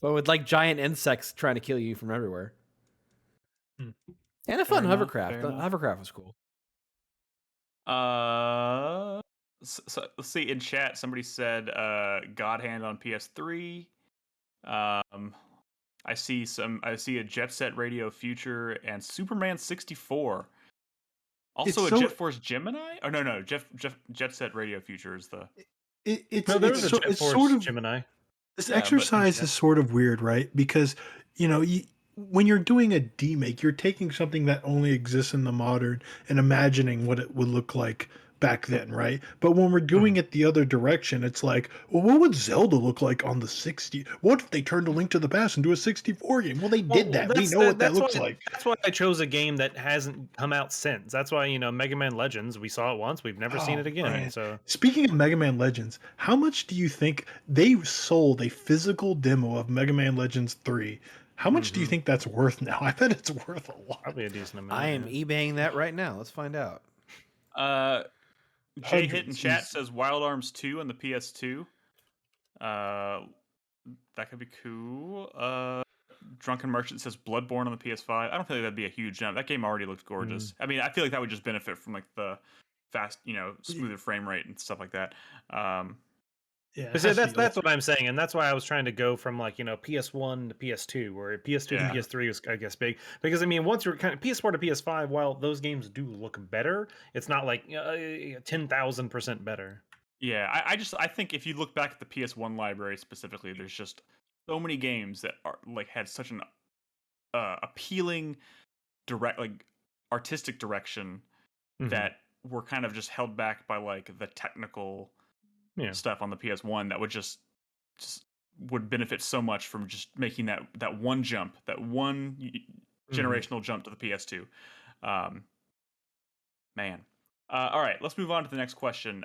Speaker 4: but with like giant insects trying to kill you from everywhere, and a fun
Speaker 1: Fair enough,
Speaker 4: hovercraft.
Speaker 1: fair
Speaker 4: The
Speaker 1: enough.
Speaker 4: hovercraft was cool.
Speaker 1: So let's see. In chat, somebody said God Hand on PS3. I see a Jet Set Radio Future and Superman 64. Also
Speaker 2: It's
Speaker 1: a
Speaker 2: so-
Speaker 1: Jet Force Gemini? Oh no, Jet Set Radio Future is the
Speaker 2: It's
Speaker 3: No, there was a Jet
Speaker 2: it's
Speaker 3: Force
Speaker 2: sort of
Speaker 3: Gemini.
Speaker 2: this
Speaker 1: Yeah, but-
Speaker 2: exercise is sort of weird, right? Because when you're doing a demake, you're taking something that only exists in the modern and imagining what it would look like back then, right? But when we're doing it the other direction, it's like, well, what would Zelda look like on the 60? What if they turned A Link to the Past into a 64 game? Well, they did that. We know what that looks like.
Speaker 3: That's why I chose a game that hasn't come out since. That's why, Mega Man Legends, we saw it once, we've never seen it again.
Speaker 2: Brian.
Speaker 3: So
Speaker 2: Speaking of Mega Man Legends, how much do you think they sold a physical demo of Mega Man Legends 3? How much do you think that's worth now? I bet it's worth a lot.
Speaker 3: probably a decent amount.
Speaker 4: I am
Speaker 3: yeah.
Speaker 4: eBaying that right now. Let's find out.
Speaker 1: Jay Hit in
Speaker 2: Hundreds,
Speaker 1: chat
Speaker 2: easy.
Speaker 1: says Wild Arms 2 on the PS2. That could be cool. Drunken Merchant says Bloodborne on the PS5. I don't feel like that'd be a huge jump. That game already looks gorgeous. I mean, I feel like that would just benefit from like the fast, smoother frame rate and stuff like that.
Speaker 2: Yeah,
Speaker 3: But see, that's what I'm saying, and that's why I was trying to go from like PS1 to PS2, where PS2
Speaker 1: Yeah.
Speaker 3: to PS3 was, I guess, big. Because I mean, once you're kind of PS4 to PS5, while those games do look better, it's not like 10,000% better.
Speaker 1: Yeah, I think if you look back at the PS1 library specifically, there's just so many games that are like had such an appealing artistic direction that were kind of just held back by like the technical stuff on the PS1 that would just would benefit so much from just making that one jump, that one generational jump to the PS2. Man. All right, let's move on to the next question.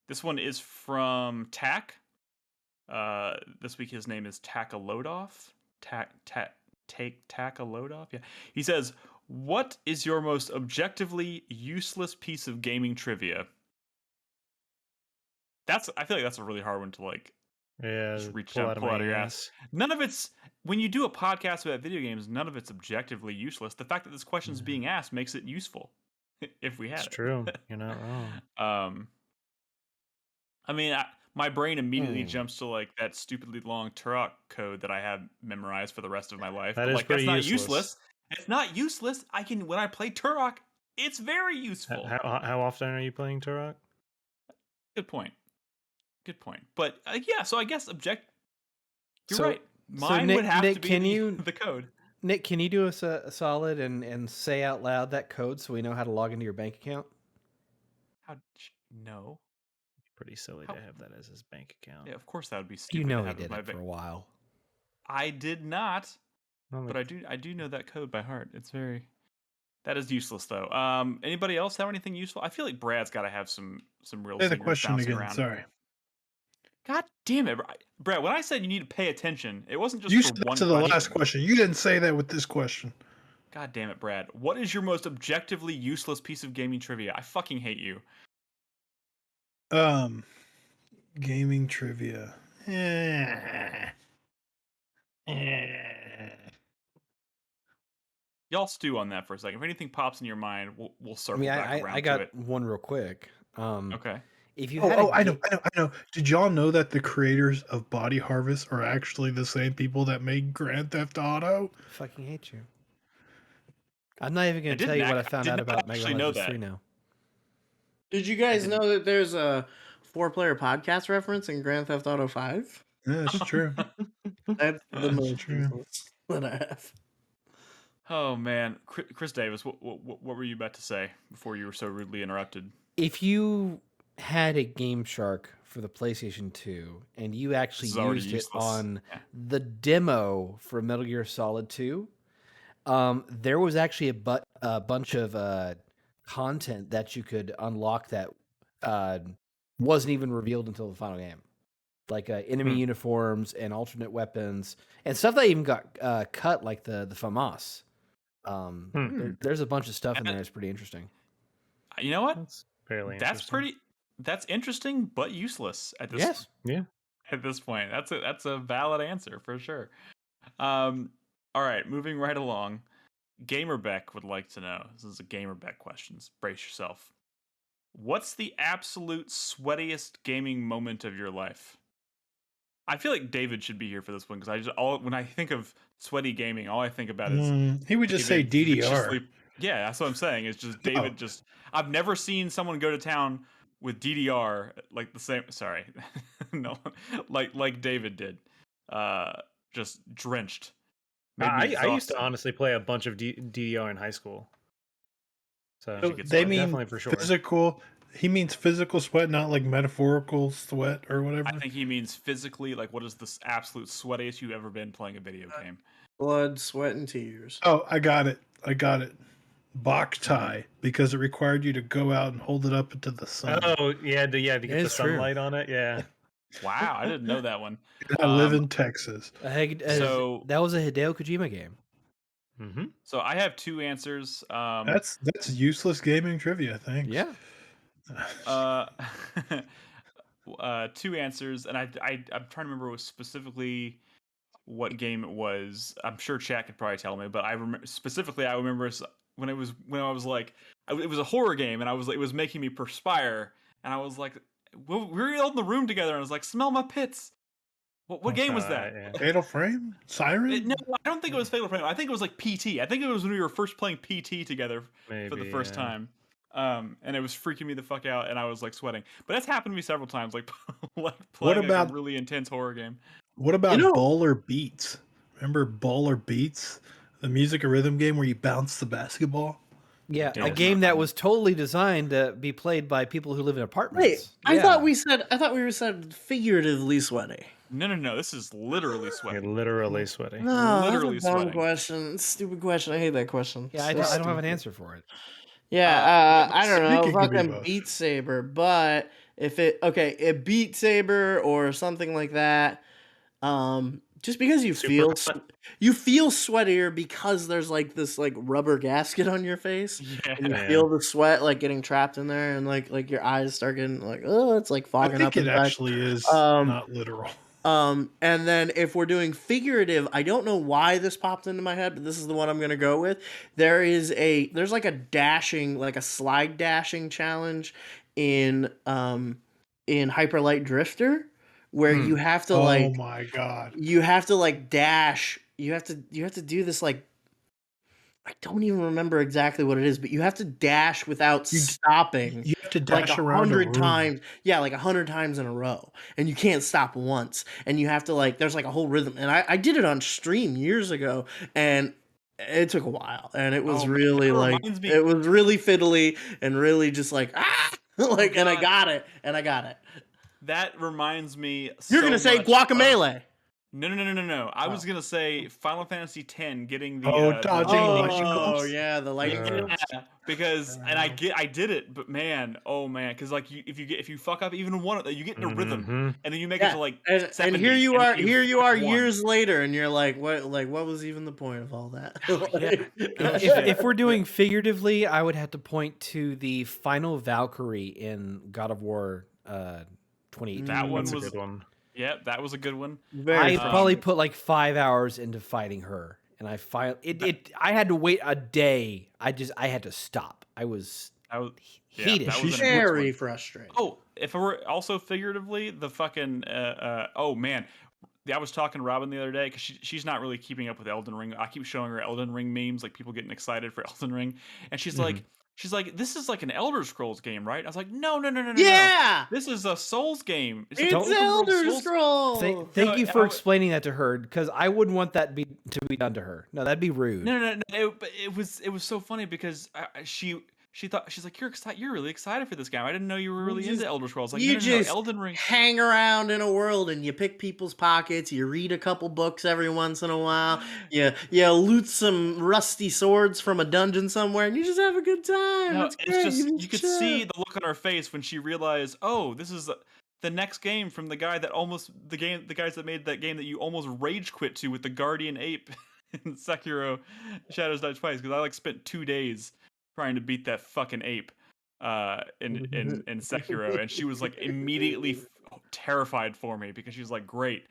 Speaker 1: This one is from Tack. This week his name is Takalodov. Takalodov. Yeah. He says, "What is your most objectively useless piece of gaming trivia?" I feel like that's a really hard one to like
Speaker 3: Yeah,
Speaker 1: just reach
Speaker 3: pull
Speaker 1: down,
Speaker 3: out of
Speaker 1: pull
Speaker 3: my
Speaker 1: out of your ass.
Speaker 3: ass.
Speaker 1: None of it's when you do a podcast about video games. None of it's objectively useless. The fact that this question's
Speaker 3: Yeah,
Speaker 1: being asked makes it useful. If we
Speaker 3: it's
Speaker 1: had
Speaker 3: true.
Speaker 1: it.
Speaker 3: You're not wrong.
Speaker 1: I mean, my brain immediately
Speaker 4: Hmm.
Speaker 1: jumps to like that stupidly long Turok code that I have memorized for the rest of my life.
Speaker 3: That
Speaker 1: But
Speaker 3: is
Speaker 1: like, that's
Speaker 3: pretty
Speaker 1: not
Speaker 3: useless.
Speaker 1: useless. It's not useless. When I play Turok, it's very useful.
Speaker 3: How often are you playing Turok?
Speaker 1: Good point. Good point. But yeah, so I guess You're
Speaker 4: So-
Speaker 1: right.
Speaker 4: so
Speaker 1: Mine would have
Speaker 4: Nick,
Speaker 1: to be
Speaker 4: can you-
Speaker 1: the code.
Speaker 4: Nick, can you do us a solid and say out loud that code so we know how to log into your bank account?
Speaker 1: No.
Speaker 3: Pretty silly
Speaker 1: How-
Speaker 3: to have that as his bank account.
Speaker 1: Yeah, of course that would be stupid.
Speaker 4: You
Speaker 1: to
Speaker 4: know he
Speaker 1: have as
Speaker 4: did
Speaker 1: my
Speaker 4: it for a while.
Speaker 1: I did not,
Speaker 3: Well,
Speaker 1: but I do know that code by heart. That is useless though. Anybody else have anything useful? I feel like Brad's got to have some real.
Speaker 2: Say the
Speaker 1: secrets
Speaker 2: question
Speaker 1: bouncing
Speaker 2: again.
Speaker 1: around.
Speaker 2: Sorry.
Speaker 1: God damn it, Brad! When I said you need to pay attention, it wasn't just
Speaker 2: You
Speaker 1: for
Speaker 2: said
Speaker 1: one
Speaker 2: that to the
Speaker 1: question.
Speaker 2: last question. You didn't say that with this question.
Speaker 1: God damn it, Brad! What is your most objectively useless piece of gaming trivia? I fucking hate you.
Speaker 2: Gaming trivia.
Speaker 1: Y'all stew on that for a second. If anything pops in your mind, we'll
Speaker 4: I
Speaker 1: circle
Speaker 4: mean,
Speaker 1: back around
Speaker 4: I
Speaker 1: to
Speaker 4: got
Speaker 1: it.
Speaker 4: one real quick.
Speaker 1: Okay.
Speaker 4: If you had
Speaker 2: I know. Did y'all know that the creators of Body Harvest are actually the same people that made Grand Theft Auto?
Speaker 4: fucking hate you. I'm not even going to
Speaker 1: I
Speaker 4: tell you
Speaker 1: didn't
Speaker 4: what I
Speaker 1: ac- I
Speaker 4: found
Speaker 1: did
Speaker 4: out
Speaker 1: not
Speaker 4: about Mega
Speaker 1: actually know
Speaker 4: Legends
Speaker 1: that.
Speaker 4: 3 now.
Speaker 5: Did you guys
Speaker 1: didn't-
Speaker 5: know that there's a 4-player podcast reference in Grand Theft Auto 5?
Speaker 2: Yeah, that's true.
Speaker 5: That's the
Speaker 1: That's
Speaker 5: most
Speaker 2: true.
Speaker 5: useless that I have.
Speaker 1: Oh man, Chris Davis, what were you about to say before you were so rudely interrupted?
Speaker 4: If you had a Game Shark for the PlayStation 2 and you actually
Speaker 1: This is already
Speaker 4: used it
Speaker 1: useless.
Speaker 4: on
Speaker 1: Yeah.
Speaker 4: the demo for Metal Gear Solid 2, there was actually a bunch of content that you could unlock that wasn't even revealed until the final game. Like enemy uniforms and alternate weapons and stuff that even got cut, like the FAMAS. There's a bunch of stuff in there that's pretty interesting.
Speaker 1: You know what?
Speaker 3: That's fairly
Speaker 1: That's
Speaker 3: interesting.
Speaker 1: That's interesting, but useless at this.
Speaker 4: Yes.
Speaker 3: Yeah.
Speaker 1: At this point, that's a valid answer for sure. All right, moving right along. Gamerbeck would like to know. This is a Gamerbeck questions. Brace yourself. What's the absolute sweatiest gaming moment of your life? I feel like David should be here for this one because when I think of sweaty gaming, all I think about is
Speaker 2: He would just say
Speaker 1: David
Speaker 2: DDR.
Speaker 1: viciously- Yeah, that's what I'm saying. It's just David just. I've never seen someone go to town with DDR like the same. Sorry, no, like David did. Just drenched. Made me
Speaker 3: I used to
Speaker 1: exhausted.
Speaker 3: honestly play a bunch of DDR in high school. So
Speaker 2: So
Speaker 1: should get
Speaker 2: they
Speaker 1: sweaty.
Speaker 2: mean
Speaker 3: Definitely for sure.
Speaker 2: physical. He means physical sweat, not like metaphorical sweat or whatever.
Speaker 1: I think he means physically. Like, what is the absolute sweatiest you've ever been playing a video game?
Speaker 5: Blood, sweat, and tears.
Speaker 2: Oh, I got it. Bok tie, because it required you to go out and hold it up into the sun.
Speaker 3: Oh yeah, to get the
Speaker 4: is true.
Speaker 3: sunlight on it. Yeah.
Speaker 1: Wow, I didn't know that one.
Speaker 2: I live in Texas.
Speaker 1: So-
Speaker 4: that was a Hideo Kojima game.
Speaker 3: Mm-hmm.
Speaker 1: So I have two answers.
Speaker 2: That's useless gaming trivia. Thanks.
Speaker 4: Yeah.
Speaker 1: Two answers, and I'm trying to remember specifically what game it was. I'm sure chat could probably tell me, but I remember specifically. I remember when I was like, it was a horror game, and it was making me perspire, and I was like, we were all in the room together, and I was like, smell my pits. What game was that?
Speaker 3: Yeah.
Speaker 2: Fatal Frame? Siren?
Speaker 1: No, I don't think it was Fatal Frame. I think it was like PT. I think it was when we were first playing PT together for the
Speaker 3: Maybe,
Speaker 1: first
Speaker 3: yeah.
Speaker 1: time. And it was freaking me the fuck out, and I was like sweating. But that's happened to me several times, like playing
Speaker 2: about-
Speaker 1: a really intense horror game.
Speaker 2: What about
Speaker 5: You know-
Speaker 2: Baller Beats? Remember Baller Beats? The music and rhythm game where you bounce the basketball?
Speaker 4: Yeah,
Speaker 1: Yeah,
Speaker 4: a
Speaker 1: it's
Speaker 4: game
Speaker 1: not
Speaker 4: that
Speaker 1: fun.
Speaker 4: was totally designed to be played by people who live in apartments.
Speaker 5: Wait, I
Speaker 4: Yeah.
Speaker 5: thought we said figuratively sweaty.
Speaker 1: No. This is literally
Speaker 3: You're
Speaker 1: sweating.
Speaker 3: literally sweaty.
Speaker 5: No,
Speaker 1: Literally
Speaker 5: that's a dumb
Speaker 1: sweating.
Speaker 5: question. Stupid question. I hate that question.
Speaker 4: Yeah,
Speaker 5: So
Speaker 4: I don't have an
Speaker 5: stupid.
Speaker 4: answer for it.
Speaker 5: Yeah, I don't know.
Speaker 2: Speaking could be
Speaker 5: Fucking
Speaker 2: both.
Speaker 5: Beat Saber, but if it Beat Saber or something like that, Just because you
Speaker 3: Super
Speaker 5: feel
Speaker 3: hot.
Speaker 5: you feel sweatier because there's like this like rubber gasket on your face, and you
Speaker 1: Yeah.
Speaker 3: Yeah.
Speaker 5: feel the sweat like getting trapped in there, and like your eyes start getting like, oh, it's like
Speaker 2: I
Speaker 5: fogging
Speaker 2: think
Speaker 5: up
Speaker 2: it
Speaker 5: inside.
Speaker 2: actually is
Speaker 5: Um,
Speaker 2: not literal.
Speaker 5: and then if we're doing figurative, I don't know why this popped into my head, but this is the one I'm gonna go with. There's like a dashing, like a slide dashing challenge in Hyperlight Drifter, where
Speaker 4: Hmm.
Speaker 5: you have to
Speaker 2: Oh my god.
Speaker 5: like dash. You have to do this like I don't even remember exactly what it is, but you have to dash without
Speaker 2: You
Speaker 5: stopping
Speaker 2: you have to
Speaker 5: like
Speaker 2: dash around a
Speaker 5: 100
Speaker 2: room.
Speaker 5: times. Yeah, like 100 times in a row. And you can't stop once. And you have to like there's like a whole rhythm. And I did it on stream years ago, and it took a while. And it was
Speaker 1: Oh man,
Speaker 5: really
Speaker 1: that
Speaker 5: like
Speaker 1: reminds me.
Speaker 5: it was really fiddly and really just like
Speaker 1: Oh
Speaker 5: like and I
Speaker 1: god,
Speaker 5: got it. And I got it.
Speaker 1: that reminds me
Speaker 5: You're
Speaker 1: so
Speaker 5: gonna say
Speaker 1: much of.
Speaker 5: guacamole.
Speaker 1: No. I was
Speaker 5: Oh.
Speaker 1: gonna say Final Fantasy X getting
Speaker 2: Oh,
Speaker 1: the
Speaker 2: dodging
Speaker 1: lightning
Speaker 2: lightning
Speaker 5: Oh
Speaker 2: bolts?
Speaker 5: yeah, the lightning
Speaker 3: Uh,
Speaker 5: bolts.
Speaker 1: Yeah, because I did it, but man, oh man, because like if you fuck up even one, you get in a rhythm,
Speaker 3: mhm.
Speaker 1: and then you make it
Speaker 5: Yeah,
Speaker 1: to like
Speaker 5: and
Speaker 1: 70,
Speaker 5: here you
Speaker 1: and
Speaker 5: are,
Speaker 1: then you fuck one.
Speaker 5: years later, and you're what was even the point of all that?
Speaker 1: Oh, yeah. Oh,
Speaker 4: If,
Speaker 1: shit.
Speaker 4: if we're doing figuratively, I would have to point to the final Valkyrie in God of War 2018.
Speaker 1: That one
Speaker 3: That's a
Speaker 1: was
Speaker 3: good one.
Speaker 1: yeah, that was a good one.
Speaker 5: Very
Speaker 4: I
Speaker 1: Um,
Speaker 4: probably put like 5 hours into fighting her, and I had to wait a day. I had to stop. I was
Speaker 1: That was yeah,
Speaker 4: heated.
Speaker 1: that was
Speaker 2: She's
Speaker 1: an intense
Speaker 5: very
Speaker 1: one.
Speaker 5: frustrating.
Speaker 1: Oh, if it were also figuratively, the fucking oh man, I was talking to Robin the other day because she's not really keeping up with Elden Ring. I keep showing her Elden Ring memes, like people getting excited for Elden Ring, and she's like, this is like an Elder Scrolls game, right? I was like, no.
Speaker 5: Yeah,
Speaker 1: This is a Souls game. It's
Speaker 5: it's
Speaker 1: an open world
Speaker 5: Elder
Speaker 1: Souls.
Speaker 5: Scrolls.
Speaker 4: Thank
Speaker 1: No,
Speaker 4: you for explaining that to her, because I wouldn't want that to be done to her. No, that'd be rude.
Speaker 1: No. But it was so funny because she thought she's like you're really excited for this game. I didn't know you were really into Elder Scrolls. Like
Speaker 5: You
Speaker 1: no,
Speaker 5: just
Speaker 1: Elden Ring.
Speaker 5: hang around in a world and you pick people's pockets. You read a couple books every once in a while. You loot some rusty swords from a dungeon somewhere, and you just have a good time.
Speaker 1: No,
Speaker 5: It's
Speaker 1: it's
Speaker 5: great.
Speaker 1: just
Speaker 5: You
Speaker 1: you
Speaker 5: just
Speaker 1: could
Speaker 5: chill.
Speaker 1: see the look on her face when she realized, oh, this is the next game from the guys that made that game that you almost rage quit to with the Guardian Ape in Sekiro Shadows Die Twice, because I like spent 2 days trying to beat that fucking ape in Sekiro, and she was like immediately terrified for me because she was like, great,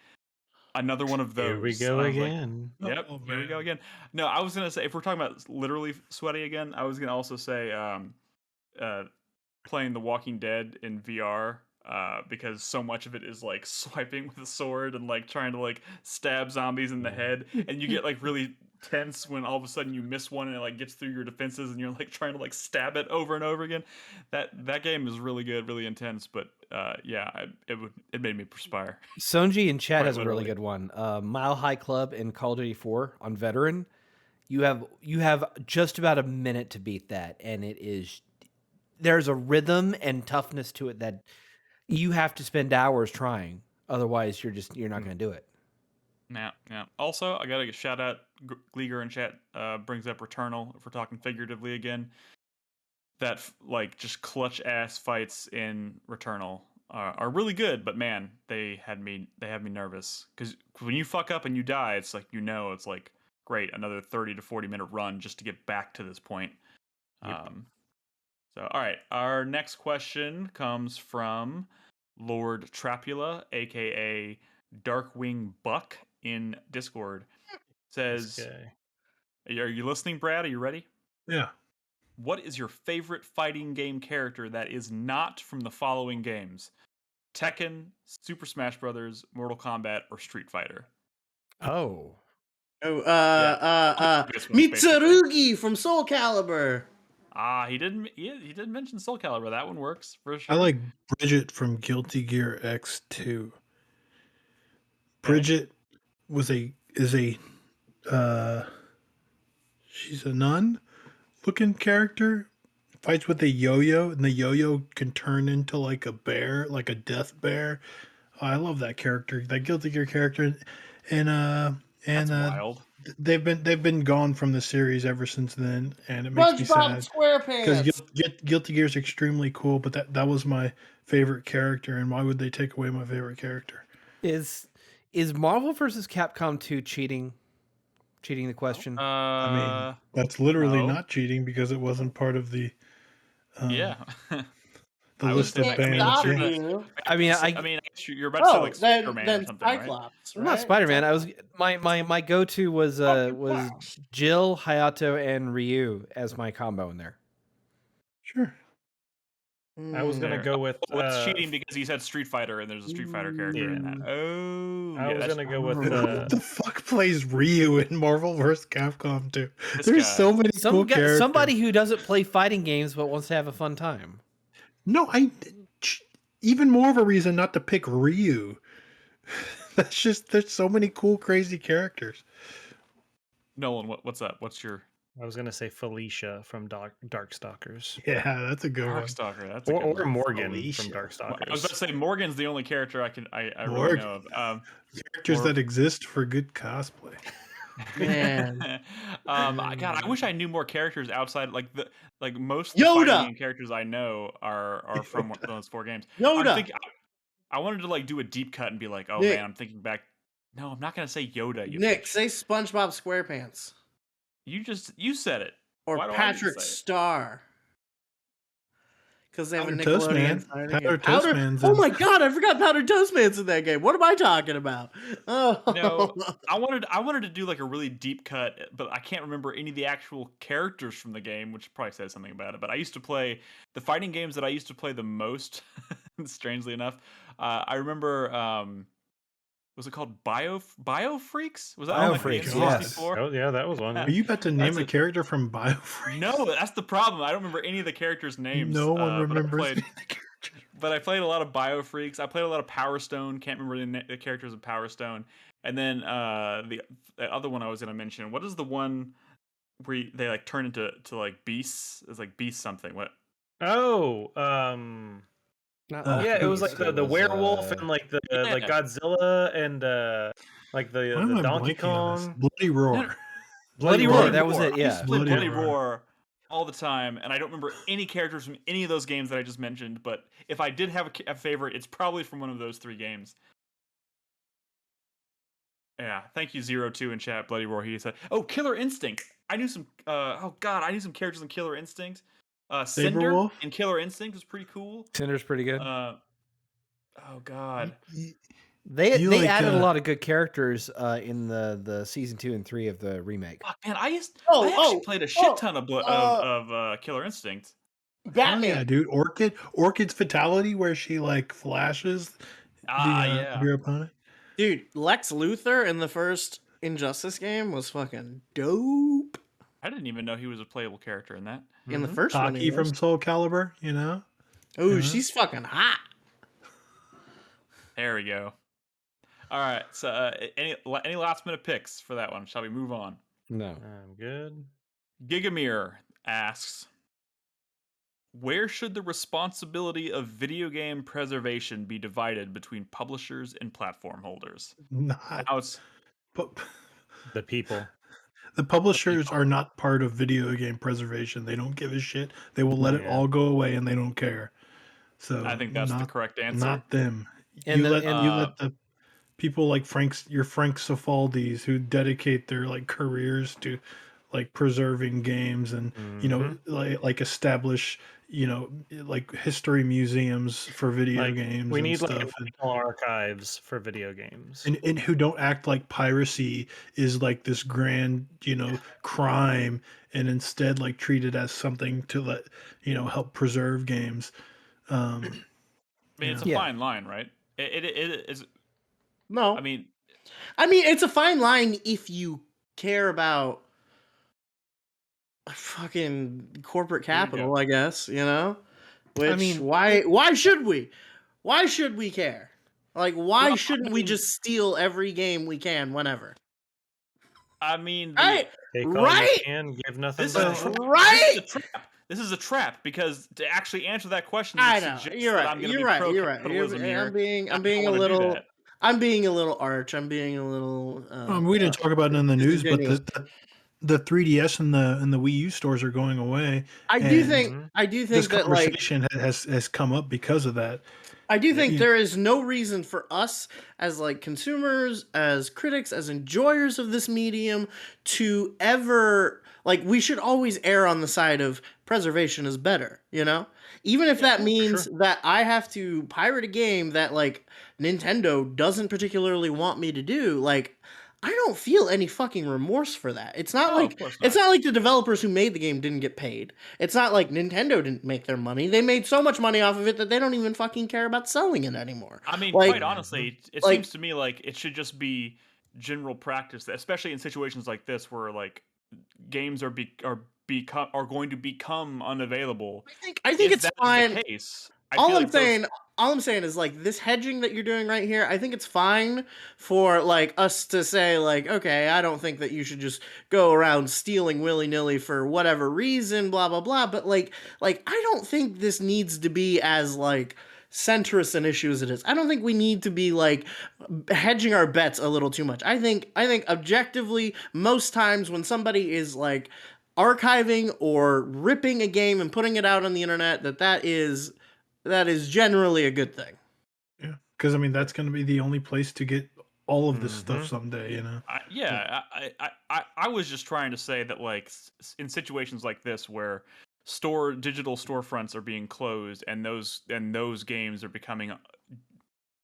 Speaker 1: another one of those.
Speaker 3: Here we go
Speaker 1: And I was like,
Speaker 3: again.
Speaker 1: yep,
Speaker 2: Oh,
Speaker 1: here we go
Speaker 2: man.
Speaker 1: again. No, I was gonna say, if we're talking about literally sweaty again, I was gonna also say playing The Walking Dead in VR, because so much of it is like swiping with a sword and like trying to like stab zombies in the head, and you get like really tense when all of a sudden you miss one and it like gets through your defenses and you're like trying to like stab it over and over again. That game is really good, really intense, but yeah, it made me perspire.
Speaker 4: Sonji in chat
Speaker 1: Quite
Speaker 4: has a really
Speaker 1: literally.
Speaker 4: good one. Mile High Club in Call of Duty 4 on Veteran. You have just about a minute to beat that, and there's a rhythm and toughness to it that you have to spend hours trying. Otherwise, you're not going to do it.
Speaker 1: Yeah. Also, I gotta shout out Gleeger in chat. Brings up Returnal. If we're talking figuratively again, that like just clutch ass fights in Returnal are really good. But man, they have me nervous, because when you fuck up and you die, it's like it's like great, another 30 to 40 minute run just to get back to this point.
Speaker 3: Yep.
Speaker 1: So all right, our next question comes from Lord Trapula, aka Darkwing Buck in Discord. Says,
Speaker 3: Okay.
Speaker 1: are you listening, Brad? Are you ready?
Speaker 2: Yeah.
Speaker 1: What is your favorite fighting game character that is not from the following games? Tekken, Super Smash Brothers, Mortal Kombat, or Street Fighter?
Speaker 4: Oh.
Speaker 1: This one's basically-
Speaker 5: Mitsurugi from Soul Calibur.
Speaker 1: he did mention Soul Calibur. That one works for sure.
Speaker 2: I like Bridget from Guilty Gear X2. Bridget is a she's a nun looking character. Fights with a yo-yo, and the yo-yo can turn into like a bear, like a death bear. Oh, I love that character, that Guilty Gear character,
Speaker 1: That's wild.
Speaker 2: they've been gone from the series ever since then, and it makes me
Speaker 5: SpongeBob
Speaker 2: sad because
Speaker 5: SquarePants.
Speaker 2: Guilty Gear is extremely cool, but that was my favorite character, and why would they take away my favorite character?
Speaker 4: Is Is Marvel versus Capcom 2 cheating? Cheating the question?
Speaker 2: I mean, that's literally
Speaker 1: no.
Speaker 2: not cheating because it wasn't part of the
Speaker 1: Yeah.
Speaker 2: the
Speaker 1: I
Speaker 2: list
Speaker 1: would
Speaker 2: of
Speaker 1: say, I mean,
Speaker 2: banned
Speaker 1: unless you're
Speaker 2: games.
Speaker 1: gonna,
Speaker 5: you.
Speaker 4: I mean,
Speaker 1: I mean, you're about to say like Spider-Man or
Speaker 5: Then
Speaker 1: something, right?
Speaker 5: Cyclops,
Speaker 4: well, not
Speaker 5: right?
Speaker 4: Spider-Man. I was
Speaker 5: Cyclops.
Speaker 4: my go-to was
Speaker 5: Cyclops.
Speaker 4: Jill, Hayato, and Ryu as my combo in there.
Speaker 2: Sure.
Speaker 3: I was gonna
Speaker 1: There.
Speaker 3: go with
Speaker 1: What's cheating because you said Street Fighter and there's a Street Fighter character in that.
Speaker 3: Yeah.
Speaker 1: Oh,
Speaker 3: I
Speaker 1: yeah,
Speaker 3: was
Speaker 1: that's
Speaker 3: gonna go with
Speaker 2: Who the fuck plays Ryu in Marvel vs. Capcom 2?
Speaker 1: This
Speaker 2: There's
Speaker 1: guy.
Speaker 2: so many cool characters.
Speaker 4: Somebody who doesn't play fighting games but wants to have a fun time.
Speaker 2: No, even more of a reason not to pick Ryu. That's just there's so many cool, crazy characters.
Speaker 1: Nolan, what's up? What's your
Speaker 3: I was gonna say Felicia from Darkstalkers.
Speaker 2: Yeah, that's a good one.
Speaker 1: Darkstalker? That's a good
Speaker 3: Or
Speaker 1: one.
Speaker 3: Morgan
Speaker 2: Felicia.
Speaker 3: from
Speaker 1: Well, I was
Speaker 3: Darkstalkers.
Speaker 1: about to say Morgan's the only character I really
Speaker 2: Morgan.
Speaker 1: know of.
Speaker 2: Characters
Speaker 1: or-
Speaker 2: that exist for good cosplay.
Speaker 5: Man.
Speaker 1: God, I wish I knew more characters outside like most
Speaker 5: Yoda!
Speaker 1: fighting game characters I know are from one of those 4 games.
Speaker 5: Yoda.
Speaker 1: I wanted to like do a deep cut and be like, oh
Speaker 5: Nick.
Speaker 1: man, I'm thinking back. No, I'm not gonna say Yoda. You
Speaker 5: Nick,
Speaker 1: bitch.
Speaker 5: say SpongeBob SquarePants
Speaker 1: You said it.
Speaker 5: or
Speaker 1: Why do I need to
Speaker 5: Patrick
Speaker 1: say it?
Speaker 5: Star. Because they have a
Speaker 2: Powdered
Speaker 5: Nickelodeon
Speaker 2: Toast Man.
Speaker 5: fighting
Speaker 2: Powdered
Speaker 5: game.
Speaker 2: Toast Man's
Speaker 5: Oh
Speaker 2: in-
Speaker 5: my god, I forgot Powdered Toast Man's in that game. What am I talking about? Oh
Speaker 1: No, I wanted to do like a really deep cut, but I can't remember any of the actual characters from the game, which probably says something about it. But I used to play the fighting games that I used to play the most. Strangely enough, I remember. Was it called Bio Freaks? Was that on like the
Speaker 4: Biofreaks,
Speaker 1: N64?
Speaker 3: Oh yeah, that was one.
Speaker 2: Are you about to name
Speaker 1: That's
Speaker 2: a
Speaker 1: a-
Speaker 2: character from Biofreaks?
Speaker 1: No, that's the problem. I don't remember any of the characters' names.
Speaker 2: No one
Speaker 1: but I
Speaker 2: remembers
Speaker 1: played-
Speaker 2: any of the characters.
Speaker 1: But I played a lot of Bio Freaks. I played a lot of Power Stone. Can't remember the characters of Power Stone. And then the other one I was gonna mention. What is the one where they like turn into like beasts? It's like beast something. What?
Speaker 3: Oh,
Speaker 4: Not
Speaker 3: yeah, it was like
Speaker 4: Beast,
Speaker 3: the werewolf and like the like
Speaker 1: Yeah.
Speaker 3: Godzilla and like
Speaker 2: Why am
Speaker 3: the
Speaker 2: I
Speaker 3: Donkey
Speaker 2: blanking on this?
Speaker 3: Kong.
Speaker 2: Bloody Roar.
Speaker 4: Bloody
Speaker 1: Roar.
Speaker 4: Roar. That was it.
Speaker 1: I used
Speaker 4: Yeah.
Speaker 1: to play
Speaker 2: Bloody
Speaker 1: Bloody
Speaker 2: Roar.
Speaker 1: Roar all the time, and I don't remember any characters from any of those games that I just mentioned. But if I did have a favorite, it's probably from one of those 3 games. Yeah, thank you 02 in chat. Bloody Roar. He said, "Oh, Killer Instinct." I knew some. Oh God, I knew some characters in Killer Instinct. Cinder
Speaker 2: Saberwolf?
Speaker 1: in Killer Instinct was pretty cool.
Speaker 4: Cinder's pretty good.
Speaker 1: Oh God.
Speaker 4: They
Speaker 2: you like,
Speaker 4: added a lot of good characters in the season 2 and 3 of the remake.
Speaker 1: Fuck, man, I
Speaker 5: Oh,
Speaker 1: actually played a shit ton of Killer Instinct.
Speaker 5: Batman.
Speaker 2: Oh, yeah, dude. Orchid's fatality where she like flashes
Speaker 1: Yeah.
Speaker 2: your opponent.
Speaker 5: Dude, Lex Luthor in the first Injustice game was fucking dope.
Speaker 1: I didn't even know he was a playable character in that.
Speaker 5: In the first one,
Speaker 2: Taki from Soul Calibur, you know?
Speaker 5: oh,
Speaker 2: Yeah.
Speaker 5: she's fucking hot.
Speaker 1: There we go. All right. So, any last minute picks for that one? Shall we move on?
Speaker 4: No.
Speaker 3: I'm good.
Speaker 1: Gigamir asks, where should the responsibility of video game preservation be divided between publishers and platform holders?
Speaker 2: Not.
Speaker 1: Now it's
Speaker 2: But
Speaker 3: The people.
Speaker 2: the publishers are not part of video game preservation. They don't give a shit. They will let it
Speaker 3: Yeah.
Speaker 2: all go away and they don't care. So
Speaker 1: I think that's the
Speaker 2: not,
Speaker 1: correct answer.
Speaker 2: not them.
Speaker 4: And
Speaker 2: you
Speaker 4: the-
Speaker 2: let
Speaker 4: and-
Speaker 2: you let the people like your Frank Cifaldis who dedicate their like careers to like preserving games and you know like establish like history museums for video
Speaker 3: Like,
Speaker 2: games.
Speaker 3: we
Speaker 2: and
Speaker 3: need
Speaker 2: stuff.
Speaker 3: like national archives for video games.
Speaker 2: And who don't act like piracy is like this grand crime, and instead like treat it as something to let help preserve games.
Speaker 1: I mean, it's a
Speaker 4: Yeah.
Speaker 1: fine line, right? It is.
Speaker 5: No,
Speaker 1: I mean,
Speaker 5: it's a fine line if you care about fucking corporate
Speaker 1: There you
Speaker 5: capital,
Speaker 1: go.
Speaker 5: I guess, Which,
Speaker 4: I mean,
Speaker 5: why should we? Why should we care? Like, why
Speaker 1: Well, I
Speaker 5: shouldn't we
Speaker 1: mean-
Speaker 5: just steal every game we can whenever?
Speaker 1: I mean,
Speaker 5: Right?
Speaker 3: Take all
Speaker 5: Right?
Speaker 3: you can, give nothing
Speaker 1: This
Speaker 3: back.
Speaker 1: is a
Speaker 5: Right?
Speaker 1: trap. This is a trap because to actually answer that question,
Speaker 5: I
Speaker 1: it
Speaker 5: know.
Speaker 1: suggests
Speaker 5: You're
Speaker 1: that
Speaker 5: right.
Speaker 1: I'm going to
Speaker 5: You're
Speaker 1: be
Speaker 5: right.
Speaker 1: pro
Speaker 5: You're right.
Speaker 1: capitalism here.
Speaker 5: I'm being
Speaker 1: I
Speaker 5: a
Speaker 1: don't wanna do
Speaker 5: little.
Speaker 1: that.
Speaker 5: I'm being a little arch. I'm being a little.
Speaker 2: We didn't talk about it in the news, but
Speaker 5: disingenuous.
Speaker 2: the 3DS and the Wii U stores are going away.
Speaker 5: I do
Speaker 2: And
Speaker 5: think
Speaker 3: Mhm.
Speaker 5: I do
Speaker 2: this
Speaker 5: think that like
Speaker 2: conversation has come up because of that.
Speaker 5: I do think
Speaker 2: You-
Speaker 5: there is no reason for us as like consumers, as critics, as enjoyers of this medium to ever like we should always err on the side of preservation is better, you know? Even if that means
Speaker 3: sure.
Speaker 5: that I have to pirate a game that like Nintendo doesn't particularly want me to do, like I don't feel any fucking remorse for that. It's not
Speaker 1: Oh, of
Speaker 5: like
Speaker 1: course
Speaker 5: it's
Speaker 1: not.
Speaker 5: not like the developers who made the game didn't get paid. It's not like Nintendo didn't make their money. They made so much money off of it that they don't even fucking care about selling it anymore.
Speaker 1: I mean,
Speaker 5: Like
Speaker 1: quite honestly, it
Speaker 5: like
Speaker 1: seems to me like it should just be general practice, that, especially in situations like this where like games are going to become unavailable.
Speaker 5: I think
Speaker 1: If
Speaker 5: it's
Speaker 1: that is the
Speaker 5: fine.
Speaker 1: case, I
Speaker 5: All
Speaker 1: feel
Speaker 5: I'm
Speaker 1: like those.
Speaker 5: saying, all I'm saying is like this hedging that you're doing right here. I think it's fine for like us to say like, okay, I don't think that you should just go around stealing willy nilly for whatever reason, blah blah blah. But like I don't think this needs to be as like centrist an issue as it is. I don't think we need to be like hedging our bets a little too much. I think objectively, most times when somebody is like archiving or ripping a game and putting it out on the internet, that is generally a good thing.
Speaker 2: yeah, because I mean that's going to be the only place to get all of this stuff
Speaker 3: Mhm.
Speaker 2: someday. You know.
Speaker 1: I was just trying to say that like in situations like this where digital storefronts are being closed and those games are becoming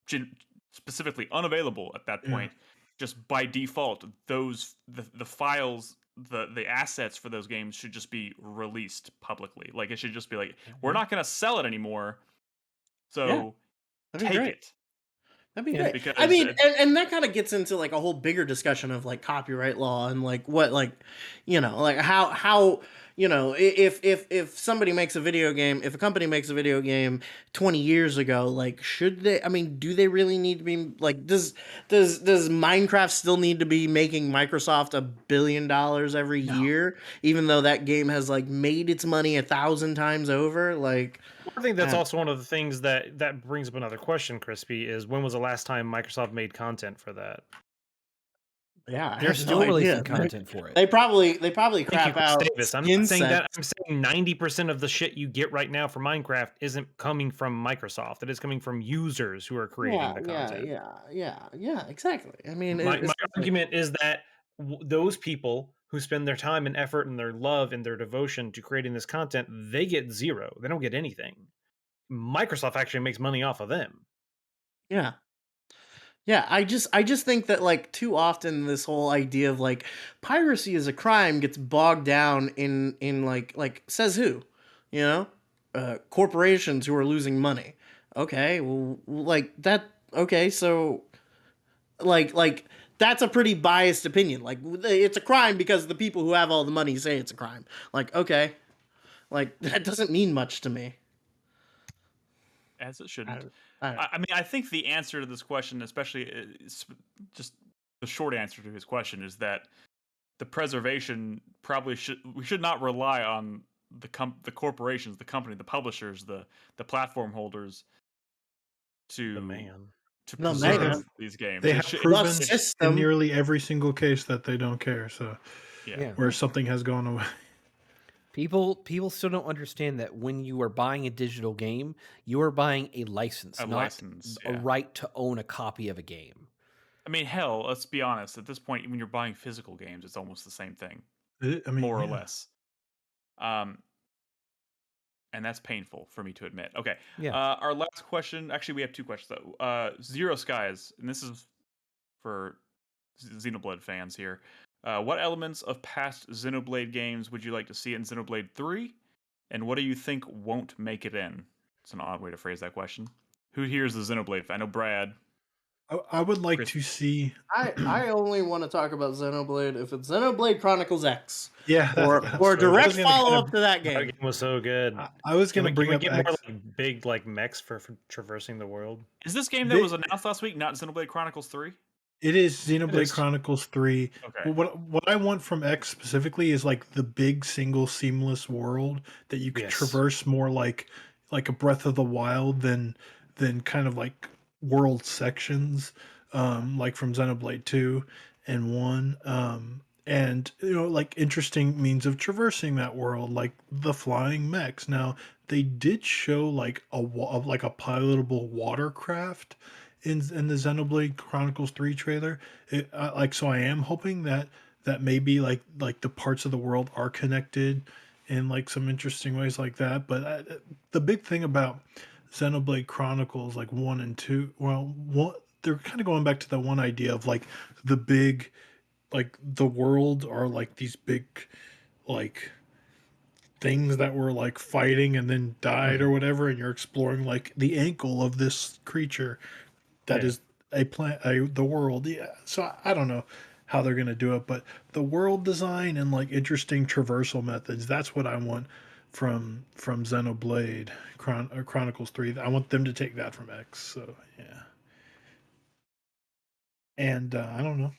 Speaker 1: gen- specifically unavailable at that
Speaker 2: Yeah.
Speaker 1: point, just by default, the files, the assets for those games should just be released publicly. Like it should just be like, we're not going to sell it anymore,
Speaker 5: Yeah,
Speaker 1: so
Speaker 5: that'd be
Speaker 1: take
Speaker 5: great.
Speaker 1: it.
Speaker 5: That'd be
Speaker 4: Yeah.
Speaker 5: great.
Speaker 1: Because
Speaker 5: I mean, and that kind of gets into like a whole bigger discussion of like copyright law and like what like, like how if somebody makes a video game, if a company makes a video game 20 years ago, like should they? I mean, do they really need to be like does Minecraft still need to be making Microsoft $1 billion every
Speaker 2: No.
Speaker 5: year, even though that game has like made its money 1,000 times over? Like,
Speaker 3: I think that's
Speaker 5: uh,
Speaker 3: also one of the things that brings up another question, Crispy, is when was the last time Microsoft made content for that?
Speaker 5: yeah, I
Speaker 4: They're
Speaker 5: have
Speaker 4: still
Speaker 5: no
Speaker 4: releasing
Speaker 5: idea.
Speaker 4: content for it.
Speaker 5: They probably
Speaker 3: Thank you,
Speaker 5: crap
Speaker 3: Chris
Speaker 5: out
Speaker 3: Davis. I'm
Speaker 5: skin
Speaker 3: not saying that.
Speaker 5: sets.
Speaker 3: I'm saying 90% of the shit you get right now for Minecraft isn't coming from Microsoft. It is coming from users who are creating the content.
Speaker 5: Yeah, exactly. I mean,
Speaker 3: My
Speaker 5: it's just like,
Speaker 3: argument is that those people who spend their time and effort and their love and their devotion to creating this content, they get zero. They don't get anything. Microsoft actually makes money off of them.
Speaker 5: yeah. Yeah, I just think that like too often this whole idea of like piracy is a crime gets bogged down in like says who? You know? Corporations who are losing money. Okay, well like that okay, so like that's a pretty biased opinion. Like it's a crime because the people who have all the money say it's a crime. Like okay, like that doesn't mean much to me.
Speaker 1: as it
Speaker 5: I,
Speaker 1: shouldn't.
Speaker 5: I don't
Speaker 1: I mean, I think the answer to this question, especially just the short answer to his question, is that the preservation we should not rely on the corporations, the company, the publishers, the platform holders
Speaker 3: The
Speaker 1: to
Speaker 3: man.
Speaker 1: to
Speaker 5: No,
Speaker 2: They have
Speaker 5: man.
Speaker 1: preserve these games.
Speaker 2: they
Speaker 1: It
Speaker 2: have
Speaker 1: should,
Speaker 5: The
Speaker 2: proven in
Speaker 5: system.
Speaker 2: nearly every single case that they don't care. So
Speaker 1: yeah.
Speaker 4: Yeah.
Speaker 2: where something has gone away.
Speaker 4: People still don't understand that when you are buying a digital game, you are buying a license,
Speaker 1: A
Speaker 4: not
Speaker 1: license,
Speaker 4: a
Speaker 1: yeah.
Speaker 4: right to own a copy of a game.
Speaker 1: I mean, hell, let's be honest. At this point, when you're buying physical games, it's almost the same thing,
Speaker 2: I mean,
Speaker 1: more or
Speaker 2: yeah.
Speaker 1: less. And that's painful for me to admit. Okay.
Speaker 4: Yeah.
Speaker 1: Our last question. Actually, we have two questions though. Zero Skies, and this is for Xenoblade fans here. What elements of past Xenoblade games would you like to see in Xenoblade 3? And what do you think won't make it in? It's an odd way to phrase that question. Who here is the Xenoblade fan? I know Brad.
Speaker 2: I would like
Speaker 1: Chris.
Speaker 2: to see.
Speaker 5: I only want to talk about Xenoblade if it's Xenoblade Chronicles X
Speaker 2: Yeah,
Speaker 5: or
Speaker 2: that's
Speaker 5: or a
Speaker 2: what I was
Speaker 5: direct
Speaker 2: gonna
Speaker 5: follow
Speaker 2: kind
Speaker 5: up
Speaker 2: of-
Speaker 5: to that
Speaker 3: That
Speaker 5: game.
Speaker 3: game was so good.
Speaker 2: I was going to
Speaker 3: Can
Speaker 2: bring
Speaker 3: we
Speaker 2: up
Speaker 3: get
Speaker 2: X.
Speaker 3: more like big like mechs for traversing the world?
Speaker 1: Is this game that
Speaker 2: They-
Speaker 1: was announced last week not Xenoblade Chronicles 3?
Speaker 2: It is Xenoblade
Speaker 3: is.
Speaker 2: Chronicles 3.
Speaker 1: Okay.
Speaker 2: What I want from X specifically is like the big single seamless world that you could
Speaker 3: Yes.
Speaker 2: traverse more like a Breath of the Wild than kind of like world sections, like from Xenoblade 2 and 1. and like interesting means of traversing that world, like the flying mechs. Now they did show like like a pilotable watercraft in the Xenoblade Chronicles 3 trailer. So I am hoping that maybe like the parts of the world are connected in like some interesting ways like that. But the big thing about Xenoblade Chronicles like 1 and 2, well, they're kind of going back to the one idea of like the big, like the world are like these big like things that were like fighting and then died or whatever, and you're exploring like the ankle of this creature that
Speaker 3: Yeah.
Speaker 2: is the world. Yeah, so I don't know how they're gonna do it, but the world design and like interesting traversal methods, that's what I want from Xenoblade Chronicles 3. I want them to take that from X. So yeah, and I don't know,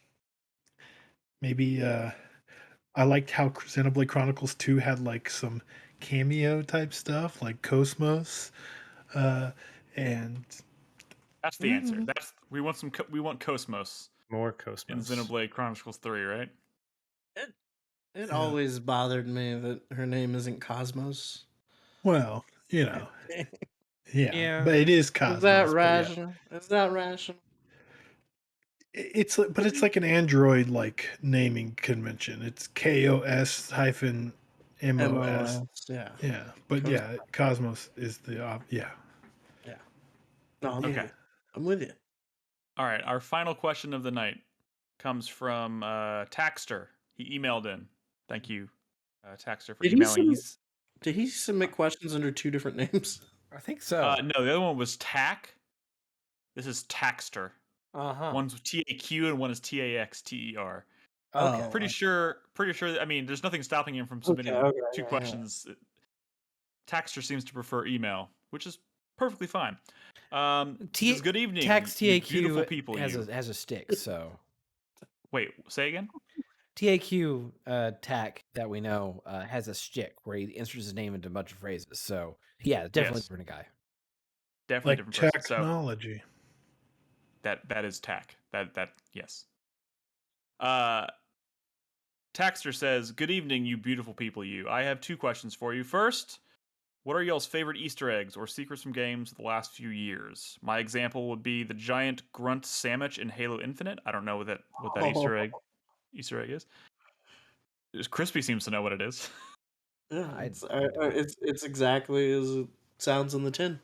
Speaker 2: maybe I liked how Xenoblade Chronicles 2 had like some cameo type stuff, like Cosmos, uh, and
Speaker 1: That's the answer. That's we want we want Cosmos
Speaker 3: More
Speaker 1: in
Speaker 3: Cosmos.
Speaker 1: Xenoblade Chronicles 3, right?
Speaker 5: It
Speaker 2: Yeah.
Speaker 5: always bothered me that her name isn't Cosmos.
Speaker 2: well, yeah,
Speaker 4: Yeah.
Speaker 2: but it is
Speaker 5: Is that
Speaker 2: Cosmos. But yeah,
Speaker 5: rational? Is that rational?
Speaker 2: but it's like an Android like naming convention. It's KOS hyphen MOS.
Speaker 5: MOS, yeah.
Speaker 2: Yeah, but
Speaker 5: Cos-
Speaker 2: yeah, Cosmos is the yeah.
Speaker 5: yeah. No, I'm with
Speaker 1: Okay.
Speaker 5: you. I'm with you.
Speaker 1: All right. Our final question of the night comes from Taxter. He emailed in. Thank you, Taxter, for
Speaker 5: Did he
Speaker 1: emailing.
Speaker 5: Did he submit questions under 2 different names?
Speaker 4: I think so.
Speaker 1: No, the other one was Tack. This is Taxter.
Speaker 4: Uh-huh.
Speaker 1: One's TAQ and one is TAXTER.
Speaker 4: Okay.
Speaker 5: Oh,
Speaker 1: Pretty sure. I mean, there's nothing stopping him from submitting
Speaker 5: okay,
Speaker 1: two
Speaker 5: yeah.
Speaker 1: questions. Taxter seems to prefer email, which is perfectly fine. He says, good evening,
Speaker 4: Tax
Speaker 1: you
Speaker 4: TAQ
Speaker 1: beautiful people.
Speaker 4: has
Speaker 1: You
Speaker 4: a stick, so
Speaker 1: wait. Say again.
Speaker 4: TAQ tack that we know has a stick where he inserts his name into a bunch of phrases. So yeah, definitely
Speaker 1: Yes.
Speaker 4: different guy.
Speaker 1: Definitely
Speaker 2: Like
Speaker 1: different person. So
Speaker 2: technology.
Speaker 1: that is Tack. That yes. Uh, Taxter says, good evening, you beautiful people. You. I have two questions for you. First, what are y'all's favorite Easter eggs or secrets from games of the last few years? My example would be the giant grunt sandwich in Halo Infinite. I don't know what that Easter egg is. Krispy seems to know what it is.
Speaker 5: Yeah,
Speaker 4: I
Speaker 5: it's exactly as it sounds in the tin.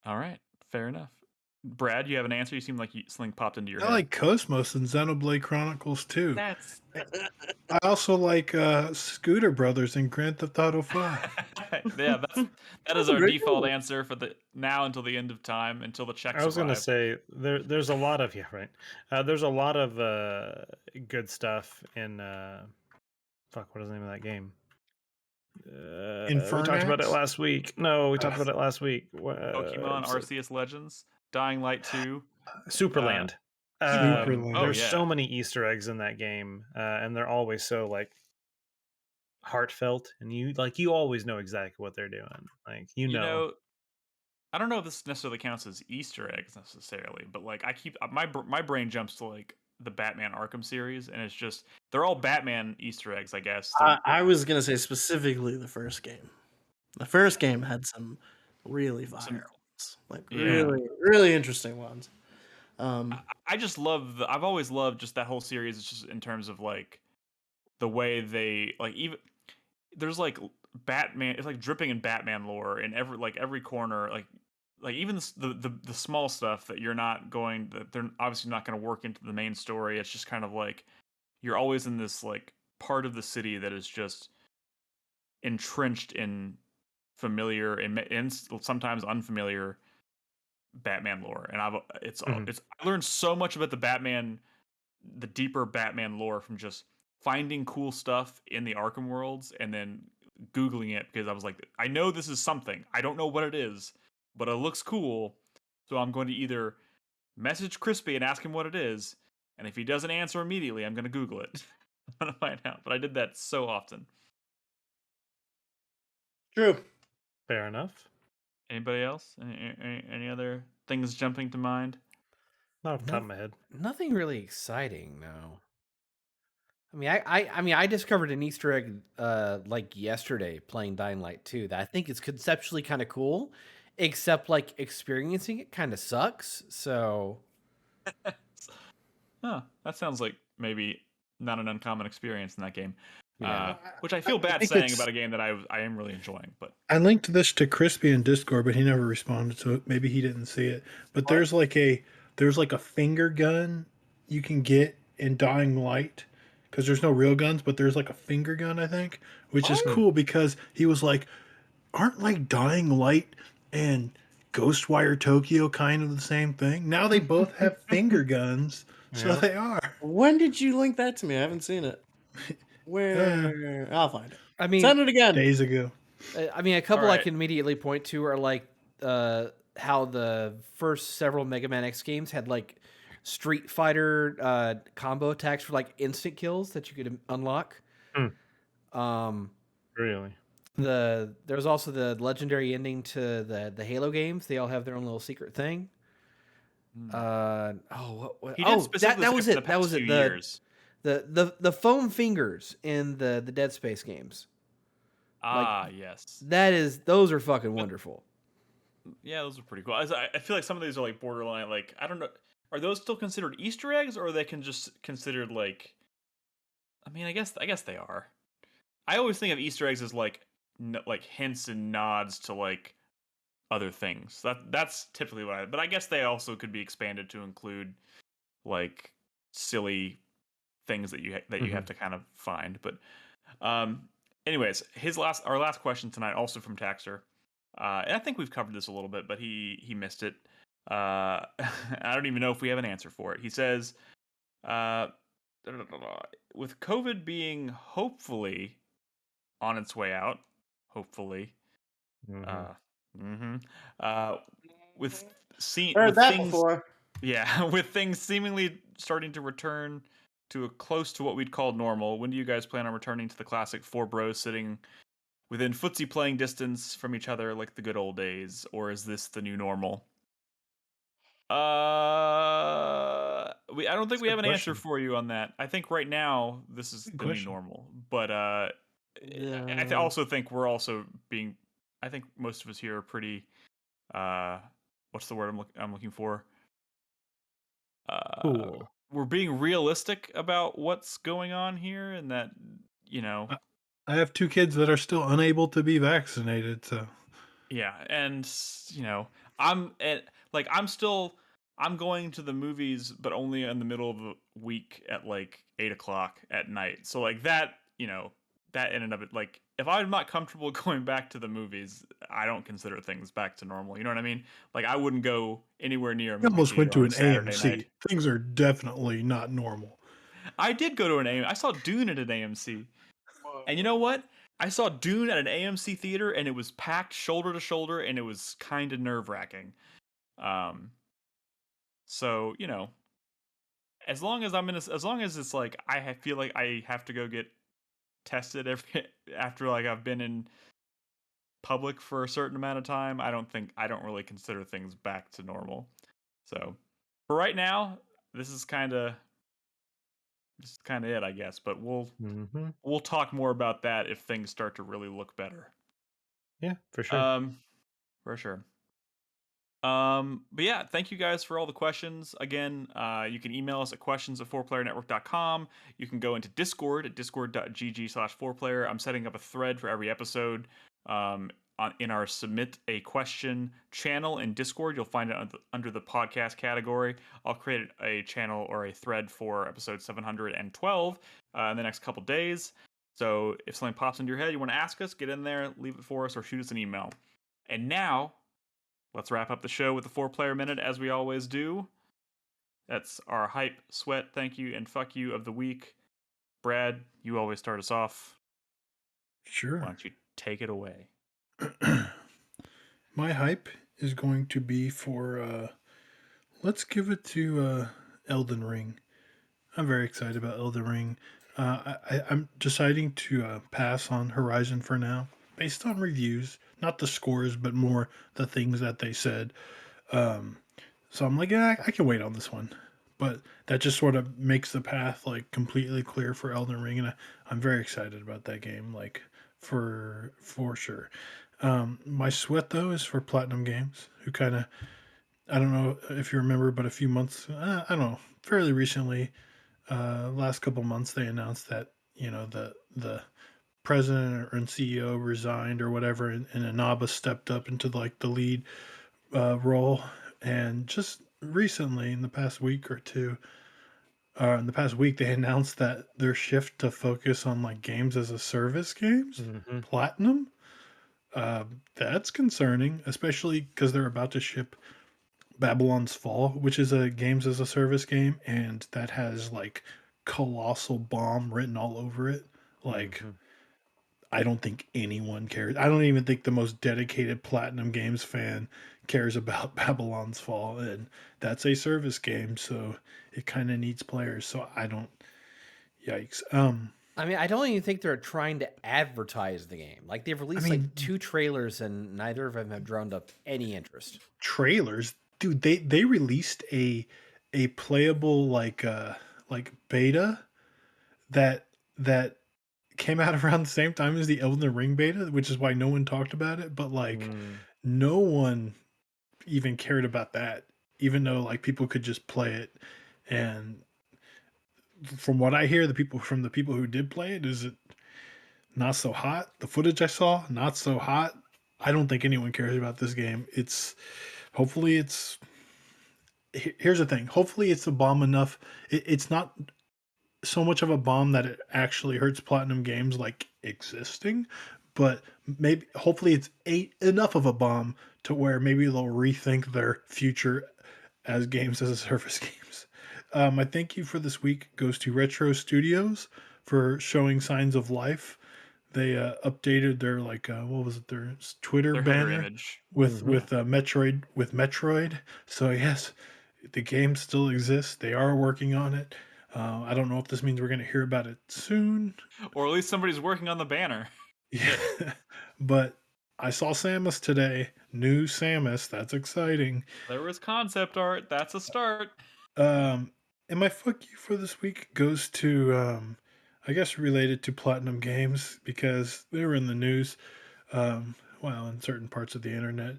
Speaker 1: All right, fair enough. Brad, you have an answer? You seem like something popped into your
Speaker 2: I
Speaker 1: head.
Speaker 2: like Cosmos and Xenoblade Chronicles 2.
Speaker 1: That's
Speaker 2: I also like Scooter Brothers in Grand Theft Auto 5.
Speaker 1: yeah. That is our
Speaker 5: Very
Speaker 1: default
Speaker 5: good.
Speaker 1: answer for the now until the end of time, until the checks
Speaker 3: I was gonna
Speaker 1: arrive.
Speaker 3: say there's a lot of there's a lot of good stuff in fuck, what is the name of that game? We talked about it
Speaker 2: Infernax?
Speaker 3: last week. No, we talked about it last week.
Speaker 1: Pokemon Arceus Legends, Dying Light 2.
Speaker 3: Superland.
Speaker 2: Superland.
Speaker 1: Oh
Speaker 3: There's
Speaker 1: yeah.
Speaker 3: so many Easter eggs in that game, and they're always so like heartfelt, and you always know exactly what they're doing. Like
Speaker 1: You know, I don't know if this necessarily counts as Easter eggs necessarily, but like I keep my brain jumps to like the Batman Arkham series, and it's just they're all Batman Easter eggs, I guess.
Speaker 5: I was gonna say specifically the first game. The first game had some really fire ones, like
Speaker 1: Yeah.
Speaker 5: really interesting ones.
Speaker 1: I just love I've always loved just that whole series. It's just in terms of like the way they like even there's like Batman. It's like dripping in Batman lore in every corner. Like even the small stuff that they're obviously not going to work into the main story. It's just kind of like you're always in this like part of the city that is just entrenched in familiar and sometimes unfamiliar Batman lore. And I learned so much about the deeper Batman lore from just finding cool stuff in the Arkham worlds and then Googling it because I was like, I know this is something. I don't know what it is, but it looks cool. So I'm going to either message Krispy and ask him what it is, and if he doesn't answer immediately, I'm going to Google it. I'm going to find out. But I did that so often.
Speaker 5: True.
Speaker 3: fair enough.
Speaker 1: Anybody else? Any other things jumping to mind?
Speaker 3: Not off the top of my head.
Speaker 4: Nothing really exciting, no. I discovered an Easter egg like yesterday playing Dying Light 2 that I think is conceptually kind of cool, except like experiencing it kind of sucks. So
Speaker 1: Huh, that sounds like maybe not an uncommon experience in that game.
Speaker 4: yeah.
Speaker 1: Which I feel bad
Speaker 2: think
Speaker 1: saying about a game that I am really enjoying, but
Speaker 2: I linked this to Krispy in Discord, but he never responded, so maybe he didn't see it. But
Speaker 5: What?
Speaker 2: there's like a finger gun you can get in Dying Light, because there's no real guns, but there's like a finger gun, I think, which is
Speaker 5: What?
Speaker 2: cool because he was like, aren't like Dying Light and Ghostwire Tokyo kind of the same thing? Now they both have finger guns, so
Speaker 3: Yeah.
Speaker 2: they are.
Speaker 5: When did you link that to me? I haven't seen it.
Speaker 2: Uh,
Speaker 5: Where? I'll find it.
Speaker 4: I mean,
Speaker 5: Send it again.
Speaker 2: days ago.
Speaker 4: a couple I
Speaker 1: Alright.
Speaker 4: can immediately point to are like how the first several Mega Man X games had like Street Fighter combo attacks for like instant kills that you could unlock. Um,
Speaker 3: Really?
Speaker 4: there was also the legendary ending to the Halo games. They all have their own little secret thing.
Speaker 1: he did specifically
Speaker 4: that was
Speaker 1: say for
Speaker 4: it.
Speaker 1: the
Speaker 4: That was
Speaker 1: past
Speaker 4: it.
Speaker 1: few years.
Speaker 4: The foam fingers in the Dead Space games.
Speaker 1: Yes.
Speaker 4: Those are fucking wonderful.
Speaker 1: Yeah, those are pretty cool. I feel like some of these are like borderline. Like I don't know, are those still considered Easter eggs, or are they can just considered like? I mean, I guess they are. I always think of Easter eggs as like like hints and nods to like other things. That's typically what I. But I guess they also could be expanded to include like silly things that you have to kind of find. But anyways, our last question tonight, also from Taxer. And I think we've covered this a little bit, but he missed it. I don't even know if we have an answer for it. He says, with COVID being hopefully on its way out, hopefully, with
Speaker 5: Heard that
Speaker 1: things,
Speaker 5: before.
Speaker 1: yeah, with things seemingly starting to return to a close to what we'd call normal. When do you guys plan on returning to the classic four bros sitting within footsie playing distance from each other like the good old days, or is this the new normal? I don't think we have an answer for you on that. I think right now this is the new normal, but I also think we're also being. I think most of us here are pretty. What's the word I'm looking for?
Speaker 3: Cool.
Speaker 1: We're being realistic about what's going on here, and that
Speaker 2: I have 2 kids that are still unable to be vaccinated, so
Speaker 1: yeah, and I'm going to the movies, but only in the middle of the week at like 8:00 at night. So like that, that in and of it, like if I'm not comfortable going back to the movies, I don't consider things back to normal. You know what I mean? Like I wouldn't go anywhere near a
Speaker 2: I
Speaker 1: movie
Speaker 2: almost went
Speaker 1: theater
Speaker 2: to
Speaker 1: on
Speaker 2: an
Speaker 1: Saturday
Speaker 2: AMC.
Speaker 1: night.
Speaker 2: Things are definitely not normal.
Speaker 1: I did go to an AMC. I saw Dune at an AMC. And you know what? I saw Dune at an AMC theater, and it was packed shoulder to shoulder, and it was kind of nerve-wracking. So as long as as long as it's like feel like I have to go get tested after like I've been in public for a certain amount of time, I don't really consider things back to normal. So for right now, this is kind of it, I guess. But we'll talk more about that if things start to really look better.
Speaker 3: Yeah, for sure.
Speaker 1: For sure. But yeah, thank you guys for all the questions. Again, you can email us at questions@4playernetwork.com. You can go into Discord at discord.gg/4player. I'm setting up a thread for every episode. In our submit a question channel in Discord, you'll find it under the podcast category. I'll create a channel or a thread for episode 712 in the next couple days. So if something pops into your head, you want to ask us, get in there, leave it for us, or shoot us an email. And now, let's wrap up the show with the 4-player minute as we always do. That's our hype, sweat, thank you, and fuck you of the week. Brad, you always start us off.
Speaker 2: Sure.
Speaker 1: Why don't you take it away?
Speaker 2: My hype is going to be for let's give it to Elden Ring. I'm very excited about Elden Ring. I'm deciding to pass on Horizon for now, based on reviews, not the scores, but more the things that they said. So I'm like, yeah, I can wait on this one. but that just sort of makes the path like completely clear for Elden Ring, and I'm very excited about that game, like for sure. My sweat though is for Platinum Games, who kind of, I don't know if you remember, but a few months, I don't know, fairly recently, last couple months, they announced that the president and CEO resigned or whatever, and Inaba stepped up into like the lead role. And just recently, in the past week or two, in the past week, they announced that their shift to focus on like games as a service games,
Speaker 3: Mhm.
Speaker 2: Platinum. That's concerning, especially because they're about to ship Babylon's Fall, which is a games as a service game, and that has like colossal bomb written all over it. Like,
Speaker 3: Mhm.
Speaker 2: I don't think anyone cares. I don't even think the most dedicated Platinum Games fan cares about Babylon's Fall, and that's a service game, so it kind of needs players. So I don't. Yikes.
Speaker 4: I mean, I don't even think they're trying to advertise the game. Like they've
Speaker 2: I
Speaker 4: released
Speaker 2: mean,
Speaker 4: like 2 trailers and neither of them have drawn up any interest.
Speaker 2: trailers, dude. They released a playable like beta that that came out around the same time as the Elden Ring beta, which is why no one talked about it. But like,
Speaker 3: Mm.
Speaker 2: no one even cared about that, even though like people could just play it. And from what I hear, the people who did play it, is it not so hot. The footage I saw, not so hot. I don't think anyone cares about this game. It's hopefully it's here's the thing. Hopefully it's a bomb enough. It's not so much of a bomb that it actually hurts Platinum Games like existing, but maybe hopefully it's enough of a bomb to where maybe they'll rethink their future as games as a service games. My thank you for this week goes to Retro Studios for showing signs of life. They updated their like what was it, their Twitter
Speaker 1: Their header
Speaker 2: banner
Speaker 1: image.
Speaker 2: with
Speaker 3: Mhm.
Speaker 2: Metroid. So yes, the game still exists. They are working on it. I don't know if this means we're going to hear about it soon.
Speaker 1: Or at least somebody's working on the banner.
Speaker 2: Yeah, but I saw Samus today. New Samus. That's exciting.
Speaker 1: There was concept art. That's a start.
Speaker 2: Um, and my fuck you for this week goes to, I guess, related to Platinum Games because they were in the news. Well, in certain parts of the internet.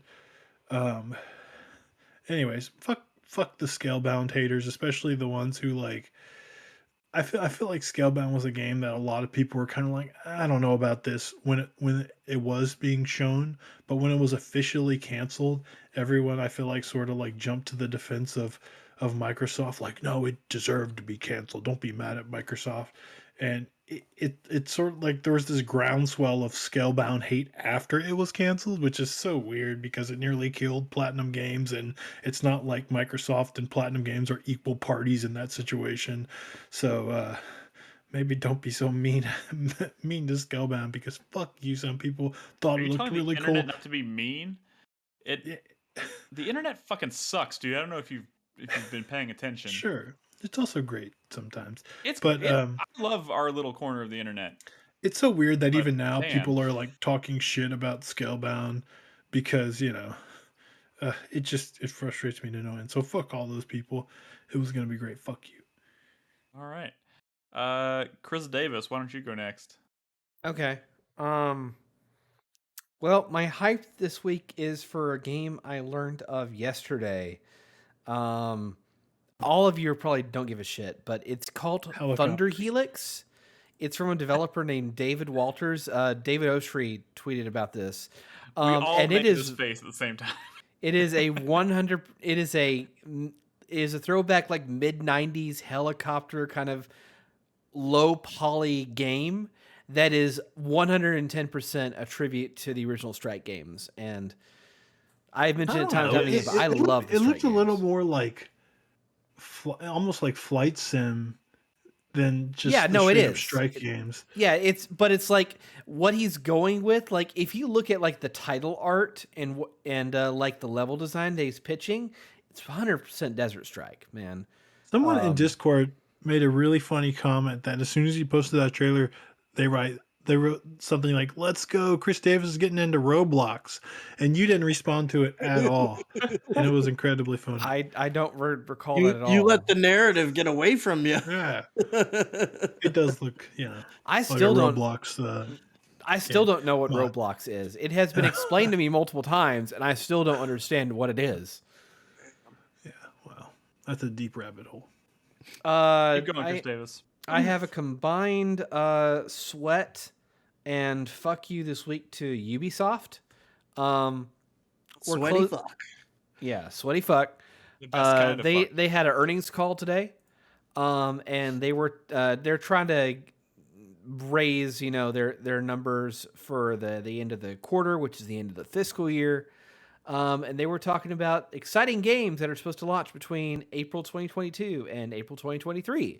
Speaker 2: Um, anyways, fuck the Scalebound haters, especially the ones who like. I feel like Scalebound was a game that a lot of people were kind of like, I don't know about this when it was being shown, but when it was officially canceled, everyone I feel like sort of like jumped to the defense of Microsoft, like, no, it deserved to be canceled. Don't be mad at Microsoft. And it's sort of like there was this groundswell of Scalebound hate after it was canceled, which is so weird because it nearly killed Platinum Games, and it's not like Microsoft and Platinum Games are equal parties in that situation. So maybe don't be so mean mean to Scalebound because fuck you. Some people thought
Speaker 1: Are
Speaker 2: it
Speaker 1: you
Speaker 2: looked
Speaker 1: telling the
Speaker 2: really
Speaker 1: internet
Speaker 2: cool.
Speaker 1: not to be mean? It
Speaker 2: Yeah,
Speaker 1: the internet fucking sucks, dude. I don't know if you've been paying attention.
Speaker 2: sure. It's also great sometimes.
Speaker 1: It's
Speaker 2: But
Speaker 1: it, I love our little corner of the internet,
Speaker 2: it's so weird that
Speaker 1: but
Speaker 2: even now
Speaker 1: man,
Speaker 2: people are like talking shit about Scalebound because, it frustrates me to no end. So fuck all those people. It was gonna be great. Fuck you.
Speaker 1: all right. Chris Davis, why don't you go next?
Speaker 4: Okay. Um well, my hype this week is for a game I learned of yesterday. Um all of you probably don't give a shit, but it's called Thunder
Speaker 2: Helicopters.
Speaker 4: Helix. It's from a developer named David Walters. David Oshry tweeted about this.
Speaker 1: We all
Speaker 4: And
Speaker 1: made this face at the same time.
Speaker 4: it is a 100 it is a throwback like mid 90s helicopter kind of low poly game that is 110% a tribute to the original Strike games. And I've
Speaker 2: I
Speaker 4: mentioned it
Speaker 2: don't
Speaker 4: time and
Speaker 2: know.
Speaker 4: time again, but I love the
Speaker 2: It
Speaker 4: Strike
Speaker 2: looked a little
Speaker 4: games.
Speaker 2: more like almost like flight sim than
Speaker 4: Yeah,
Speaker 2: just the
Speaker 4: no, it
Speaker 2: straight up
Speaker 4: is.
Speaker 2: strike games.
Speaker 4: Yeah, it's like what he's going with. Like if you look at like the title art and like the level design that he's pitching, it's 100% Desert Strike, man.
Speaker 2: Someone in
Speaker 4: Um,
Speaker 2: Discord made a really funny comment that as soon as he posted that trailer, they write they wrote something like, "Let's go, Chris Davis is getting into Roblox," and you didn't respond to it at all, and it was incredibly funny.
Speaker 4: I don't recall that at
Speaker 5: You
Speaker 4: all.
Speaker 5: let the narrative get away from you.
Speaker 2: Yeah, it does look,
Speaker 4: I
Speaker 2: like a
Speaker 4: still don't.
Speaker 2: Roblox.
Speaker 4: I still don't know what
Speaker 2: mod.
Speaker 4: Roblox is. It has been explained to me multiple times, and I still don't understand what it is.
Speaker 2: Yeah, well, that's a deep rabbit hole.
Speaker 1: Keep going, Chris Davis.
Speaker 4: I have a combined sweat and fuck you this week to Ubisoft.
Speaker 5: Sweaty fuck.
Speaker 4: Yeah, sweaty fuck.
Speaker 1: The best kind of fuck.
Speaker 4: They had an earnings call today, and they're trying to raise their numbers for the end of the quarter, which is the end of the fiscal year. And they were talking about exciting games that are supposed to launch between April 2022 and April 2023.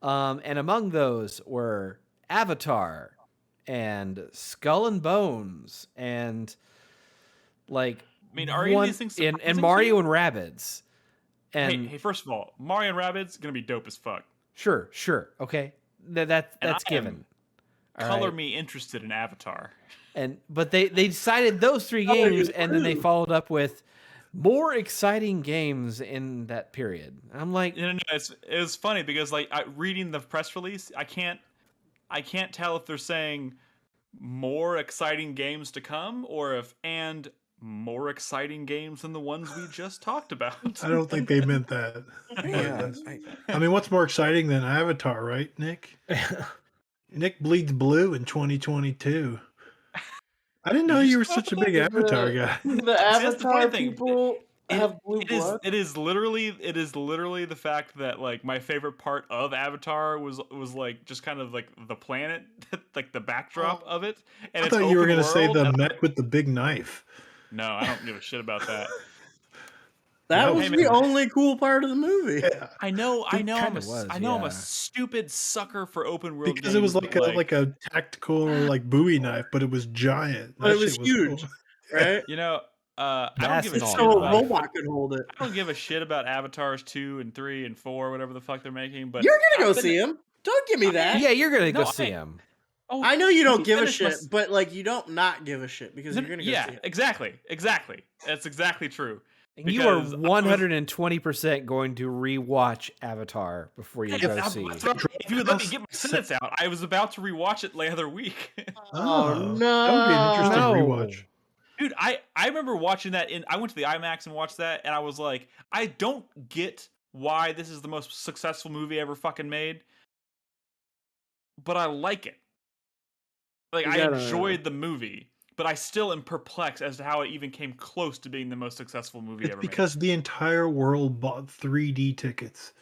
Speaker 4: And among those were Avatar and Skull and Bones and
Speaker 1: are any of these things
Speaker 4: and Mario and Rabbids. And
Speaker 1: hey, first of all, Mario and Rabbids gonna be dope as fuck.
Speaker 4: Sure, okay. That's given.
Speaker 1: Color me interested in Avatar.
Speaker 4: But they decided those 3 games, and then they followed up with more exciting games in that period. I'm like,
Speaker 1: No, it was funny because reading the press release, I can't tell if they're saying more exciting games to come or and more exciting games than the ones we just talked about.
Speaker 2: I don't think they meant that.
Speaker 5: Yeah,
Speaker 2: I mean, what's more exciting than Avatar, right, Nick? Nick bleeds blue in 2022. I didn't know you were such a big Avatar guy.
Speaker 5: The
Speaker 1: That's the
Speaker 5: Avatar
Speaker 1: funny thing.
Speaker 5: people have blue blood.
Speaker 1: It is literally the fact that my favorite part of Avatar was just kind of the planet, like the backdrop of it. And
Speaker 2: I
Speaker 1: it's
Speaker 2: thought you were
Speaker 1: open
Speaker 2: going to say
Speaker 1: world,
Speaker 2: the
Speaker 1: and
Speaker 2: mech with the big knife.
Speaker 1: No, I don't give a shit about that.
Speaker 5: That
Speaker 2: No.
Speaker 5: was the only cool part of the movie.
Speaker 2: Yeah,
Speaker 1: I know. I'm
Speaker 4: yeah.
Speaker 1: a stupid sucker for open world
Speaker 2: because
Speaker 1: games.
Speaker 2: it was like a tactical Bowie knife, but it was giant.
Speaker 5: But
Speaker 2: That
Speaker 5: it was
Speaker 2: shit
Speaker 5: huge,
Speaker 2: cool.
Speaker 5: right?
Speaker 1: I don't give a
Speaker 4: Massive.
Speaker 1: shit
Speaker 5: So a
Speaker 1: about.
Speaker 5: robot could hold it.
Speaker 1: I don't give a shit about Avatars 2 and 3 and 4, whatever the fuck they're making. But
Speaker 5: You're gonna go
Speaker 1: I've been-
Speaker 5: see him. Don't give me that.
Speaker 4: yeah, you're gonna go
Speaker 1: No,
Speaker 4: see him.
Speaker 1: Oh,
Speaker 5: I know you
Speaker 1: let
Speaker 5: don't
Speaker 1: me
Speaker 5: give a
Speaker 1: finish my
Speaker 5: shit, but you don't not give a shit because you're gonna go see him.
Speaker 1: exactly. That's exactly true.
Speaker 4: And you are
Speaker 1: Because I was-
Speaker 4: 120% going to rewatch Avatar before you go see.
Speaker 1: If you would let me get my sentence out, I was about to rewatch it the other week.
Speaker 5: Oh,
Speaker 2: That would be an interesting
Speaker 4: no.
Speaker 2: rewatch.
Speaker 1: Dude, I remember watching that I went to the IMAX and watched that, and I was like, I don't get why this is the most successful movie ever fucking made, but I like it. I enjoyed the movie, but I still am perplexed as to how it even came close to being the most successful movie
Speaker 2: It's
Speaker 1: ever
Speaker 2: because the entire world bought 3D tickets.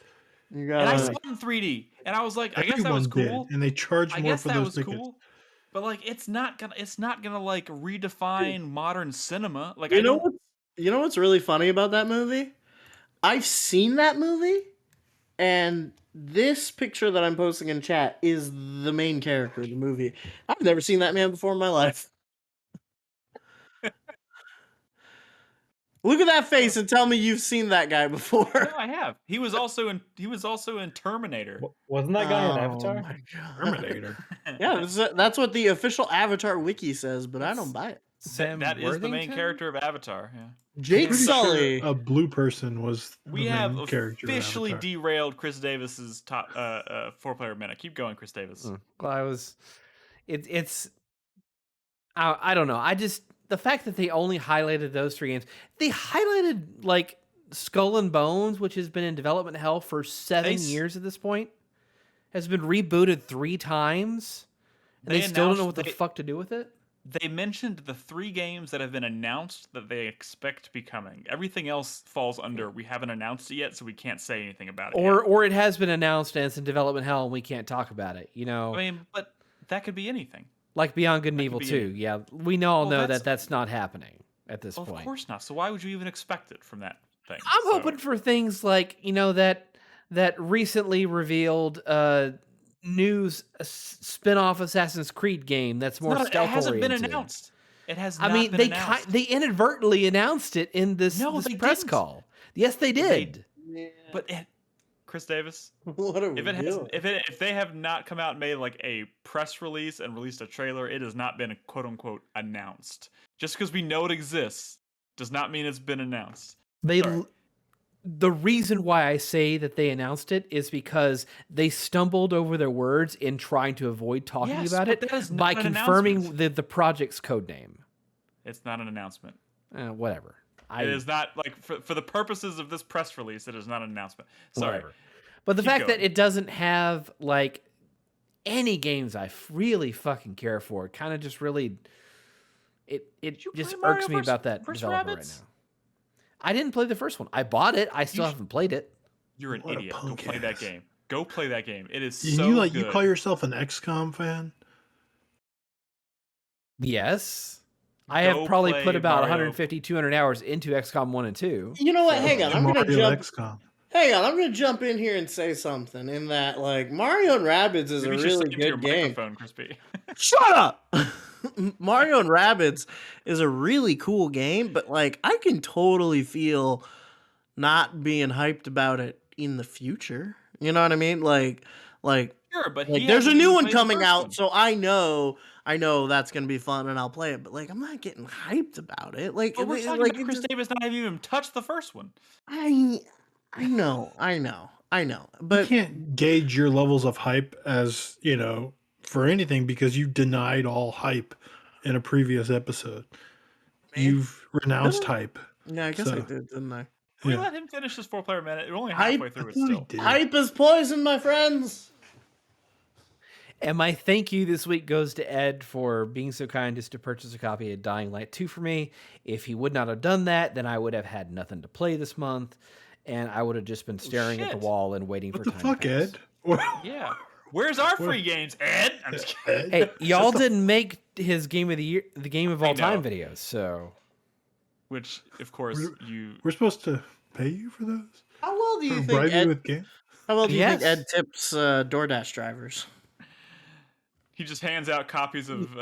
Speaker 5: You
Speaker 1: made. And I
Speaker 5: gotta.
Speaker 1: saw it in 3D, and I was like, I guess that
Speaker 2: Everyone
Speaker 1: was cool.
Speaker 2: did, and they charged
Speaker 1: I
Speaker 2: more
Speaker 1: guess
Speaker 2: for
Speaker 1: that
Speaker 2: those
Speaker 1: was
Speaker 2: tickets.
Speaker 1: cool. But it's not gonna redefine modern cinema.
Speaker 5: You know what's really funny about that movie? I've seen that movie, and this picture that I'm posting in chat is the main character of the movie. I've never seen that man before in my life. Look at that face and tell me you've seen that guy before.
Speaker 1: No, I have. He was also in Terminator.
Speaker 3: Wasn't that guy in
Speaker 5: Oh
Speaker 3: Avatar?
Speaker 5: my God.
Speaker 2: Terminator.
Speaker 5: Yeah, that's what the official Avatar wiki says, but I don't buy it.
Speaker 4: Sam
Speaker 1: That is the main
Speaker 4: Worthington?
Speaker 1: character of Avatar. Yeah.
Speaker 5: Jake
Speaker 2: Pretty
Speaker 5: Sully.
Speaker 2: sure a blue person was
Speaker 1: We
Speaker 2: the
Speaker 1: have
Speaker 2: main character. of
Speaker 1: officially
Speaker 2: Avatar.
Speaker 1: derailed Chris Davis's top 4-player minute. Keep going, Chris Davis.
Speaker 4: Well, it's I don't know. The fact that they only highlighted those 3 games, they highlighted Skull and Bones, which has been in development hell for 7 years at this point, has been rebooted 3 times, and they still don't know what the fuck to do with it.
Speaker 1: They mentioned the 3 games that have been announced that they expect to be coming. Everything else falls under we haven't announced it yet, so we can't say anything about it.
Speaker 4: Or it has been announced and it's in development hell and we can't talk about it.
Speaker 1: I mean, but that could be anything.
Speaker 4: Like Beyond Good and Evil 2. Yeah, we all know that's not happening at this point.
Speaker 1: Of course not. So why would you even expect it from that thing?
Speaker 4: I'm hoping for things like, that recently revealed news spin-off Assassin's Creed game that's more stealth oriented.
Speaker 1: It hasn't been announced. It has not been announced.
Speaker 4: They inadvertently announced it in this press
Speaker 1: didn't.
Speaker 4: call. Yes, they did.
Speaker 1: But Chris Davis.
Speaker 5: What are we doing?
Speaker 1: If they have not come out and made like a press release and released a trailer, it has not been quote unquote announced. Just because we know it exists does not mean it's been announced.
Speaker 4: The reason why I say that they announced it is because they stumbled over their words in trying to avoid talking about it by confirming the project's code name.
Speaker 1: It's not an announcement.
Speaker 4: Whatever.
Speaker 1: It is not, like, for the purposes of this press release, it is not an announcement. Sorry.
Speaker 4: Whatever. But the fact that it doesn't have, like, any games I really fucking care for, kind of just really, it just irks me about that developer right now. I didn't play the first one. I bought it. I still haven't played it.
Speaker 1: You're an idiot. Go play that game. Go play that game. It is
Speaker 2: so good. You call yourself an XCOM fan?
Speaker 4: Yes. I have probably put about 150, 200 hours into XCOM 1 and 2.
Speaker 5: You know what? Hang on. I'm going to jump in here and say something in that, like, Mario and Rabbids is a really good game.
Speaker 1: Crispy.
Speaker 5: Shut up! Mario and Rabbids is a really cool game, but, like, I can totally feel not being hyped about it in the future. You know what I mean? Like,
Speaker 1: sure, but
Speaker 5: like, there's a new one coming out, so I know that's gonna be fun, and I'll play it. But, like, I'm not getting hyped about it. Like,
Speaker 1: we're talking about Chris Davis not having even touched the first one.
Speaker 5: I know, but
Speaker 2: you can't gauge your levels of hype as for anything because you denied all hype in a previous episode. You've renounced hype.
Speaker 5: Yeah, I guess I did, didn't I?
Speaker 1: Can we let him finish this 4-player minute? We're only halfway through it still.
Speaker 5: Hype is poison, my friends.
Speaker 4: And my thank you this week goes to Ed for being so kind as to purchase a copy of Dying Light 2 for me. If he would not have done that, then I would have had nothing to play this month, and I would have just been staring at the wall and waiting for time to pass.
Speaker 2: What the fuck,
Speaker 1: Ed? Yeah. Where's our free games, Ed? I'm just kidding.
Speaker 4: Hey, y'all didn't make his game of the year, the game of all time videos, so.
Speaker 1: Which, of course,
Speaker 2: we're supposed to pay you for those?
Speaker 5: How well do you think Ed tips DoorDash drivers?
Speaker 1: He just hands out copies of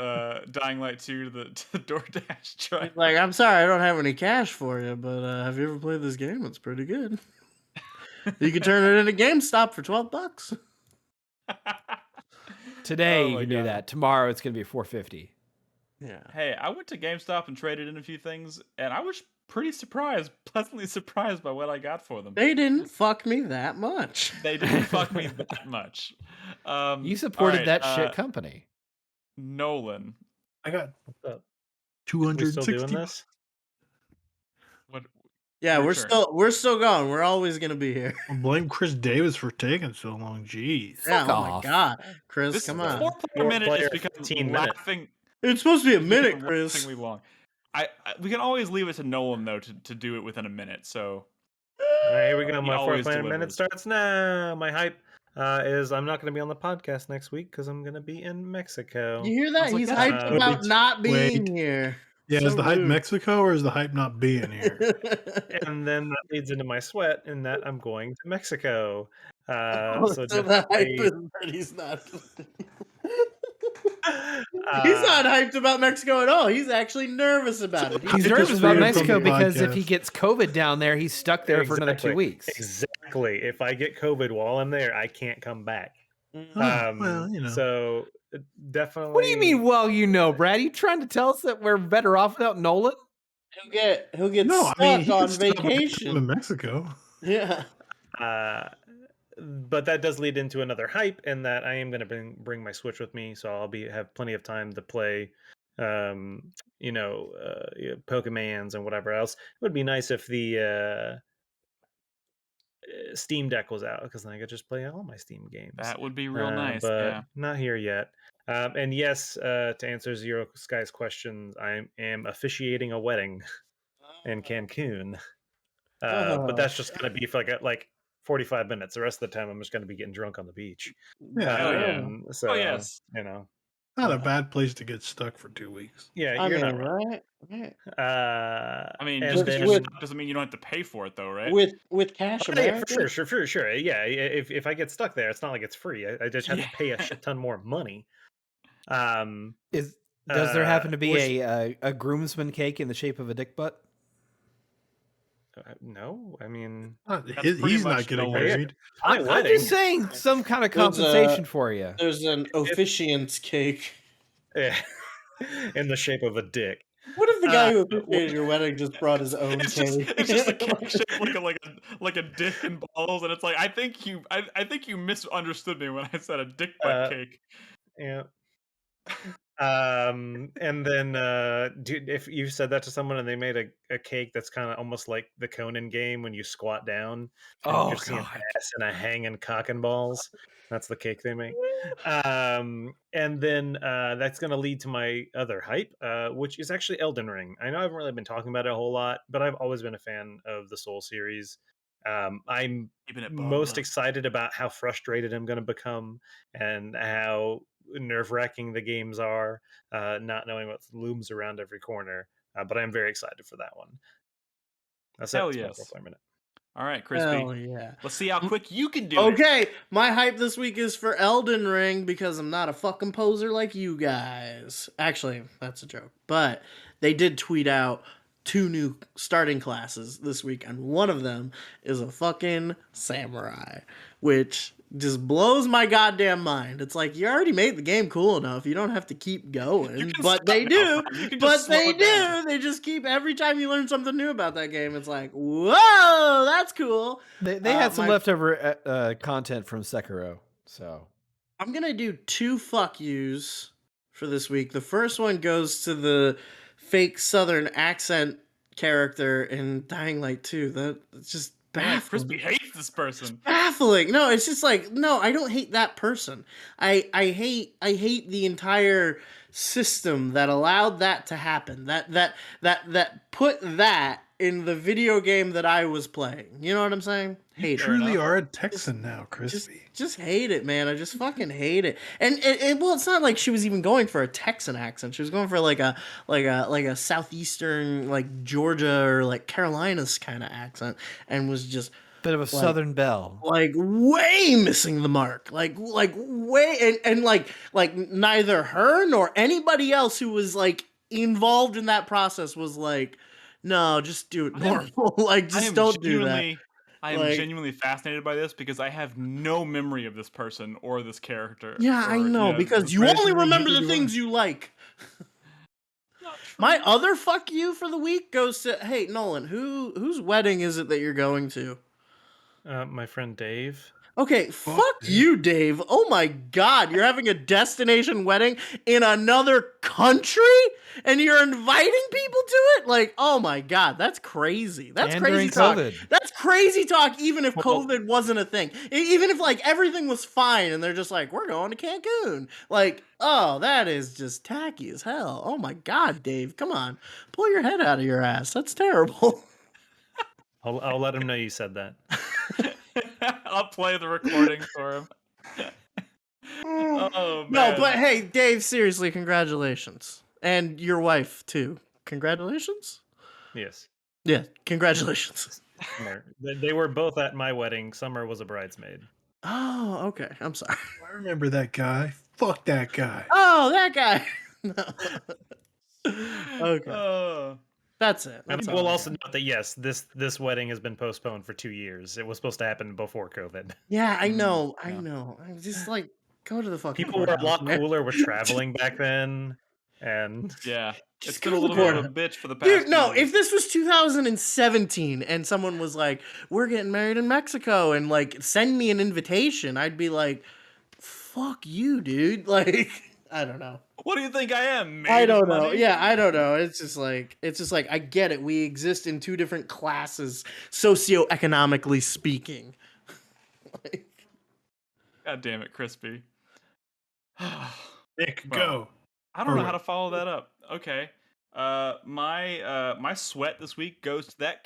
Speaker 1: Dying Light 2 to the DoorDash driver.
Speaker 5: Like, I'm sorry, I don't have any cash for you, but have you ever played this game? It's pretty good. You can turn it into GameStop for $12.
Speaker 4: Today you can do that. Tomorrow it's gonna be $4.50.
Speaker 5: Yeah.
Speaker 1: Hey, I went to GameStop and traded in a few things, and I was pretty pleasantly surprised by what I got for them.
Speaker 5: They didn't fuck me that much.
Speaker 1: They didn't fuck me that much.
Speaker 4: You supported that shit company.
Speaker 1: Nolan.
Speaker 2: I got
Speaker 3: 260. Still doing this?
Speaker 1: What?
Speaker 5: Yeah, we're still going. We're always gonna be here.
Speaker 2: Blame Chris Davis for taking so long. Jeez.
Speaker 5: Yeah, oh my god, Chris, come on.
Speaker 1: 4-player minute is because laughing.
Speaker 5: It's supposed to be a minute, Chris.
Speaker 1: Long. We can always leave it to Nolan though to do it within a minute. So
Speaker 3: here we go. My 4-player minute starts now. My hype is I'm not going to be on the podcast next week because I'm going to be in Mexico.
Speaker 5: You hear that? He's hyped about not being here.
Speaker 2: Yeah, is the hype Mexico or is the hype not being here?
Speaker 3: And then that leads into my sweat in that I'm going to Mexico.
Speaker 5: So the hype is that he's not. He's not hyped about Mexico at all. He's actually nervous about it.
Speaker 4: He's nervous about Mexico because if he gets COVID down there, he's stuck there for another 2 weeks.
Speaker 3: Exactly. If I get COVID while I'm there, I can't come back. So definitely.
Speaker 4: What do you mean? Well, Brad, are you trying to tell us that we're better off without Nolan?
Speaker 5: He'll get stuck on vacation
Speaker 2: in Mexico.
Speaker 5: Yeah.
Speaker 3: But that does lead into another hype, in that I am going to bring my Switch with me, so I'll have plenty of time to play, Pokemans and whatever else. It would be nice if the Steam Deck was out, because then I could just play all my Steam games.
Speaker 1: That would be real nice,
Speaker 3: but not here yet. And yes, to answer Zero Sky's questions, I am officiating a wedding in Cancun, but that's just going to be for like 45 minutes. The rest of the time, I'm just going to be getting drunk on the beach. So,
Speaker 1: yes.
Speaker 2: Not a bad place to get stuck for 2 weeks.
Speaker 3: Yeah, you're not
Speaker 5: right.
Speaker 1: I mean, just because you're stuck doesn't mean you don't have to pay for it, though, right?
Speaker 5: With cash,
Speaker 3: sure. Yeah, if I get stuck there, it's not like it's free. I just have to pay a shit ton more money.
Speaker 4: Does there happen to be a groomsman cake in the shape of a dick butt?
Speaker 3: No, I mean,
Speaker 1: That's pretty
Speaker 2: He's
Speaker 1: much
Speaker 2: not getting
Speaker 1: no way.
Speaker 2: married.
Speaker 3: my
Speaker 4: I'm
Speaker 3: wedding.
Speaker 4: just saying some kind of
Speaker 5: There's a-
Speaker 4: compensation for you.
Speaker 5: There's an officiant's cake.
Speaker 3: Yeah. In the shape of a dick.
Speaker 5: What if the guy who
Speaker 3: well-
Speaker 5: officiated your wedding just brought his own
Speaker 1: It's
Speaker 5: cake?
Speaker 1: just a cake shaped like a dick and balls, and it's like I think you misunderstood me when I said a dick butt cake.
Speaker 3: Yeah. And then dude, if you said that to someone and they made a cake that's kind of almost like the Conan game when you squat down and
Speaker 4: Oh,
Speaker 3: you're seeing
Speaker 4: God.
Speaker 3: ass and a hanging cock and balls, that's the cake they make. And then that's going to lead to my other hype, which is actually Elden Ring. I know I haven't really been talking about it a whole lot, but I've always been a fan of the Soul series. I'm
Speaker 1: Keeping it
Speaker 3: most
Speaker 1: bottled up.
Speaker 3: excited about how frustrated I'm going to become and how nerve-wracking the games are, not knowing what looms around every corner. But I'm very excited for that one. That's
Speaker 1: Hell
Speaker 3: it.
Speaker 1: yes.
Speaker 3: That's my 4-player minute.
Speaker 1: All right,
Speaker 5: Hell
Speaker 1: Krispy.
Speaker 5: yeah.
Speaker 1: Let's see how quick you can do it.
Speaker 5: Okay, my hype this week is for Elden Ring because I'm not a fucking poser like you guys. Actually, that's a joke. But they did tweet out 2 new starting classes this week, and one of them is a fucking samurai, which just blows my goddamn mind. It's like, you already made the game cool enough. You don't have to keep going. But they do.
Speaker 1: You can
Speaker 5: But
Speaker 1: just slow
Speaker 5: they
Speaker 1: it down.
Speaker 5: do. They just keep, every time you learn something new about that game, it's like, whoa, that's cool.
Speaker 4: They had some
Speaker 5: my-
Speaker 4: leftover content from Sekiro, so
Speaker 5: I'm gonna do 2 fuck yous for this week. The first one goes to the fake Southern accent character in Dying Light 2. That's just
Speaker 1: Man,
Speaker 5: baffling.
Speaker 1: Krispy hates this person.
Speaker 5: Baffling. No, it's just like, no, I don't hate that person. I hate the entire system that allowed that to happen. That put that in the video game that I was playing. You know what I'm saying? Hate it.
Speaker 2: Truly
Speaker 1: enough.
Speaker 2: are a Texan now,
Speaker 5: Just,
Speaker 2: Crispy.
Speaker 5: just hate it, man. I just fucking hate it. And well, it's not like she was even going for a Texan accent. She was going for like a southeastern, like Georgia or like Carolinas kind of accent, and was just
Speaker 4: bit of a Southern belle.
Speaker 5: like way missing the mark. Like way and like neither her nor anybody else who was like involved in that process was like, no, just do it normal. Like, just don't do that.
Speaker 1: I am
Speaker 5: Like-
Speaker 1: genuinely fascinated by this because I have no memory of this person or this character.
Speaker 5: Yeah, I know, because you
Speaker 2: Right,
Speaker 5: only
Speaker 2: so
Speaker 5: remember
Speaker 2: neither
Speaker 5: the
Speaker 2: do I.
Speaker 5: things you like.
Speaker 1: Not true.
Speaker 5: My other fuck you for the week goes to, hey Nolan, whose wedding is it that you're going to?
Speaker 3: My friend Dave.
Speaker 5: Okay, fuck
Speaker 2: Dave.
Speaker 5: you, Dave. Oh my god, you're having a destination wedding in another country and you're inviting people to it? Like, oh my god, that's crazy. That's
Speaker 4: And
Speaker 5: crazy
Speaker 4: during
Speaker 5: talk.
Speaker 4: COVID.
Speaker 5: That's crazy talk even if
Speaker 3: Well-
Speaker 5: COVID wasn't a thing. Even if like everything was fine and they're just like, we're going to Cancun. Like, oh, that is just tacky as hell. Oh my god, Dave, come on. Pull your head out of your ass. That's terrible.
Speaker 3: I'll let him know you said that.
Speaker 1: I'll play the recording for him. Oh man.
Speaker 5: No, but hey, Dave, seriously, congratulations. And your wife, too. Congratulations?
Speaker 3: Yes.
Speaker 5: Yeah, congratulations.
Speaker 3: They were both at my wedding. Summer was a bridesmaid.
Speaker 5: Oh, okay. I'm sorry.
Speaker 2: I remember that guy. Fuck that guy.
Speaker 5: Oh, that guy. No. Okay. That's it.
Speaker 3: And
Speaker 5: That's
Speaker 3: we'll
Speaker 5: all I
Speaker 3: also
Speaker 5: got.
Speaker 3: note that yes, this wedding has been postponed for 2 years. It was supposed to happen before COVID.
Speaker 5: Yeah, I know. I
Speaker 1: Yeah.
Speaker 5: know. I'm just like, go to the fucking
Speaker 3: People were a
Speaker 5: courthouse,
Speaker 3: lot
Speaker 5: man.
Speaker 3: cooler with traveling back then, and
Speaker 1: Yeah.
Speaker 5: Just
Speaker 1: It's been a
Speaker 5: go to the
Speaker 1: little bit of a
Speaker 5: courthouse.
Speaker 1: bitch for the past
Speaker 5: Dude, no,
Speaker 1: few years.
Speaker 5: if this was 2017 and someone was like, we're getting married in Mexico and like send me an invitation, I'd be like, fuck you, dude. Like, I don't know.
Speaker 1: What do you think I am? Made
Speaker 5: I
Speaker 1: of
Speaker 5: don't know.
Speaker 1: money?
Speaker 5: Yeah, I don't know. It's just like I get it. We exist in 2 different classes, socioeconomically speaking. Like,
Speaker 1: God damn it, Crispy.
Speaker 2: Nick,
Speaker 1: Well,
Speaker 2: go.
Speaker 1: I don't know
Speaker 2: Or
Speaker 1: how to follow that up. Okay. My sweat this week goes to that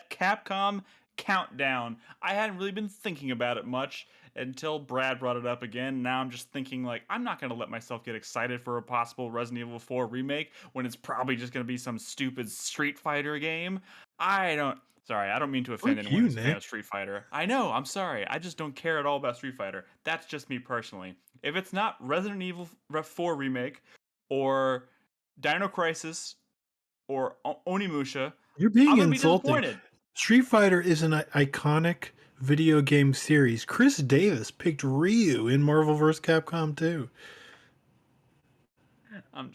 Speaker 1: Capcom countdown. I hadn't really been thinking about it much until Brad brought it up again. Now I'm just thinking like I'm not going to let myself get excited for a possible Resident Evil 4 remake when it's probably just going to be some stupid Street Fighter game. I don't mean to offend
Speaker 2: Fuck
Speaker 1: anyone
Speaker 2: you,
Speaker 1: who's a fan
Speaker 2: Nick.
Speaker 1: of Street Fighter. I know, I'm sorry. I just don't care at all about Street Fighter. That's just me personally. If it's not Resident Evil 4 remake or Dino Crisis or Onimusha,
Speaker 2: You're being
Speaker 1: I'm gonna be
Speaker 2: insulting.
Speaker 1: disappointed.
Speaker 2: Street Fighter is an iconic video game series. Chris Davis picked Ryu in Marvel vs. Capcom 2.
Speaker 1: I'm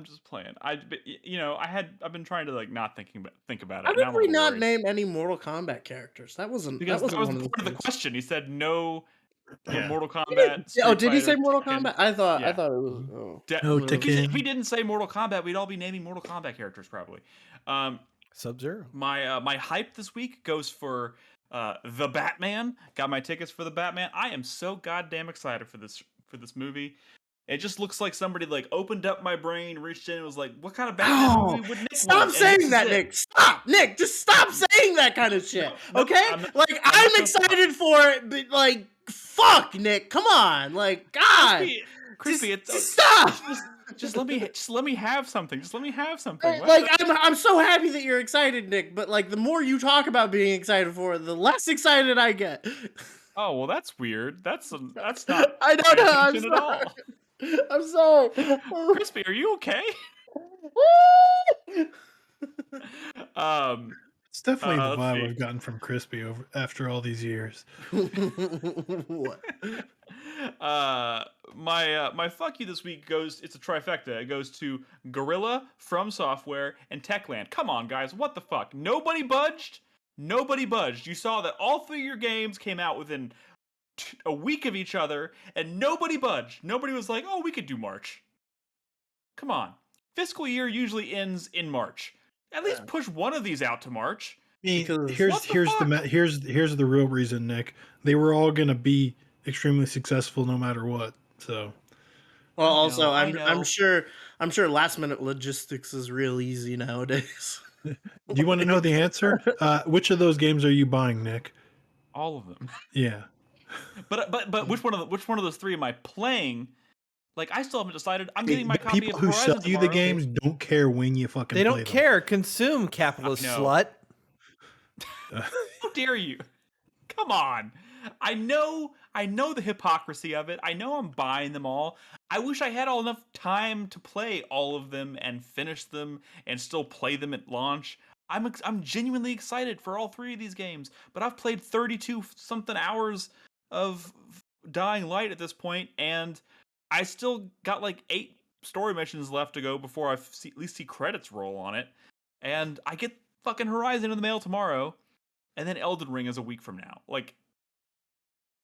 Speaker 1: just playing. I've been trying to like not think about it.
Speaker 5: How
Speaker 1: And
Speaker 5: did
Speaker 1: now I'm a
Speaker 5: we
Speaker 1: little
Speaker 5: not
Speaker 1: worried
Speaker 5: name any Mortal Kombat characters? That wasn't
Speaker 1: because that was
Speaker 5: one
Speaker 1: the
Speaker 5: of the
Speaker 1: point of the
Speaker 5: things.
Speaker 1: question. He said no
Speaker 3: Yeah.
Speaker 1: Mortal
Speaker 5: Did he?
Speaker 1: Kombat, Street
Speaker 5: Did he say
Speaker 1: Fighter,
Speaker 5: Mortal
Speaker 1: Tekken.
Speaker 5: Kombat? I thought
Speaker 1: Yeah.
Speaker 5: it was. Oh.
Speaker 2: Oh,
Speaker 5: No.
Speaker 2: Tekken.
Speaker 1: If he didn't say Mortal Kombat, we'd all be naming Mortal Kombat characters probably.
Speaker 4: Sub-Zero.
Speaker 1: My hype this week goes for the Batman. Got my tickets for the Batman. I am so goddamn excited for this movie. It just looks like somebody like opened up my brain, reached in, and was like, "What kind of Batman
Speaker 5: Oh,
Speaker 1: movie would Nick
Speaker 5: stop
Speaker 1: want?" And
Speaker 5: saying
Speaker 1: this is
Speaker 5: that,
Speaker 1: it.
Speaker 5: Nick. Stop, Nick. Just stop saying that kind of shit.
Speaker 1: No,
Speaker 5: Okay?
Speaker 1: I'm not-
Speaker 5: Like
Speaker 1: I'm
Speaker 5: I'm
Speaker 1: not-
Speaker 5: excited for it, but like, fuck, Nick. Come on, like, God.
Speaker 1: Crispy,
Speaker 5: Just stop.
Speaker 1: Just let me have something. Just let me have something.
Speaker 5: Like I'm so happy that you're excited, Nick. But like, the more you talk about being excited for it, the less excited I get.
Speaker 1: Oh well, that's weird. That's not.
Speaker 5: I don't know. I'm
Speaker 1: attention at all.
Speaker 5: sorry. I'm sorry.
Speaker 1: Crispy, are you okay?
Speaker 2: It's definitely the
Speaker 1: let's
Speaker 2: vibe
Speaker 1: see.
Speaker 2: I've gotten from Crispy after all these years.
Speaker 5: What?
Speaker 1: My fuck you this week goes. It's a trifecta. It goes to Gorilla, From Software, and Techland. Come on, guys. What the fuck? Nobody budged. Nobody budged. You saw that all three of your games came out within a week of each other, and nobody budged. Nobody was like, "Oh, we could do March." Come on. Fiscal year usually ends in March. At least push one of these out to March.
Speaker 2: I mean,
Speaker 5: Because-
Speaker 1: What the
Speaker 2: here's the real reason, Nick. They were all gonna be extremely successful no matter what. So
Speaker 5: Well,
Speaker 1: I
Speaker 5: also,
Speaker 1: know, I
Speaker 5: I'm
Speaker 1: know.
Speaker 5: sure last minute logistics is real easy nowadays.
Speaker 2: do you want to know the answer? Which of those games are you buying, Nick?
Speaker 1: All of them.
Speaker 2: Yeah.
Speaker 1: But which one of those three am I playing? Like I still haven't decided. I'm getting my
Speaker 2: The
Speaker 1: copy
Speaker 2: people
Speaker 1: of
Speaker 2: who
Speaker 1: Horizon
Speaker 2: sell you the
Speaker 1: tomorrow.
Speaker 2: games don't care when you fucking
Speaker 4: They
Speaker 2: play
Speaker 4: don't
Speaker 2: them.
Speaker 4: care. Consume, capitalist
Speaker 1: No.
Speaker 4: slut.
Speaker 1: How dare you? Come on. I know the hypocrisy of it. I know I'm buying them all. I wish I had all enough time to play all of them and finish them and still play them at launch. I'm genuinely excited for all three of these games, but I've played 32 something hours of Dying Light at this point, and I still got like 8 story missions left to go before I at least see credits roll on it. And I get fucking Horizon in the mail tomorrow, and then Elden Ring is a week from now. Like,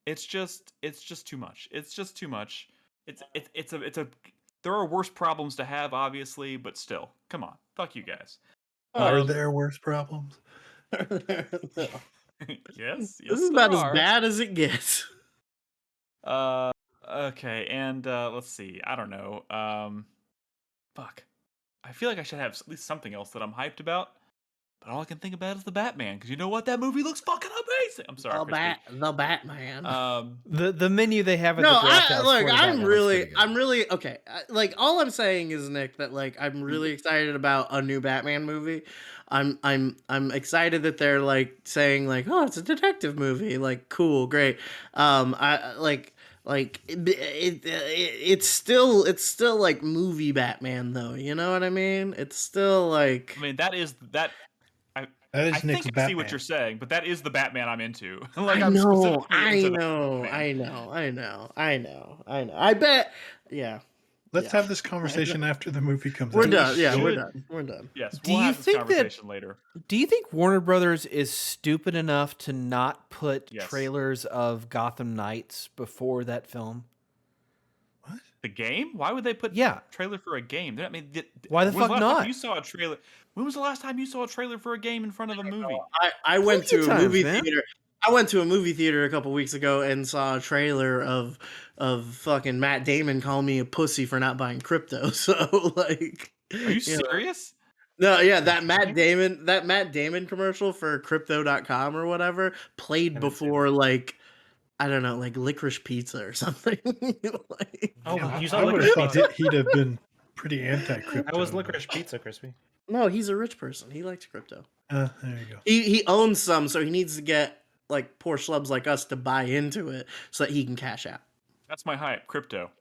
Speaker 1: it's just too much. It's just too much. It's a. There are worse problems to have, obviously, but still, come on, fuck you guys.
Speaker 2: Are there worse problems?
Speaker 1: Yes,
Speaker 5: This is about as bad as it gets.
Speaker 1: Okay, and let's see. I don't know. Fuck. I feel like I should have at least something else that I'm hyped about. But all I can think about is the Batman, because you know what? That movie looks fucking amazing. I'm sorry, Christy.
Speaker 5: The Batman.
Speaker 4: The menu they have at
Speaker 5: No,
Speaker 4: the draft house
Speaker 5: look,
Speaker 4: for
Speaker 5: I'm
Speaker 4: that
Speaker 5: really okay. Like all I'm saying is, Nick, that like I'm really excited about a new Batman movie. I'm excited that they're like saying like, oh, it's a detective movie. Like, cool, great. I like it's still like movie Batman though. You know what I mean? It's still like.
Speaker 1: I mean, that is that.
Speaker 2: That is
Speaker 1: I
Speaker 2: Nick's
Speaker 1: think I see
Speaker 2: Batman.
Speaker 1: what you're saying, but that is the Batman I'm into. Like,
Speaker 5: I
Speaker 1: I'm
Speaker 5: know,
Speaker 1: specifically into that Batman.
Speaker 5: I bet. Yeah.
Speaker 2: Let's have this conversation after the movie comes
Speaker 5: We're
Speaker 2: out.
Speaker 5: done. Yeah, we're
Speaker 1: should.
Speaker 5: done. We're done.
Speaker 1: Yes,
Speaker 4: Do
Speaker 1: we'll
Speaker 4: you
Speaker 1: have this
Speaker 4: think that-
Speaker 1: conversation later.
Speaker 4: Do you think Warner Brothers is stupid enough to not put
Speaker 1: Yes.
Speaker 4: trailers of Gotham Knights before that film?
Speaker 2: What?
Speaker 1: The game? Why would they put
Speaker 4: Yeah.
Speaker 1: trailer for a game? I mean,
Speaker 4: Why the
Speaker 1: when's
Speaker 4: fuck
Speaker 1: last time
Speaker 4: not?
Speaker 1: You saw a trailer. When was the last time you saw a trailer for a game in front of a movie?
Speaker 5: I went
Speaker 4: Plenty of
Speaker 5: to a
Speaker 4: times,
Speaker 5: movie
Speaker 4: man.
Speaker 5: theater. I went to a movie theater a couple weeks ago and saw a trailer of fucking Matt Damon calling me a pussy for not buying crypto. So like,
Speaker 1: Are you serious?
Speaker 5: No, yeah, that Matt Damon commercial for crypto.com or whatever played
Speaker 1: Haven't seen
Speaker 5: before like I don't know, like licorice pizza or something. Like,
Speaker 3: Oh,
Speaker 2: Yeah,
Speaker 3: you
Speaker 2: I
Speaker 3: saw
Speaker 2: would have
Speaker 3: Licorice
Speaker 2: thought
Speaker 3: Pizza?
Speaker 2: he'd have been pretty anti-crypto.
Speaker 3: How was Licorice Pizza, Crispy?
Speaker 5: no, he's a rich person. He likes crypto.
Speaker 2: There you go.
Speaker 5: He owns some, so he needs to get like poor schlubs like us to buy into it so that he can cash out.
Speaker 1: That's my hype. Crypto.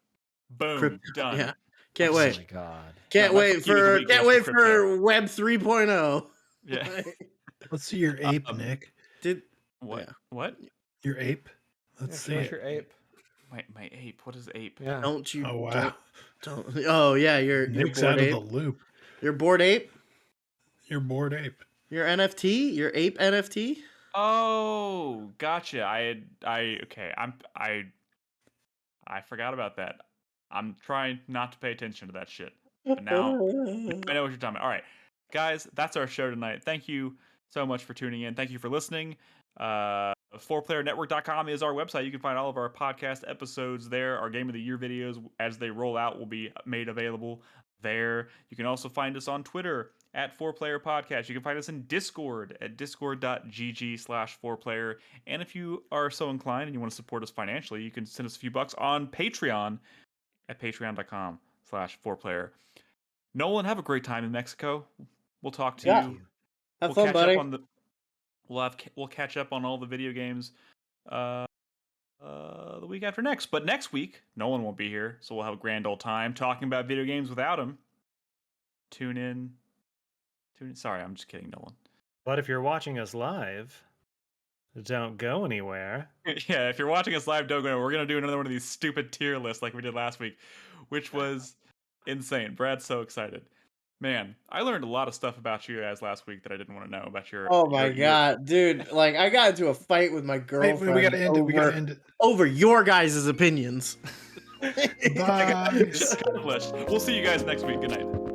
Speaker 1: Boom.
Speaker 5: Crypto,
Speaker 1: Done.
Speaker 5: yeah. Can't
Speaker 4: Oh
Speaker 5: wait.
Speaker 4: my god.
Speaker 5: Can't
Speaker 1: my
Speaker 5: wait
Speaker 1: fuck you of the
Speaker 5: for
Speaker 1: week goes to crypto.
Speaker 5: Web 3.0.
Speaker 1: Yeah.
Speaker 2: Let's see your ape,
Speaker 1: Um,
Speaker 2: Nick.
Speaker 5: Did
Speaker 1: What?
Speaker 5: Yeah.
Speaker 1: What?
Speaker 2: Your ape.
Speaker 4: Yeah,
Speaker 2: Let's
Speaker 4: show
Speaker 2: see
Speaker 4: us
Speaker 2: it.
Speaker 4: your ape.
Speaker 1: My ape. What is ape?
Speaker 4: Yeah.
Speaker 5: don't you
Speaker 2: Oh wow.
Speaker 5: don't oh yeah, you're
Speaker 2: Nick's
Speaker 5: bored
Speaker 2: out of
Speaker 5: ape.
Speaker 2: the loop.
Speaker 5: You're bored ape.
Speaker 2: You're bored ape.
Speaker 5: Your NFT. Your ape NFT.
Speaker 1: Oh, gotcha. Okay. I forgot about that. I'm trying not to pay attention to that shit. But now I know what you're talking about. All right, guys, that's our show tonight. Thank you so much for tuning in. Thank you for listening. 4playernetwork.com is our website. You can find all of our podcast episodes there. Our Game of the Year videos, as they roll out, will be made available there. You can also find us on Twitter at 4Player Podcast. You can find us in Discord at discord.gg/4player. And if you are so inclined and you want to support us financially, you can send us a few bucks on Patreon at patreon.com/4player. Nolan, have a great time in Mexico. We'll talk to
Speaker 5: Yeah.
Speaker 1: you.
Speaker 5: Have fun,
Speaker 1: catch
Speaker 5: buddy.
Speaker 1: up on the we'll catch up on all the video games the week after next. But next week, Nolan won't be here, so we'll have a grand old time talking about video games without him. Tune in. Sorry, I'm just kidding, Nolan.
Speaker 3: But if you're watching us live, don't go anywhere.
Speaker 1: Yeah, if you're watching us live, don't go. We're gonna do another one of these stupid tier lists like we did last week, which was insane. Brad's so excited. Man, I learned a lot of stuff about you guys last week that I didn't want to know about your.
Speaker 5: Oh my god, dude! Like I got into a fight with my
Speaker 2: Wait,
Speaker 5: girlfriend
Speaker 2: we gotta end it. We gotta end it.
Speaker 5: over your guys' opinions.
Speaker 2: Bye.
Speaker 1: Accomplished. We'll see you guys next week. Good night.